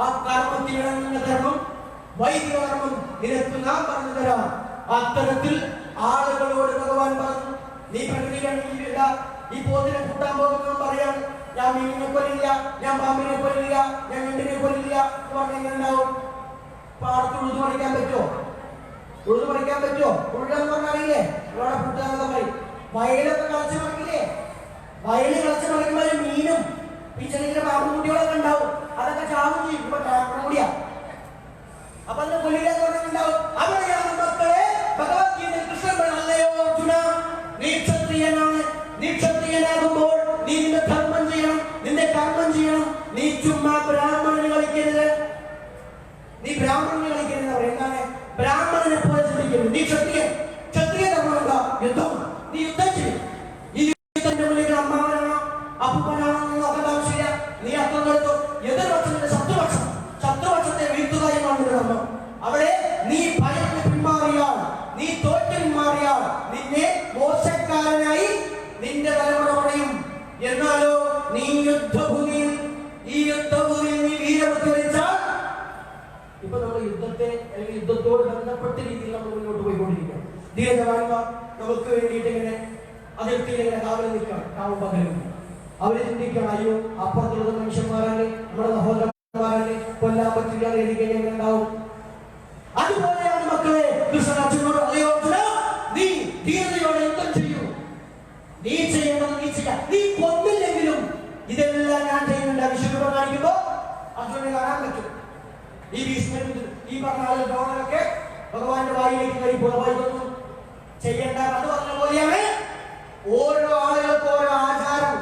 ആ കർമ്മത്തിനിടങ്ങുന്ന കർമ്മം വൈദിക കർമ്മം നിനക്ക് നാം പറഞ്ഞു തരാം. അത്തരത്തിൽ ആളുകളോട് ഭഗവാൻ പറഞ്ഞു, നീ പ്രകൃതിയില്ല, ഈ പോത്തിനെ കൂട്ടാൻ പോകുന്നവൻ പറയാണ്, ഞാൻ മീനിനെ കൊല്ലില്ല, ഞാൻ പാമ്പിനെ കൊല്ലില്ല, ഞാൻ ഞണ്ടിനെ കൊല്ലില്ല എന്ന് പറഞ്ഞെങ്ങനെ ഉണ്ടാവും? പാടത്ത് ഉഴുതു മറിക്കാൻ പറ്റുമോ? ഉഴുതു മറിക്കാൻ പറ്റുമോ? ഉഴുതെന്ന് പറഞ്ഞറിയില്ലേ? ഇവിടെ കൂട്ടാന്നൊക്കെ പറയും. വയലൊക്കെ കളിച്ച് മറിക്കില്ലേ? വയല് കളിച്ച് മറിക്കുമ്പോൾ മീനും ഈ ചെറിയ പാമ്പ് കുട്ടികളൊക്കെ ഉണ്ടാവും, അതൊക്കെ ചാവും ചെയ്യും. ഇപ്പൊ ട്രാക്ടർ കൂടിയാ, അപ്പൊ അതിനെ കൊല്ലില്ലാന്ന് പറഞ്ഞിട്ടുണ്ടാവും. അവിടെയാണ് മക്കളെ ഭഗവത്ഗീതയിൽ കൃഷ്ണൻ പറഞ്ഞല്ലയോ അർജുന, നീ ക്ഷത്രിയനാണ്, നീ ക്ഷത്രിയനാകുമ്പോൾ നീ നിന്റെ ധർമ്മം ചെയ്യണം, നിന്റെ കർമ്മം ചെയ്യണം. നീ ചുമ്മാ ബ്രാഹ്മണന് കളിക്കരുത്, നീ ബ്രാഹ്മണന് കളിക്കരുത്. എന്താണ്? ബ്രാഹ്മണനെ പോലെ ചിന്തിക്കരുത്. നീ ക്ഷത്രിയൻ, ക്ഷത്രിയ ധർമ്മം എന്താ? യുദ്ധം. നീ യുദ്ധം ചെയ്യും. ഈ യുദ്ധത്തിന്റെ മുന്നിൽ അമ്മാവനാണോ അപ്പൂപ്പനാണോ എന്ന് നോക്കേണ്ട ആവശ്യമില്ല. നീ അർത്ഥം എടുത്തു. എതിർപക്ഷത്തിന്റെ ശത്രുപക്ഷം, ശത്രുപക്ഷത്തെ വീഴ്ത്തുക എന്നാണ് നിന്റെ ധർമ്മം. അവിടെ നീ ഭയന്ന് പിന്മാറിയാൽ, നീ തോറ്റ് പിന്മാറിയാൽ നിന്നെ മോശക്കാരനായി നിന്റെ തലമുറ പറയും. എന്നാലോ നീ യുദ്ധഭൂമിയിൽ, ഈ യുദ്ധഭൂമിയിൽ നീ വീരമൃത്യു വരിച്ചാൽ, ഇപ്പൊ നമ്മൾ യുദ്ധത്തെ അല്ലെങ്കിൽ യുദ്ധത്തോട് ബന്ധപ്പെട്ട രീതിയിൽ നമ്മൾ മുന്നോട്ട് പോയിക്കൊണ്ടിരിക്കുകയാണ്. ധീരജവാന്മാർ നമുക്ക് വേണ്ടിയിട്ട് ഇങ്ങനെ അതിർത്തിയിൽ ഇങ്ങനെ കാവൽ നിൽക്കണം, കാവും പകലും. അവര് ചിന്തിക്കണം, അയ്യോ അപ്പുറത്തുള്ളത് മനുഷ്യന്മാരല്ലേ, നമ്മുടെ സഹോദരന്മാരല്ലേ, കൊല്ലാൻ പറ്റില്ല എന്ന് എങ്ങനെ ഉണ്ടാവും? അതുപോലെയാണ് മക്കളെ കൃഷ്ണൻ അർജുനോട്, അയ്യോ അർജുന, നീ ധീരതയോടെ യുദ്ധം ചെയ്യൂ, നീ ചെയ്യണം, നീ ചെയ്യാം, നീ കൊന്നില്ലെങ്കിലും ഇതെല്ലാം ഞാൻ ചെയ്യുന്നുണ്ട്. വിശുദ്ധ കാണിക്കുമ്പോ അർജുനെ കാണാൻ പറ്റും. ഈ ഭീഷ്മൻ ഈ പറഞ്ഞ ആളുകൾ ദ്രോണരൊക്കെ ഭഗവാന്റെ വായിലേക്ക് കയറി പുറമായി വന്നു. ചെയ്യേണ്ട അത് പറഞ്ഞ പോലെയാണ് ഓരോ ആളുകൾക്ക് ഓരോ ആചാരം.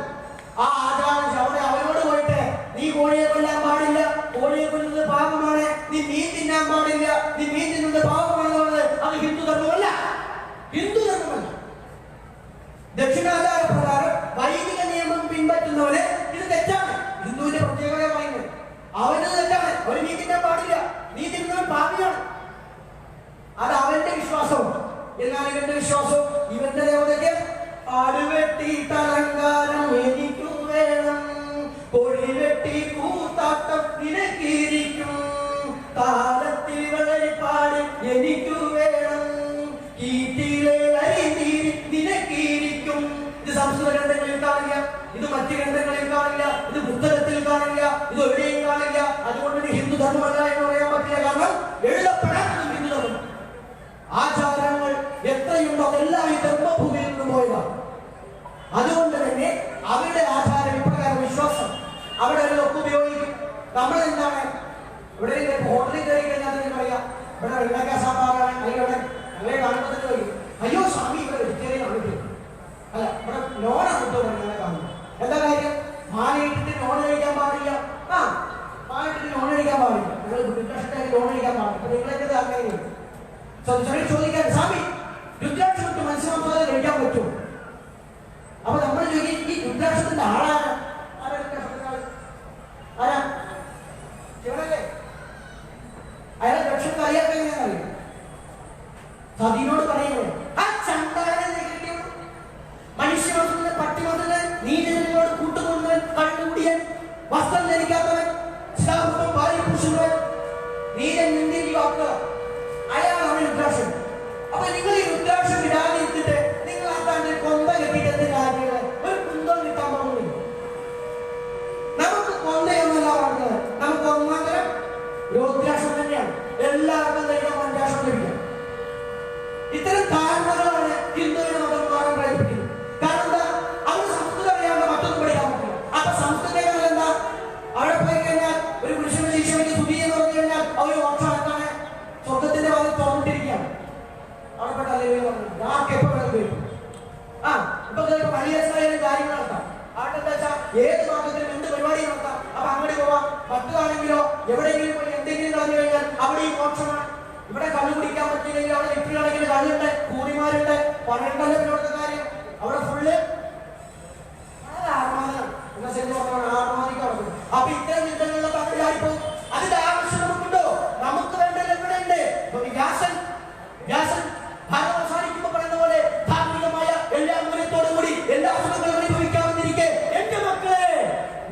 ആ ആചാരം അവിടെ അവരോട് പോയിട്ട് നീ കോഴിയെ കൊല്ലാൻ പാടില്ല, കോഴിയെ കൊല്ലുന്നത് പാപമാണ്, നീ മീൻ തിന്നാൻ പാടില്ല, നീ മീൻ തിന്നുന്നത് പാപമാണെന്നുള്ളത് അത് ഹിന്ദു ധർമ്മമല്ല, ഹിന്ദു ധർമ്മമല്ല. ദക്ഷിണാചാര പ്രകാരം വൈദിക നിയമം പിൻപറ്റുന്നവരെ ഇത് തെറ്റാണ്. ഹിന്ദുവിന്റെ പ്രത്യേകത പറയുന്നത് അവന് തെറ്റാണ്, അവന് നീ തിന്നാൻ പാടില്ല, നീ തിന്നവൻ പാപിയാണ്. അത് അവന്റെ വിശ്വാസവും. എന്നാൽ ഇവന്റെ വിശ്വാസവും ഇവന്റെ ദേവതയ്ക്ക് ആടുവെട്ടിട്ടലങ്കാരം എനിക്ക് വേണം, കോഴിവെട്ടി കൂത്താട്ടം നിനക്കിരിക്കും, താലത്തിൽ വെളിപ്പാട് എനിക്ക് വേണം, കീറ്റിലെ അരിനീര് നിനക്കിരിക്കും. ഇത് സംസ്കൃത ഗ്രന്ഥങ്ങളിൽ കാണില്ല, ഇത് മറ്റു ഗ്രന്ഥങ്ങളിൽ കാണില്ല, ഇത് പുസ്തകത്തിൽ കാണില്ല, ഇത് എവിടെയും കാണില്ല. അതുകൊണ്ട് ഇത് ഹിന്ദു ധർമ്മമല്ല എന്ന് പറയാൻ പറ്റില്ല. കാരണം എഴുതപ്പെടാത്തത് ഹിന്ദു ധർമ്മം. ആചാരങ്ങൾ എത്രയുണ്ടോ അതെല്ലാം ഈ ധർമ്മഭൂമിയിൽ നിന്ന് പോയതാണ്. അതുകൊണ്ട് തന്നെ അവരുടെ ആചാരം ഇപ്രകാരം വിശ്വാസം അവിടെ ഒരു ഒക്കെ ഉപയോഗിക്കും. നമ്മളെന്താണ് ഇവിടെ ഹോട്ടലിൽ കയറി കഴിഞ്ഞാൽ തന്നെ പറയാം, ഇവിടെ വെള്ളക്ക സാമ്പാറാണ്, അല്ലെങ്കിൽ ഇവിടെ ഞങ്ങളെ കാണുമ്പോൾ തന്നെ പറയും, അയ്യോ സ്വാമി ഇവിടെ വെജിറ്റേറിയൻ ആണ്, അല്ല ഇവിടെ നോണാണ് ഞങ്ങളെ കാണുന്നത്. എന്താ കാര്യം? മാലയിട്ടിട്ട് നോൺ കഴിക്കാൻ പാടില്ല. മാലയിട്ടിട്ട് നോൺ കഴിക്കാൻ പാടില്ല, നിങ്ങൾ രുദ്രാക്ഷത്തേക്ക് നോൺ കഴിക്കാൻ പാടില്ല. അപ്പൊ നിങ്ങളെന്ത് അങ്ങനെയുണ്ട് ചോദിക്കാൻ, സ്വാമി രുദ്രാക്ഷം വിട്ട് മത്സ്യമാംസാദം കഴിക്കാൻ പറ്റുമോ? അപ്പൊ നമ്മൾ ചോദിക്കും, ഈ രുദ്രാക്ഷത്തിന്റെ ആളാണ്? ആരാ രുദ്രാക്ഷത്തിന്റെ ആള്? ആരാ? ശിവനല്ലേ? അയാളെ രക്ഷത്തെ അറിയാത്ത എങ്ങനെയാണെന്നറിയാം. സതിനോട് പറയുന്നത് ആ ചണ്ടാരനെ കിട്ടിയത് മനുഷ്യ വസ്തുവിനെ പട്ടി വന്നത് നീതിനോട് കൂട്ടുകൊണ്ടവൻ, കണ്ണുകൂടിയൻ, വസ്ത്രം ധരിക്കാത്തവൻ, ഭാര്യ പുരുഷനവൻ, നീതൻ നിന്ദിരി വാക്കുക, അയാളാണ് രുദ്രാക്ഷൻ. അപ്പൊ നിങ്ങൾ ഈ രുദ്രാക്ഷം ഇടാതിരുത്തിട്ട് നിങ്ങൾ ആക്കാണ്ട് കൊന്ത കെട്ടിട്ട് കാര്യങ്ങൾ ഒരു കുന്തം കിട്ടാൻ പോകുന്നില്ല. നമുക്ക് കൊന്തയൊന്നല്ല പറഞ്ഞത്, നമുക്ക് ഒന്നാന്തരം രുദ്രാക്ഷം തന്നെയാണ്. എല്ലാവർക്കും കഴിക്കാൻ പഞ്ചാക്ഷം കഴിക്കാം. ഇത്തരം ധാരണകളാണ് ഹിന്ദുവിനെ മതം മാറാൻ പ്രേരിപ്പിക്കുന്നത്. കാരണം എന്താ? അവർ സംസ്കൃതം അറിയാണ്ട് മറ്റൊന്നും പഠിക്കാൻ പറ്റില്ല. അപ്പൊ സംസ്കൃതങ്ങൾ എന്താ? അവിടെ പോയി കഴിഞ്ഞാൽ ഒരു പുരുഷന്റെ ശിക്ഷയ്ക്ക് സ്തുതി എന്ന് പറഞ്ഞു കഴിഞ്ഞാൽ അവർ മോക്ഷമാണ്, സ്വർഗത്തിന്റെ ഭാഗത്ത് തുറന്നിട്ടിരിക്കുകയാണ്. അവിടെ പെട്ട ആർക്കെപ്പോ അവിടെയും മോക്ഷമാണ്. ഇവിടെ കള്ളു കുടിക്കാൻ പറ്റില്ലെങ്കിൽ അവിടെ ലിറ്റർ കണക്കിന് കള്ളുണ്ട്, കൂടിമാരുണ്ട്, പറയണ്ടല്ലോ ഇവിടുത്തെ കാര്യം. അവിടെ ഫുള്ള് ആർമാദം ആർമാദിക്കാറുണ്ട്. അപ്പൊ ഇത്തരം യുദ്ധങ്ങളിലുള്ള പങ്കാളിപ്പോ അതിന്റെ ആവശ്യം നമുക്കുണ്ടോ? നമുക്ക് വേണ്ടത് എവിടെ ഉണ്ട്? വ്യാസൻ ഭാരതം അവസാനിക്കുമ്പോ പറയുന്ന പോലെ ധാർമ്മികമായ എല്ലാ മൂല്യത്തോടും കൂടി എല്ലാ അസുഖങ്ങളും അനുഭവിക്കാമെന്നിരിക്കെ എന്റെ മക്കളെ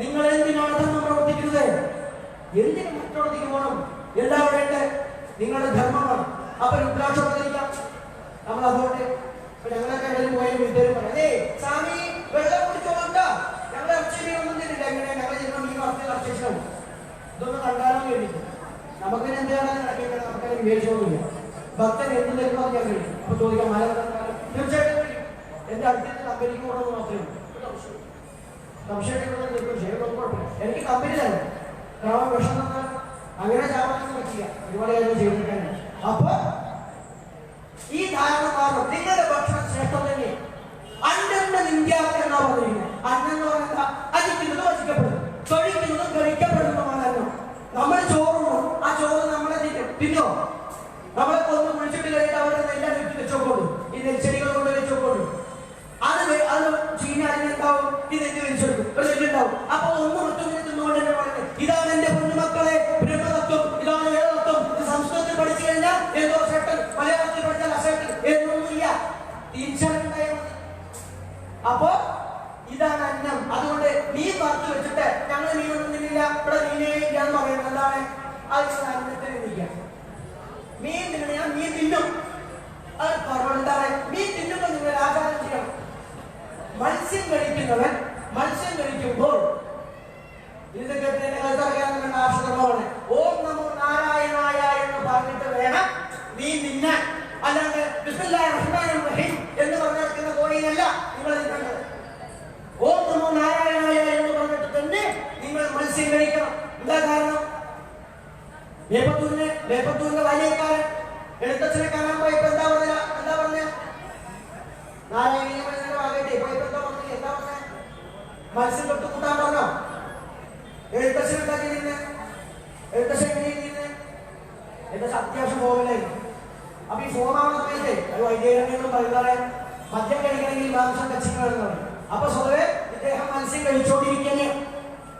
നിങ്ങൾ എന്തിനാണ് ധർമ്മം പ്രവർത്തിക്കുന്നത്? എന്തിനും മറ്റോടത്തേക്ക് പോകണം? എല്ലാവരുടെ നിങ്ങളുടെ ധർമ്മമാണ്. അപ്പൊ രുദ്രാക്ഷം അവതരിക്കാം. നമ്മൾ അതുകൊണ്ട് ഞങ്ങളൊക്കെ എവിടെയും പോയ വീട്ടുകാരും പറയാം, അതേ സ്വാമി വെള്ളം കുടിച്ചോളൂട്ടോ, ഞങ്ങൾ ഇറച്ചി ഒന്നും തരില്ല. എങ്ങനെ ഞങ്ങൾ ചിലപ്പോൾ ഈ വാർത്തയിൽ അർച്ചേഷനും ഇതൊന്നും കണ്ടാലും കഴിഞ്ഞിട്ട് നമുക്കിന് എന്താണ് നടക്കുന്നത്? നമുക്കതിന് വിവേചനമൊന്നുമില്ല. ഭക്തൻ എന്ത് തരുന്നോ ഞാൻ കഴിയും. അപ്പൊ ചോദിക്കാം മല തീർച്ചയായിട്ടും കഴിയും. എന്റെ അടുത്ത് കമ്പനിക്ക് പോകണമെന്ന് മാത്രമേ ഉള്ളൂ. സംശയം എനിക്ക് കമ്പനി തന്നെ കാരണം വിഷം തന്നാൽ അങ്ങനെ ചാവാനൊന്നും പറ്റില്ല. ഒരുപാട് കാര്യം ചെയ്തിട്ടാണ്. അപ്പൊ ഈ ധാരണ കാരണം നിങ്ങളുടെ ഭക്ഷണം ശ്രേഷ്ഠം തന്നെ. അന്നന്റെ നിന്ത്യ എന്നാ പറഞ്ഞിരിക്കുന്നത്. അന്നം എന്ന് പറഞ്ഞാൽ അജിക്കുന്നത് വചിക്കപ്പെടും, കഴിക്കുന്നതും കഴിക്കപ്പെടുന്നതുമാണ് അന്നം. നമ്മൾ ചോറുണ്ടോ? ആ ചോറ് നമ്മളെ തിന്നോ? നമ്മളെ കൊന്ന് കുഴിച്ചിട്ട് കഴിഞ്ഞിട്ട് അവരുടെ നെല്ലാം വെച്ച് വെച്ചോക്കൊള്ളു. ഈ നെൽച്ചെടികൾ കൊണ്ട് വെച്ചോക്കൊള്ളു. അത് ചീഞ്ഞാടിനുണ്ടാവും, ഈ നെല്ല് വെച്ചെടുക്കും, ഒരു നെല്ലുണ്ടാവും. അപ്പൊ ഒന്ന് മറ്റൊന്നിനെ തിന്നുകൊണ്ട് തന്നെ പറയുന്നത് ഇതാണ് എന്റെ പൊന്നുമക്കളെ ബ്രഹ്മതത്വം, ഇതാണ് വേദതത്വം. ഇത് സംസ്കൃതത്തിൽ പഠിച്ചു കഴിഞ്ഞാൽ ഏതോ സേട്ടൻ, മലയാളത്തിൽ പഠിച്ചാൽ അസേട്ടൻ എന്നൊന്നുമില്ല. തിരിച്ചറിവുണ്ടായാൽ മതി. അപ്പൊ ഇതാണ് അന്നം. അതുകൊണ്ട് മീൻ വറുത്ത് വെച്ചിട്ട് ഞങ്ങൾ മീനൊന്നും തിന്നില്ല, ഇവിടെ മീനേ ഇല്ല എന്ന് പറയുന്നത് എന്താണ്? അത് അന്നത്തിന് നിൽക്കാം. മീൻ തിന്നണ ഞാൻ മീൻ തിന്നും. അത് കുറവുണ്ടാവേ. മീൻ തിന്നുമ്പോൾ നിങ്ങൾ ആചാരം ചെയ്യണം. മത്സ്യം കഴിക്കുന്നവൻ മത്സ്യം കഴിക്കുമ്പോൾ ഇത് കേട്ടതിന്റെ കരുത്തറിയാൻ ആശ്രമമാണ്. ഓം നമോ നാരായണായ എന്ന് പറഞ്ഞിട്ട് വേണം മീൻ തിന്നാൻ. അല്ലാണ്ട് ബിസ്മില്ലാഹിർ റഹ്മാനിർ റഹീം എന്ന് പറഞ്ഞിരിക്കുന്ന കോഴിയല്ല നിങ്ങൾ തിന്നേണ്ടത്. ഓം നമോ നാരായണായ എന്ന് പറഞ്ഞിട്ട് തന്നെ നിങ്ങൾ മത്സ്യം കഴിക്കണം. എന്താ കാരണം? മേപ്പത്തൂരിന്റെ വലിയക്കാരൻ എഴുത്തച്ഛനെ കാണാൻ പോയപ്പോ എന്താ പറഞ്ഞ നാരായണീയ ഭാഗത്തെ പോയപ്പോ എന്താ പറഞ്ഞ മത്സ്യം തൊട്ട് കൂട്ടാൻ പറഞ്ഞോ? എഴുത്തച്ഛൻ എന്താ ചെയ്യുന്നത്? എഴുത്തച്ഛൻ അത്യാവശ്യം ഫോമിലായി. അപ്പൊ ഈ ഫോമാവുന്ന സമയത്ത് അത് വൈദ്യരങ്ങളും പറയുന്നത് മദ്യം കഴിക്കണമെങ്കിൽ മാംസം കച്ചിക്കണം. അപ്പൊ സ്വതവേ ഇദ്ദേഹം മത്സ്യം കഴിച്ചോണ്ടിരിക്കണേ.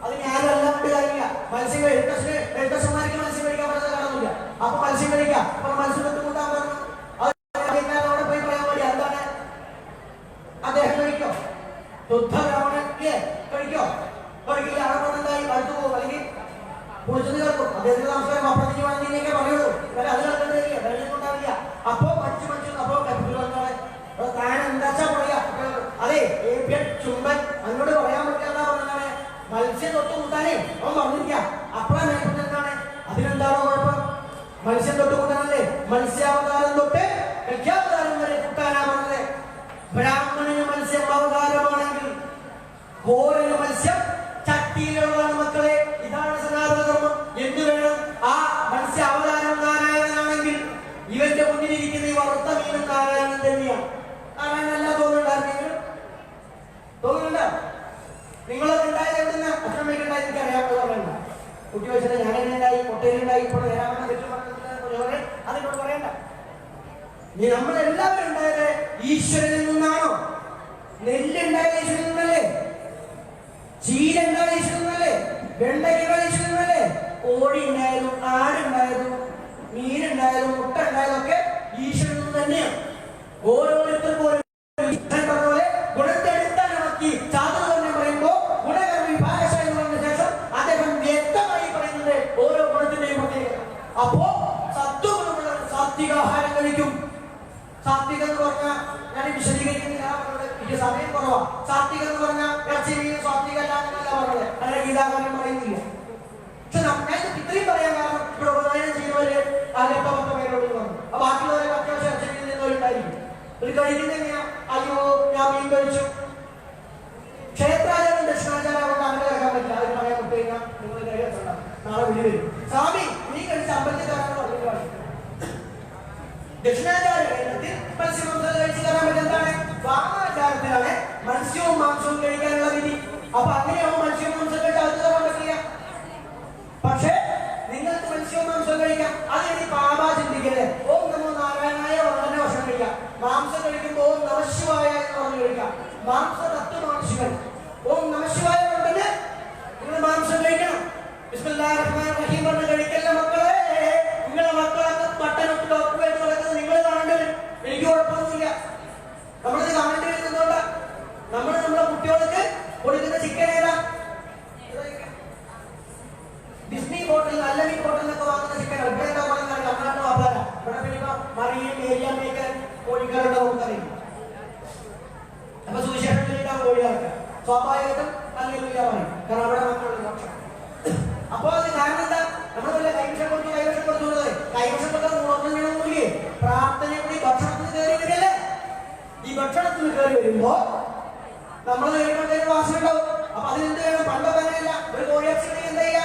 അത് ഞാനല്ലാണ്ട് കാര്യമില്ല. മത്സ്യം എഴുത്തച്ഛന്മാർക്ക് മത്സ്യം കഴിക്കാൻ പറ്റുന്ന കാണുന്നില്ല. അപ്പൊ മത്സ്യം കഴിക്കാം. അപ്പൊ മത്സ്യം തൊട്ട് കൂട്ടാൻ പറഞ്ഞു. അവിടെ പോയി പറയാൻ വേണ്ടി എന്താണ് അദ്ദേഹം കഴിക്കോ? ശുദ്ധരാവണൻ കഴിക്കോ? കഴിക്കില്ല. അവിടെ അടുത്ത് പോകും, അല്ലെങ്കിൽ കുളിച്ചത് കേൾക്കും. അദ്ദേഹത്തിന്റെ നമസ്കാരം അപ്പുറത്തേക്ക് വേണമെന്നൊക്കെ പറയുള്ളൂ. അത് കേൾക്കുന്നില്ല, കഴിഞ്ഞിട്ടുണ്ടാവില്ല. അപ്പൊ മടിച്ചു അപ്പൊ താൻ എന്താ പറയാ? അതെ ചുമ്പൻ അങ്ങോട്ട് പറയാൻ പറ്റാതെ പറഞ്ഞാണ് മത്സ്യം തൊട്ട് കൂട്ടാനേ അവൻ പറഞ്ഞിരിക്ക. അപ്പോഴാണ് എന്താണ് അതിനെന്താണോ കുഴപ്പം? മത്സ്യം തൊട്ട് കൂട്ടാനല്ലേ? മത്സ്യാവതാരം തൊട്ട് ഗജാവതാരം വരെ കൂട്ടാനാ പറഞ്ഞത്. ബ്രാഹ്മണന് മത്സ്യം അവതാരമാണെങ്കിൽ കോരന് മത്സ്യം ചട്ടിയിലുള്ളതാണ് മക്കളെ. ഇതാണ് സനാതന ധർമ്മം. എന്ത് വേണം? ആ മത്സ്യ അവതാരം നാരായണനാണെങ്കിൽ ഇവന്റെ മുന്നിലിരിക്കുന്ന ഈ വറുത്ത മീനും നാരായണൻ തന്നെയാണ്. നാരായണനല്ല തോന്നുന്നുണ്ടായിരുന്നെങ്കിലും തോന്നുന്നുണ്ടോ? നിങ്ങളൊക്കെ ഉണ്ടായത് എവിടുന്ന അച്ഛനമ്മയ്ക്ക് ഉണ്ടായി എനിക്ക് അറിയാമെന്ന് പറയണ്ട. കുട്ടി വെച്ചിട്ട് ഞാനെങ്ങനെ ഉണ്ടായി, കൊട്ടയിലുണ്ടായി, ഇപ്പോൾ നേരാമെന്ന് തെറ്റുമാണെന്ന് അതിനോട് പറയണ്ട. നമ്മളെല്ലാവരും ഉണ്ടായത് ഈശ്വരനിൽ നിന്നാണോ? നെല്ലുണ്ടായത് ഈശ്വരനിൽ നിന്നല്ലേ? ചീര ഉണ്ടായത് ഈശ്വരനിൽ നിന്നല്ലേ? വെണ്ടയ്ക്കുണ്ടായത് ഈശ്വരനിൽ നിന്നല്ലേ? കോഴി ഉണ്ടായതും ആടുണ്ടായതും മീനുണ്ടായതും മുട്ട ഉണ്ടായതൊക്കെ ഈശ്വരനിൽ നിന്ന് തന്നെയാണ്. ഓരോരുത്തർക്കും പോലെ ഗുണത്തെ അടിസ്ഥാനമാക്കി ചാതുർവർണ്ണം പറയുമ്പോൾ ഗുണകർമ്മി ഭാഗശാലി പറഞ്ഞ ശേഷം അദ്ദേഹം വ്യക്തമായി പറയുന്നത് ഓരോ ഗുണത്തിന്റെയും പ്രത്യേകത. അപ്പോ സത്വഗുണമുള്ള സാത്വികാഹാരം കഴിക്കും. സാത്വികം എന്ന് പറഞ്ഞാൽ ഞാൻ വിശദീകരിക്കുന്നില്ല, എനിക്ക് സമയം കുറവാ. സാത്വികം എന്ന് പറഞ്ഞാൽ ഇറച്ചി മീൻ സാത്വിക അല്ലാന്നല്ല പറഞ്ഞത്, അങ്ങനെ ഗീതാകാരം പറയുന്നില്ല. പക്ഷെ ഞാൻ ഇത്രയും പറയാൻ കാരണം ഇവിടെ ഉപനയനം ചെയ്യുന്നവര് ആദ്യത്തെ 10 പേരോട് പറഞ്ഞു. അപ്പൊ ബാക്കിയുള്ളവരെ അത്യാവശ്യം ഇറച്ചി മീൻ നിന്നവരുണ്ടായിരിക്കും. ഒരു കഴിക്കുന്ന എങ്ങനെയാ? അയ്യോ ഞാൻ മീൻ കഴിച്ചു. ക്ഷേത്രാചാരം ദക്ഷിണാചാരം കൊണ്ട് അങ്ങനെ കിടക്കാൻ പറ്റില്ല. അതിന് പറയാൻ വിട്ടു കഴിഞ്ഞാൽ നിങ്ങൾ കഴിയാൻ നാളെ വിളി വരും. സ്വാമി നീ കഴിച്ച അമ്പലത്തിലാണ് പറഞ്ഞിട്ട് ദക്ഷിണാചാര കേരളത്തിൽ മത്സ്യമാംസം കഴിച്ചു തരാൻ പറ്റും. എന്താണ്? വാമാചാരത്തിലാണ് മത്സ്യവും മാംസവും കഴിക്കാനുള്ള വിധി. അപ്പൊ അങ്ങനെയാവും മത്സ്യവും മാംസം കഴിച്ച് അത് തരാൻ പറ്റില്ല. പക്ഷെ നിങ്ങൾക്ക് മത്സ്യം മാംസം കഴിക്കാം. അത് ഇനി പാപ ചിന്തിക്കരുത്. ഓം നമോ നാരായണായ വളരെ ഭക്ഷണം കഴിക്കാം. മാംസം കഴിക്കുമ്പോൾ ഓം നമശിവായ എന്ന് പറഞ്ഞു കഴിക്കാം. മാംസ തത്വമാണ് ശിവൻ. ഓം നമശിവായ കൊണ്ടത് നിങ്ങൾ മാംസം കഴിക്കണം. ബിസ്മില്ലാഹിർ റഹ്മാനിർ റഹീം പറഞ്ഞ് കഴിക്കല്ല മക്കളെ. നിങ്ങളെ മക്കളൊക്കെ മട്ടനൊക്കെ ഡോക്ടറായിട്ട് നടക്കുന്നത് നിങ്ങൾ കാണേണ്ടി വരും. എനിക്ക് കുഴപ്പമൊന്നുമില്ല. നമ്മളിത് കാണേണ്ടി വരുന്നതുകൊണ്ട് നമ്മൾ നമ്മളെ കുട്ടികൾക്ക് കൊടുക്കുന്ന ചിക്കൻ ഏതാ? ഡിസ്നി ഹോട്ടൽ അല്ലമി ഹോട്ടലിലൊക്കെ വാങ്ങുന്ന ചിക്കൻ ഇവിടെ തമിഴ്നാട് വാപ്പാല ഇവിടെ പിന്നെ മറിയും ഏരിയമ്മയൊക്കെ കോഴിക്കാരുടെ നമുക്കറിയും. അപ്പൊ സുവിശേഷത്തിലേക്കാണ് കോഴിയാർക്ക് സ്വാഭാവികമായിട്ടും അല്ലെങ്കിൽ പറയും. കാരണം അവിടെ മാത്രമുള്ള ഭക്ഷണം. അപ്പൊ അത് കാരണം എന്താ? നമ്മൾ വല്ല കൈവശം കൊടുത്തുള്ളത് കൈവശം കൊടുത്താൽ പ്രാർത്ഥന കൂടി ഭക്ഷണത്തിന് കയറി വരില്ലേ? ഈ ഭക്ഷണത്തിന് കയറി വരുമ്പോ നമ്മൾ കഴിക്കുമ്പോഴത്തേക്ക് വാസന ഉണ്ടാവും. അപ്പൊ അതിനെന്ത് വേണം? പണ്ടൊക്കെ അങ്ങനെയല്ല. ഒരു കോഴി അച്ഛനെങ്കിൽ എന്താ ചെയ്യാ?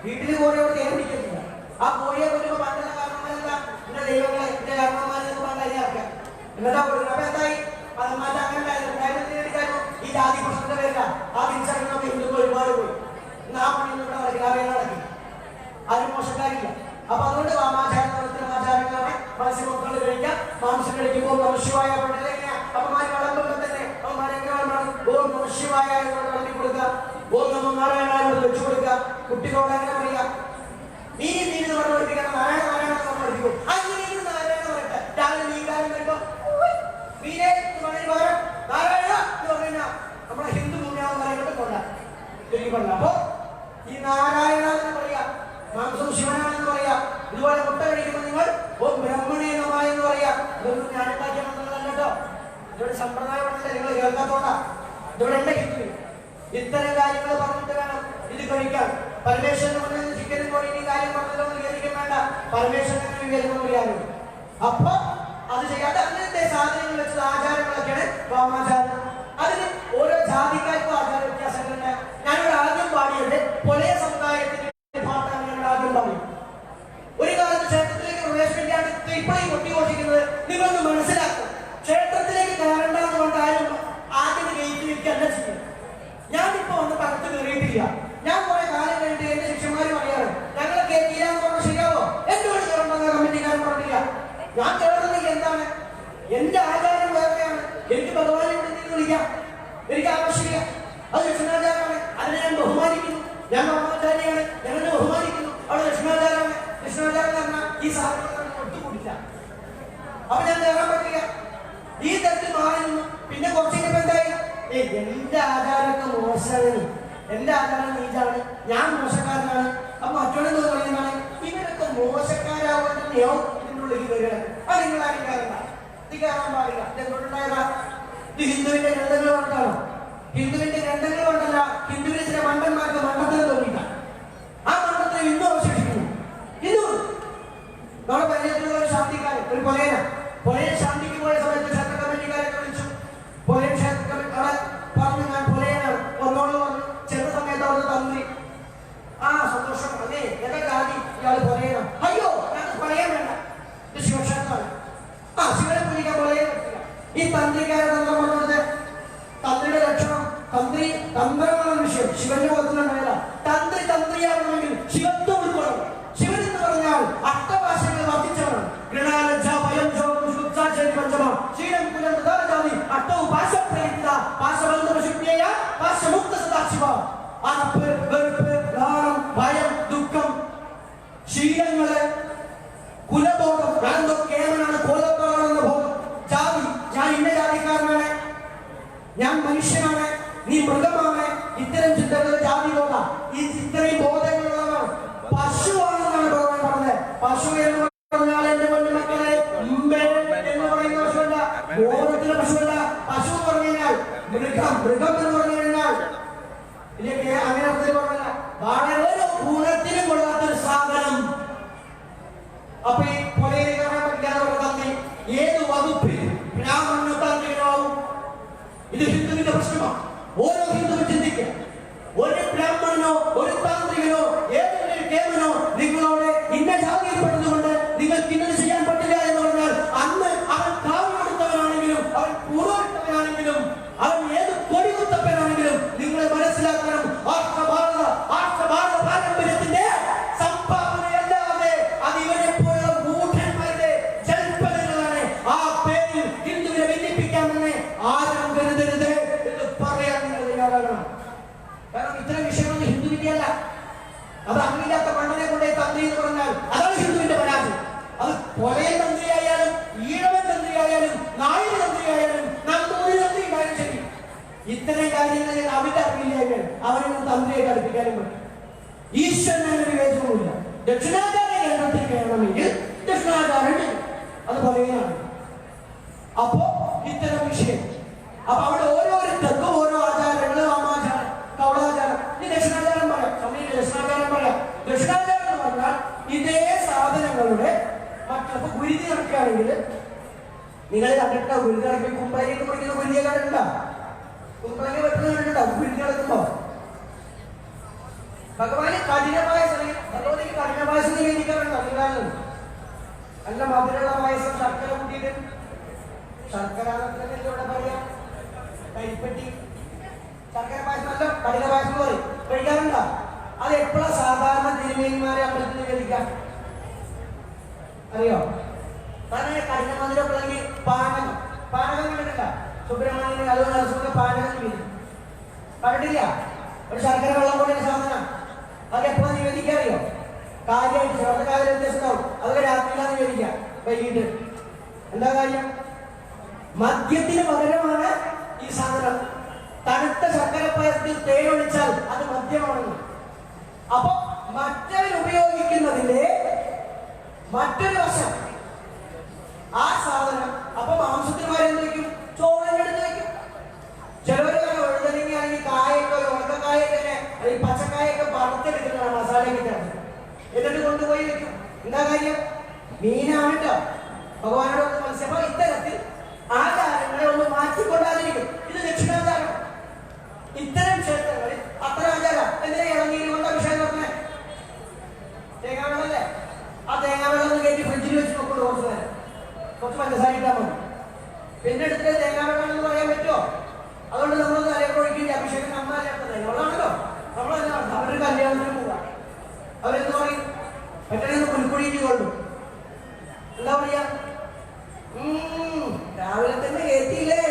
വീട്ടില് കോഴിയോട് കയറി പിടിക്കുന്നില്ല. ആ കോഴിയെ കൊല്ലുമ്പോ പണ്ടുള്ള കാരണന്മാരെന്താ? എന്റെ ദൈവങ്ങളെ എന്റെ കാരണന്മാരെന്ന് പറഞ്ഞ അതിനാക്കാം എന്നിട്ടാ കൊടുക്കുന്നത്. അപ്പൊ എന്തായി? അതന്മാരുടെ അങ്ങനെ എടുക്കാനോ ഈ ജാതി പ്രശ്നത്തിന്റെ പേരില്ല. ആ തിരിച്ചറിഞ്ഞൊക്കെ ഹിന്ദുക്കൾ ഒരുപാട് പോയി. ആ പണിയൊന്നും ഇവിടെ നടക്കില്ല. അവയെ നടക്കി ആരും മോശക്കാരില്ല. അപ്പൊ അതുകൊണ്ട് വാമാചാരങ്ങളാണ് മത്സ്യമക്കൾ കഴിക്കാം. മാംസം കഴിക്കുമ്പോൾ നമശിവായ അപ്പമാര് വളർത്തുമ്പോൾ തന്നെ അവന്മാരെങ്ങനെ ഓം നമശിവായ വളർത്തി കൊടുക്കുക. ഓം നമോ നാരായണ വെച്ചു കൊടുക്കുക. കുട്ടികളോട് അങ്ങനെ പറയുക. നീ എന്ന് പറഞ്ഞു പഠിപ്പിക്കണം. നാരായണ നാരായണ എന്ന് പറഞ്ഞു പഠിപ്പിക്കും. അങ്ങനെ നാരായണ പറയട്ടെ. രാവിലെ നീകാലം വരുമ്പോ മീനെ പകരം നാരായണ എന്ന് പറഞ്ഞു കഴിഞ്ഞാൽ നമ്മുടെ ഹിന്ദു ഭൂമിയാണെന്ന് പറയുന്നത് കൊണ്ടാ. അപ്പൊ ഈ നാരായണ എന്ന് പറയാ, മാംസം ശിവനാണെന്ന് പറയാ. ഇതുപോലെ മുട്ട കഴിക്കുമ്പോൾ നിങ്ങൾ ഓം ബ്രഹ്മണേനമായ എന്ന് പറയാ. ഇതൊന്നും ഞാനുണ്ടാക്കിയ മന്ത്രങ്ങളല്ല കേട്ടോ. ഇവിടെ സമ്പ്രദായമാണല്ലേ നിങ്ങൾ കേൾക്കാത്തോണ്ടാ. ഇവിടെ എന്റെ ഹിന്ദു ഇത്തരം കാര്യങ്ങൾ പറഞ്ഞിട്ട് വേണം ഇത് കഴിക്കാൻ. പരമേശ്വരൻ പറഞ്ഞത് ചിക്കനും കോഴിയും കാര്യം പറഞ്ഞതൊന്നും വിചാരിക്കാൻ വേണ്ട. പരമേശ്വരനെ വിചാരിക്കുന്നു. അപ്പൊ അത് ചെയ്യാതെ അങ്ങനത്തെ സാധനങ്ങൾ വെച്ചത് ആചാരങ്ങളൊക്കെയാണ് വാമാചാരം. അതിന് ഓരോ ജാതിക്കാർക്കും ആചാര വ്യത്യാസങ്ങളുണ്ട്. ഞാനിവിടെ ആദ്യം പാടിയത് പൊലയ സമുദായത്തിന്റെ പാട്ടാണ്. ഞങ്ങൾ ആദ്യം പാടി. ഒരു കാലത്ത് ക്ഷേത്രത്തിലേക്ക് പ്രവേശിപ്പിക്കാണ് ഇപ്പോഴും കൊട്ടിഘോഷിക്കുന്നത്. നിങ്ങളൊന്ന് മനസ്സിലാക്കും. ക്ഷേത്രത്തിലേക്ക് കയറണ്ടെന്ന് കൊണ്ട് ആരും ആദ്യം ഗേറ്റ് വെക്കല്ല ചെയ്യും. ഞാനിപ്പോ വന്ന് പകത്ത് കയറിയിട്ടില്ല. ഞാൻ കുറെ കാലം കഴിഞ്ഞിട്ട് എന്റെ ശിഷ്യന്മാര് പറയാറ് ഞങ്ങളെ കയറ്റിയില്ലാന്ന് പറഞ്ഞ ശരിയാവോ? എന്നോട് കയറണ്ടെന്ന് കമ്മിറ്റിക്കാരൻ പറഞ്ഞില്ല. ഞാൻ കയറുന്നത് എന്താണ്? എന്റെ ആചാരം വേറെയാണ്. എനിക്ക് ഭഗവാനെ ഇവിടെ വിളിക്കാം. എനിക്ക് ആവശ്യമില്ല. അത് കൃഷ്ണാചാരമാണ്. അതിനെ ഞാൻ ബഹുമാനിക്കുന്നു. ഞാൻ ബ്രഹ്മചാരിയാണ്. ഞങ്ങളെ ബഹുമാനിക്കുന്നു. അവിടെ കൃഷ്ണാചാരമാണ്. കൃഷ്ണാചാരം പറഞ്ഞാൽ ഈ സാധനം ഒത്തുകൂടില്ല. അപ്പൊ ഞാൻ കയറാൻ പറ്റില്ല. ഈ തരത്തിൽ മാറി നിന്നു. പിന്നെ കുറച്ച് കഴിഞ്ഞപ്പോ എന്തായി? എന്റെ ആചാരമൊക്കെ മോശമാണ്. എന്റെ ആചാരം നീചാണ്. ഞാൻ മോശക്കാരനാണ്. അപ്പൊ മറ്റുള്ളവർ പറയുന്നതാണ് ഇവരൊക്കെ മോശക്കാരാവുന്നോ ഇതിനുള്ളിൽ വരികയാണ്. അത് നിങ്ങൾ ആരും കയറണ്ട. ഇത് കയറാൻ പാടില്ല. ഇതെന്തുകൊണ്ടുണ്ടായതാ? ഇത് ഹിന്ദുവിന്റെ ഗ്രന്ഥങ്ങൾ കൊണ്ടാണോ? ഹിന്ദുവിന്റെ ഗ്രന്ഥങ്ങൾ കൊണ്ടല്ല. ഹിന്ദുവിന് ചില മണ്ടന്മാർക്ക് മണ്ടത്തിന് തോന്നിയില്ല. ആ മണ്ടത്തിന് ഇന്നും അവശേഷിക്കുന്നു. ഇന്നും നമ്മുടെ പരിചയത്തിലുള്ള ഒരു ശാന്തിക്കാരൻ, ഒരു പൊലയൻ ശാന്തിക്ക് പോയ സമയത്ത് ക്ഷേത്ര കമ്മിറ്റിക്കാരൊക്കെ വിളിച്ചു. പൊലയൻ ക്ഷേത്ര കമ്മിറ്റി അവിടെ പറഞ്ഞു ഞാൻ പൊലയനാണ് ഒന്നോട് പറഞ്ഞു. ചെന്ന സമയത്ത് അവിടുന്ന് തന്ത്രി ആ സന്തോഷം അല്ലേ എന്റെ ജാതി ഇയാൾ പൊലയനാണ്. അയ്യോ ഞങ്ങൾക്ക് പൊലയൻ വേണ്ട. ഇത് ശിവക്ഷേത്രമാണ്. ആ ശിവനെ പൂജിക്കാൻ പൊലയൻ പറ്റില്ല. ഈ തന്ത്രിക്കാരെ തന്ത്രം പറഞ്ഞത് തന്ത്രിയുടെ ലക്ഷണം തന്ത്രമാണ് വിഷയം. ശിവന്റെ മുഖത്തിലുണ്ടായല്ല. തന്ത്രിയാവണമെങ്കിൽ ശിവത്വം ഉൾക്കൊള്ളണം. ശിവൻ എന്ന് പറഞ്ഞാൽ അഷ്ടഭാഷകൾ വർദ്ധിച്ചവരാണ്. ശീലങ്ങള് കുലബോധം ഞാനെന്തോ കേവലാണ് കോലത്തോടാണെന്ന ബോധം. ജാതി ഞാൻ ഇന്ന ജാതിക്കാരനാണ്, ഞാൻ മനുഷ്യനാണ്, നീ മൃഗമാണ്. ഇത്തരം ചിന്തകൾ ജാതി ബോധം. ഈ ഇത്രയും ബോധങ്ങളുള്ളതാണ്. പശുവാണെന്നാണ് ഭഗവാൻ പറഞ്ഞത്. പശു എന്ന് പറഞ്ഞാൽ എന്റെ മക്കളെ എന്ന് പറയുന്ന പശുവല്ല. ബോധത്തിലെ പശുവല്ല. പശു എന്ന് പറഞ്ഞു കഴിഞ്ഞാൽ മൃഗം എന്ന് പറഞ്ഞു കഴിഞ്ഞാൽ ഇല്ലെങ്കിൽ അങ്ങനെ അർത്ഥത്തിൽ പറഞ്ഞല്ല. വളരെ ഗുണത്തിനും കൊള്ളാത്തൊരു സാധനം. അപ്പൊ ഈ പൊലയിൽ കാണാൻ പറ്റില്ലാതെ തന്ത്രി ഏത് വകുപ്പിൽ ബ്രാഹ്മണ താന്ത്രികനാവും? ഇത് ഹിന്ദുവിന്റെ പ്രശ്നമാണ്. ഓരോ ഹിന്ദുവും ചിന്തിക്കുക. ഒരു ബ്രാഹ്മണനോ ഒരു താന്ത്രികനോ ഏതൊരു കേവനോ നിങ്ങളോട് ഇന്ന ജാതിയിൽപ്പെട്ടതുകൊണ്ട് നിങ്ങൾക്ക് ഇന്നത് ചെയ്യാൻ പറ്റില്ല എന്ന് പറഞ്ഞാൽ അന്ന് അവൻ കാവ്യെടുത്തവനാണെങ്കിലും അവൻ പൂർവ്വപ്പെട്ടവനാണെങ്കിലും അവൻ ഏത് കൊടികുത്തപ്പനാണെങ്കിലും നിങ്ങളെ മനസ്സിലാക്കണം. ആർഷഭാരത പാരമ്പര്യത്തിന്റെ സംഭാവനയല്ലാതെ കുട്ടിയല്ല. അത് അറിയില്ലാത്ത പണ്ടനെ കൊണ്ടേ തന്ത്രി എന്ന് പറഞ്ഞാൽ അതാണ് ഹിന്ദുവിന്റെ പരാജയം. അത് കൊലയൻ തന്ത്രിയായാലും ഈഴവൻ തന്ത്രിയായാലും നായർ തന്ത്രിയായാലും നമ്പൂരി തന്ത്രി ഉണ്ടായാലും ശരി, ഇത്തരം കാര്യങ്ങളിൽ അവരുടെ അറിയില്ലായ്മ അവരൊന്നും തന്ത്രിയായിട്ട് അടുപ്പിക്കാനും പറ്റും. ഈശ്വരന് വിവേചനവുമില്ല. ദക്ഷിണാചാര കേന്ദ്രത്തിൽ കയറണമെങ്കിൽ ദക്ഷിണാചാരം അത് പറയുകയാണ്. അപ്പോ ഇത്തരം വിഷയം അപ്പൊ അവിടെ ഓരോരുത്തർക്കും ഓരോ ആചാരങ്ങൾ, വാമാചാരം, കൗളാചാരം, ഇനി ദക്ഷിണാചാരം പറയാം. സമയം ദക്ഷിണാചാരം പറയാം. ദക്ഷിണാചാരം എന്ന് പറഞ്ഞാൽ ഇതേ സാധനങ്ങളുടെ മറ്റൊക്കെ ഗുരുതി നടക്കുകയാണെങ്കിൽ നിങ്ങൾ കണ്ടിട്ടുണ്ടോ? ഗുരുതി നടക്കി കുമ്പളങ്ങി പഠിക്കുന്ന ഗുരുതിയെ കണ്ടിട്ടുണ്ടോ? കുമ്പളങ്ങി വെട്ടുന്നത് കണ്ടിട്ടുണ്ടോ? ഗുരുതി നടക്കുമ്പോ ഭഗവാന് കഠിനമായ ഭഗവതിക്ക് കഠിനമായ നിവേദിക്കാറുണ്ടോ? നിങ്ങളാണ് നല്ല മധുരമുള്ള പായസം ശർക്കര കൂട്ടിയിട്ട്, ശർക്കര ഇവിടെ പറയാം കരിപ്പെട്ടി ശർക്കര പായസം, നല്ല കഠിന പായസം പറയും, കഴിക്കാറുണ്ടോ? അത് എപ്പോഴാ സാധാരണ തിരുമേനിമാരെ അമ്പലത്തിൽ നിവേദിക്കാം അറിയോ? തന്നെ കഠിന മധുരം പിള്ളി പാനകം, പാനകം കണ്ടിട്ടില്ല? സുബ്രഹ്മണ്യന് അത് നരസിംഹ പാനകം നിവേദിക്കും, കണ്ടിട്ടില്ല? ഒരു ശർക്കര വെള്ളം പോലെ സാധനം. അത് എപ്പോഴാ നിവേദിക്കാൻ അറിയോ? കാര്യമായിട്ട് ചെറുത കാര്യം വ്യത്യാസം ഉണ്ടാവും. അതൊക്കെ രാത്രിയിലാണ് നിവേദിക്കുക, വൈകിട്ട്. എന്താ കാര്യം? മദ്യത്തിന് പകരമാണ് ഈ സാധനം. തണുത്ത ശർക്കര പായസത്തിൽ തേനൊഴിച്ചാൽ അത് മദ്യമാണെന്ന്. അപ്പൊ മറ്റവരുപയോഗിക്കുന്നതിന്റെ മറ്റൊരു വശം ആ സാധനം. അപ്പൊ മാംസത്തിന്മാരെന്ത് വയ്ക്കും? ചോറിനെടുത്ത് വയ്ക്കും. ചിലവര് വഴുതനങ്ങ അല്ലെങ്കിൽ കായൊക്കെ, ഉണക്കക്കായൊക്കെ, അല്ലെങ്കിൽ പച്ചക്കായൊക്കെ വറുത്തെടുക്കുന്നതാണ് മസാലയൊക്കെ ചേർത്ത്, എന്നിട്ട് കൊണ്ടുപോയി വെക്കും. എന്താ കാര്യം? മീനാണ് കേട്ടോ, ഭഗവാനോട് മത്സ്യം. അപ്പൊ ഇത്തരത്തിൽ ആചാരങ്ങളെ ഒന്ന് മാറ്റിക്കൊണ്ടാതിരിക്കും. ഇത് ദക്ഷിണാചാരം. ഇത്തരം ക്ഷേത്രങ്ങളിൽ അത്ര ആചാരം. എന്തിനാ ഇളനീര് കൊണ്ട് അഭിഷേകം നടത്തുന്നത്? തേങ്ങാവെള്ളല്ലേ? ആ തേങ്ങാവെള്ളം ഒന്ന് കയറ്റി ഫ്രിഡ്ജിൽ വെച്ച് നോക്കുള്ളൂ കുറച്ച് നേരം, കുറച്ച് പഞ്ചസാര ഇട്ടാൽ മതി. പിന്നെ എടുത്തിട്ട് തേങ്ങാവെള്ളം എന്ന് പറയാൻ പറ്റുമോ? അതുകൊണ്ട് നമ്മൾ തലയൊഴിക്കില്ല. അഭിഷേകം നമ്മൾ ചേർത്ത തേങ്ങാവെള്ളമാണല്ലോ. നമ്മളല്ല, അവരുടെ കല്യാണത്തിന് പോവാ. അവരെന്ത് പറയും? മറ്റൊന്ന് പുൽക്കുഴിക്ക് കൊണ്ടു. എന്താ പറയാ? രാവിലെ തന്നെ കയറ്റിയില്ലേ?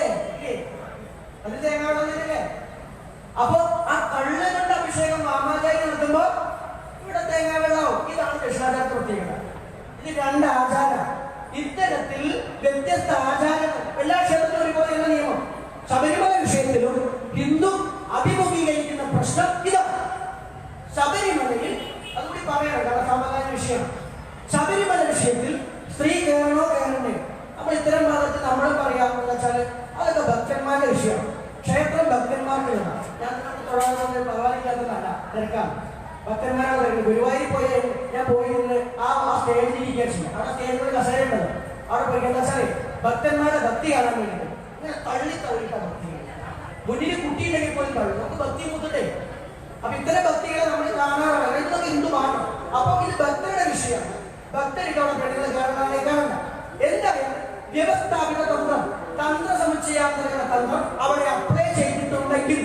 അത് തേങ്ങാവെള്ളം തന്നെയല്ലേ? അപ്പൊ ആ കള്ള് കൊണ്ട് അഭിഷേകം വാമാചാരി നടത്തുമ്പോ ഇവിടെ തേങ്ങാവെള്ളമാവും. ഇതാണ് ദക്ഷിണാചാരത്തെ പ്രത്യേകത. ഇത് രണ്ട് ആചാരം. ഇത്തരത്തിൽ വ്യത്യസ്ത ആചാരങ്ങൾ എല്ലാ ക്ഷേത്രത്തിലും ഒരുപോലെയുള്ള നിയമം. ശബരിമല വിഷയത്തിലും ഹിന്ദു അഭിമുഖീകരിക്കുന്ന പ്രശ്നം ഇതാണ്. ശബരിമലയിൽ അതുകൂടി പറയണം, കാരണം സാമാന്യ വിഷയമാണ്. ശബരിമല വിഷയത്തിൽ സ്ത്രീ കയറണോ കയറണ്ടേ? നമ്മൾ ഇത്തരം ഭാഗത്ത് നമ്മൾ പറയാമെന്ന് വെച്ചാൽ അതൊക്കെ ഭക്തന്മാരുടെ വിഷയമാണ്. ക്ഷേത്രം ഭക്തന്മാർക്ക് ഞാൻ തൊഴാതെ ഭഗവാനിക്കാത്തതല്ല, തിരക്കാണ്. ഭക്തന്മാരാണ് പറയുന്നത്. ഗുരുവായൂരിൽ പോയി ഞാൻ പോയിരുന്ന് ആ സ്റ്റേജിൽ ഇരിക്കാൻ ചെയ്യും. അവിടെ സ്റ്റേജിൽ കസേരയുണ്ടല്ലോ, അവിടെ പോയി എന്താ വെച്ചാൽ ഭക്തന്മാരുടെ ഭക്തി കാണാൻ വേണ്ടിയിട്ട് ഇങ്ങനെ തള്ളിയിട്ടാണ് ഭക്തി. മുന്നിൽ കുട്ടിയുണ്ടെങ്കിൽ പോലും തള്ളു, നമുക്ക് ഭക്തി കൂട്ടട്ടെ. അപ്പൊ ഇത്തരം ഭക്തികളെ നമ്മൾ കാണാറാണ്. ഇതൊക്കെ ഹിന്ദു മാറും. അപ്പൊ ഇത് ഭക്തരുടെ വിഷയമാണ്. ഭക്തർക്ക് അവിടെ പെണ്ണുങ്ങൾ കാണാനേ കാണണ്ട. എന്തായാലും വ്യവസ്ഥാപിത തന്ത്രം, തന്ത്ര സമുച്ചയാന്തര തന്ത്രം അവിടെ അപ്ലൈ ചെയ്തിട്ടുണ്ടെങ്കിൽ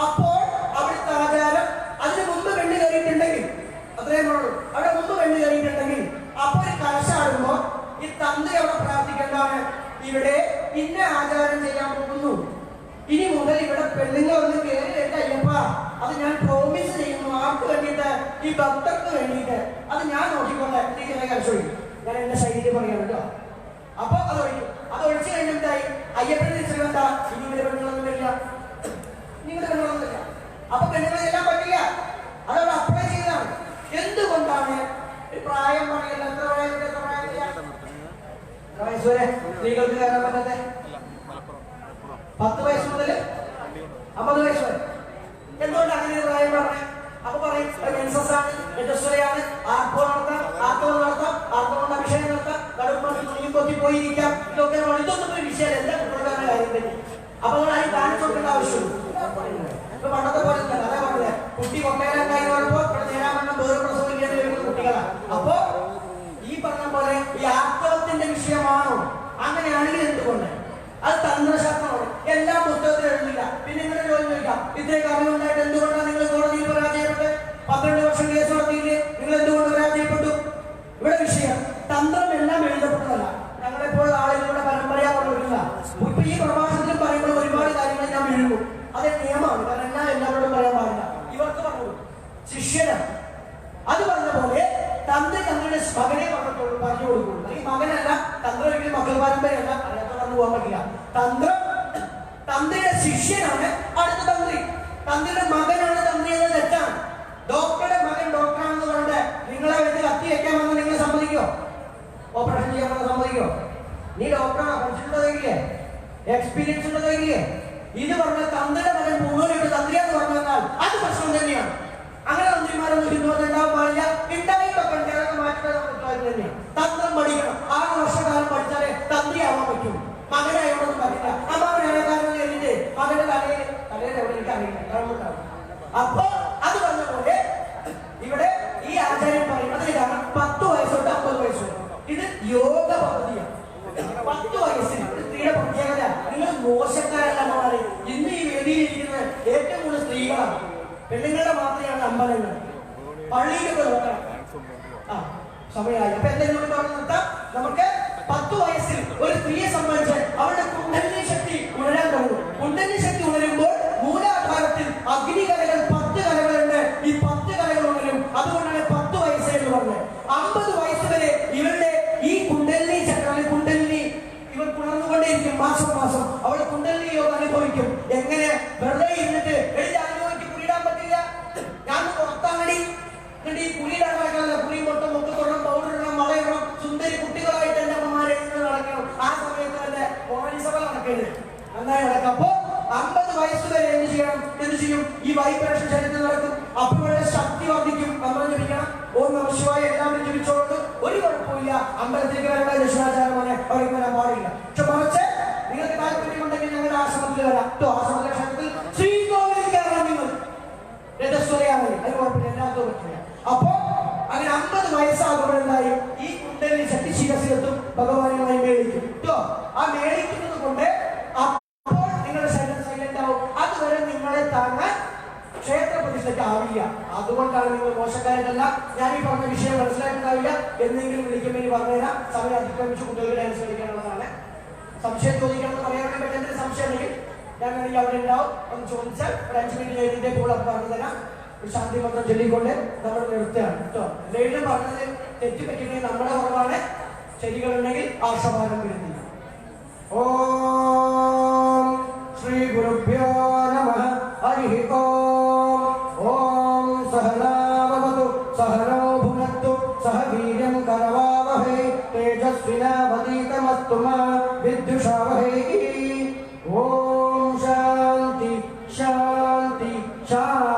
അപ്പോൾ അവിടുത്തെ ആചാരം അതിന് മുമ്പ് പെണ്ണ് കയറിയിട്ടുണ്ടെങ്കിൽ അത്രയും ഉള്ളൂ. അവിടെ മുമ്പ് പെണ്ണ് കയറിയിട്ടുണ്ടെങ്കിൽ അപ്പൊ ഒരു കലശാടുമ്പോ ഈ തന്ത്രി അവിടെ പ്രാർത്ഥിക്കേണ്ടതാണ്. ഇവിടെ ഇന്ന ആചാരം ചെയ്യാൻ പോകുന്നു, ഇനി മുതൽ ഇവിടെ പെണ്ണുങ്ങൾ ഒന്ന് കയറി കേട്ട അയ്യപ്പ, അത് ഞാൻ പ്രോമിസ് ചെയ്യുന്നു. ആർക്ക് വേണ്ടിയിട്ട്? ഈ ഭക്തർക്ക് വേണ്ടിയിട്ട്. അത് ഞാൻ നോക്കിക്കൊണ്ട് എനിക്ക് കലശൊഴിക്കും. ഞാൻ എന്റെ ശൈലി പറയാം കേട്ടോ. അപ്പൊ അത് ഒഴിക്കും. അത് ഒഴിച്ചു കഴിഞ്ഞിട്ടായി അയ്യപ്പനെ തിരിച്ചറിവെന്താ? ഇനി ഇവിടെ പെണ്ണുങ്ങളൊന്നും വരില്ല, ഇനി ഇവിടെ പെണ്ണുങ്ങളൊന്നും വരില്ല. അപ്പൊ പെണ്ണുങ്ങളെ എല്ലാം പറ്റില്ല. അതവിടെ അപ്ലൈ ചെയ്തതാണ്. എന്തുകൊണ്ടാണ്? പ്രായം പറയില്ല. എത്ര പ്രായമില്ല, എത്ര പ്രായമില്ല, വയസ്സ് വരെ സ്ത്രീകൾക്ക് കയറാൻ പറ്റാത്ത? 10 വയസ്സ് മുതൽ 50 വയസ്സ് വരെ. എന്തുകൊണ്ട് അങ്ങനെ പ്രായം പറഞ്ഞേ? അപ്പൊ പറയും മെൻസസാണ്, രജസ്വരയാണ്, ആർത്തവം നടത്താം, ആർത്തവം നടത്താം, ആർത്തവം കൊണ്ട് അഭിഷേകം നടത്താം, കടുപ്പം തുണിയും കൊത്തി പോയിരിക്കാം. ഇതൊക്കെ ഇതൊന്നും ഒരു വിഷയമല്ല. എന്താ കുട്ടികളുടെ കാര്യം പറ്റി? അപ്പൊ നമ്മൾ അതിന് കാണിച്ചു കൊടുക്കേണ്ട ആവശ്യമുള്ളൂ. ഇപ്പൊ പണ്ടത്തെ പോലെ അതാ പറഞ്ഞത്, കുട്ടി കൊട്ടയിലായി വരുമ്പോ ഇവിടെ നേരാവണ്ണം വേറെ പ്രസവിക്കേണ്ടി വരുന്ന കുട്ടികളാണ്. അപ്പൊ ഈ പറഞ്ഞ പോലെ ഈ ആർത്തവത്തിന്റെ വിഷയമാണോ? അങ്ങനെയാണെങ്കിൽ എന്തുകൊണ്ട്? അത് തന്ത്രശാസ്ത്രമാണ്. എല്ലാ പുസ്തകത്തിലും എഴുതില്ല. പിന്നെ നിങ്ങളുടെ ജോലി ചോദിക്കാം, ഇത്രയൊക്കെ അറിവുണ്ടായിട്ട് എന്തുകൊണ്ടാണ് നിങ്ങൾ കോടതിയിൽ പരാജയപ്പെട്ടത്? 12 വർഷം കേസ് നടത്തിയില്ലേ? നിങ്ങൾ എന്തുകൊണ്ട് പരാജയപ്പെട്ടു? ഇവിടെ വിഷയം തന്ത്രം എല്ലാം എഴുതപ്പെട്ടതല്ല. ഞങ്ങളെപ്പോഴും ആളുകളുടെ പരമ്പരയാ പറഞ്ഞിട്ടില്ല. ഇപ്പൊ ഈ പ്രഭാഷണത്തിൽ പറയുമ്പോൾ ഒരുപാട് കാര്യങ്ങൾ ഞാൻ എഴുതും. അത് നിയമമാണ്. കാരണം എല്ലാവരോടും പറയാൻ പാടില്ല. ഇവർക്ക് പറഞ്ഞു ഓപ്പറേഷൻ ചെയ്യാൻ സമ്മതിക്കോ? നീ ഡോക്ടറാ, പഠിച്ചിട്ടുള്ളതെങ്കിലേ എക്സ്പീരിയൻസ് ഉള്ളതെങ്കിലേ ഇത് പറഞ്ഞ തന്ത്രിയുടെ മകൻ പൂർണ്ണമായിട്ട് തന്ത്രിയാന്ന് പറഞ്ഞു വന്നാൽ അത് പ്രശ്നം തന്നെയാണ്. അങ്ങനെ തന്ത്രിമാരൊന്നും ഹിന്ദുമതം ഉണ്ടാവാൻ പാടില്ല. ഉണ്ടായിട്ടൊക്കെ അതൊക്കെ മാറ്റുന്നത് തന്നെയാണ്. തന്ത്രം പഠിക്കണം. 6 വർഷക്കാലം പഠിച്ചാലേ തന്ത്രിയാവാൻ പറ്റും. മകനായോടൊന്നും പറ്റില്ല. അമ്മാവനാകാരണം കഴിഞ്ഞിട്ട് മകന്റെ തലയിൽ എവിടെ എനിക്ക് അറിയില്ല, ഗവൺമെന്റാണ്. അപ്പൊ അത് പറഞ്ഞ പോലെ ഇവിടെ ഈ ആചാര്യം പറയുന്നത് കാരണം 10 വയസ്സ് തൊട്ട് 50 വയസ്സ് വരെ ഇത് യോഗ പദ്ധതിയാണ്. 10 വയസ്സിൽ സ്ത്രീയുടെ പ്രത്യേകത. നിങ്ങൾ മോശക്കാരല്ല മാറി. ഇന്ന് ഈ വേദിയിൽ ഇരിക്കുന്നത് ഏറ്റവും കൂടുതൽ സ്ത്രീകളാണ്. പെണ്ണുങ്ങളുടെ മാത്രമാണ് അമ്പലങ്ങൾ, പള്ളിയിലൊക്കെ നോക്കണം. സമയമായി. അപ്പൊ എന്തെങ്കിലും അവിടെ നിർത്താം. നമുക്ക് 10 വയസ്സിൽ ഒരു സ്ത്രീയെ സംബന്ധിച്ച് അവരുടെ കുണ്ടലിനി ശക്തി ഉണരാൻ തുടങ്ങും. കുണ്ടലിനി ശക്തി ഉണരുമ്പോൾ മൂലാധാരത്തിൽ അഗ്നികലകൾ 10 കലകളുണ്ട്. ഈ 10 കലകൾ ഉണരും. അതുകൊണ്ടാണ് 10 വയസ്സ് എന്ന് പറഞ്ഞത്. 50 വയസ്സ് വരെ ഇവരുടെ ഈ കുണ്ടലിനി ചക്രം, കുണ്ടലിനി ഇവർ ഉണർന്നുകൊണ്ടേയിരിക്കും. മാസം മാസം അവൾ കുണ്ടലിനി യോഗ അനുഭവിക്കും. എങ്ങനെ? വെറുതെ ഇരുന്നിട്ട് എഴുതി അനുഭവിക്ക് കുളിയിടാൻ പറ്റില്ല. ഞാൻ പുറത്താണടി എന്നിട്ട് ഈ കുളിയിടാൻ നടക്കാനല്ല. കുളി മൊത്തം മുക്കത്തൊടണം, പൗഡർ ഇടണം, മളയിടണം, സുന്ദരി കുട്ടികളായിട്ട് എന്റെ അമ്മമാരെ നടക്കണം. ആ സമയത്ത് തന്നെ ഓണസഭ നടക്കരുത്, നന്നായി നടക്കാം. അപ്പോ 50 വയസ്സ് വരെ എന്ത് ചെയ്യും? ഈ വൈബ്രേഷൻ ശരീരത്തിൽ നടക്കും. അപ്പോഴുള്ള ശക്തി വർദ്ധിക്കും. നമ്മൾ ജപിക്കണം. ഓം നമഃ ശിവായ എല്ലാവരും ജപിച്ചോളൂ. ഒരു കുഴപ്പമില്ല. അമ്പലത്തിലേക്ക് വരേണ്ട ദക്ഷിണാചാരമാണ്, അവർക്ക് വരാൻ പാടില്ല. പക്ഷെ മറിച്ച് നിങ്ങൾക്ക് താല്പര്യമുണ്ടെങ്കിൽ ഞങ്ങളുടെ ആശ്രമത്തിൽ വരാം. ആശ്രമത്തിലെ ക്ഷേത്രത്തിൽ ശ്രീകോവിലിൽ കയറാൻ നിങ്ങൾ രജസ്വരയാണെങ്കിൽ അത് കുഴപ്പമില്ല, എല്ലാത്തും പറ്റില്ല. അപ്പോ അങ്ങനെ 50 വയസ്സാകുമ്പോഴെന്തായി ഈ കുണ്ടലിനി ശക്തി ശിരസിലെത്തും, ഭഗവാനുമായി മേടിക്കും. ആ മേടിക്കുന്നത് കൊണ്ട് അപ്പോൾ നിങ്ങളുടെ ശരീരം സൈലന്റ് ആവും. അതുവരെ നിങ്ങളെ താങ്ങാൻ ക്ഷേത്ര പ്രതിഷ്ഠയ്ക്ക് ആവില്ല. അതുകൊണ്ടാണ് നിങ്ങൾ മോശക്കാരനല്ല. ഞാൻ ഈ പറഞ്ഞ വിഷയം മനസ്സിലായിട്ടുണ്ടാവില്ല. എന്തെങ്കിലും വിളിക്കുമ്പോൾ ഇനി പറഞ്ഞുതരാം. സമയം അതിക്രമിച്ച് കുട്ടികളുടെ അനുസരിക്കാനുള്ളതാണ്. സംശയം ചോദിക്കണമെന്ന് പറയാൻ വേണ്ടി എന്തെങ്കിലും സംശയം ഉണ്ടെങ്കിൽ ഞാൻ വേണമെങ്കിൽ അവിടെ ഉണ്ടാവും. ഒന്ന് ചോദിച്ചാൽ ഒരു 5 മിനിറ്റ് കഴിഞ്ഞിട്ടേ കൂടെ പറഞ്ഞു തരാം. ഒരു ശാന്തി മന്ത്രം ചൊല്ലിക്കൊണ്ട് നമ്മൾ നിർത്തുകയാണ് കേട്ടോ. എന്തെങ്കിലും പറഞ്ഞത് തെറ്റുപറ്റുമെങ്കിൽ നമ്മുടെ കുറവാണ്. ശരികളുണ്ടെങ്കിൽ ആശമാനം വരുന്നില്ല. ഓം ശ്രീ ഗുരുഭ്യോ നമഃ. ഹരി ഓം. ഓം സഹനാവതു സഹനോ ഭുനക്തു സഹ വീര്യം കരവാവഹൈ തേജസ്വിനാവതീതമസ്തു മാ വിദ്വിഷാവഹൈ. ഓം ശാന്തി ശാന്തി ശാന്തി.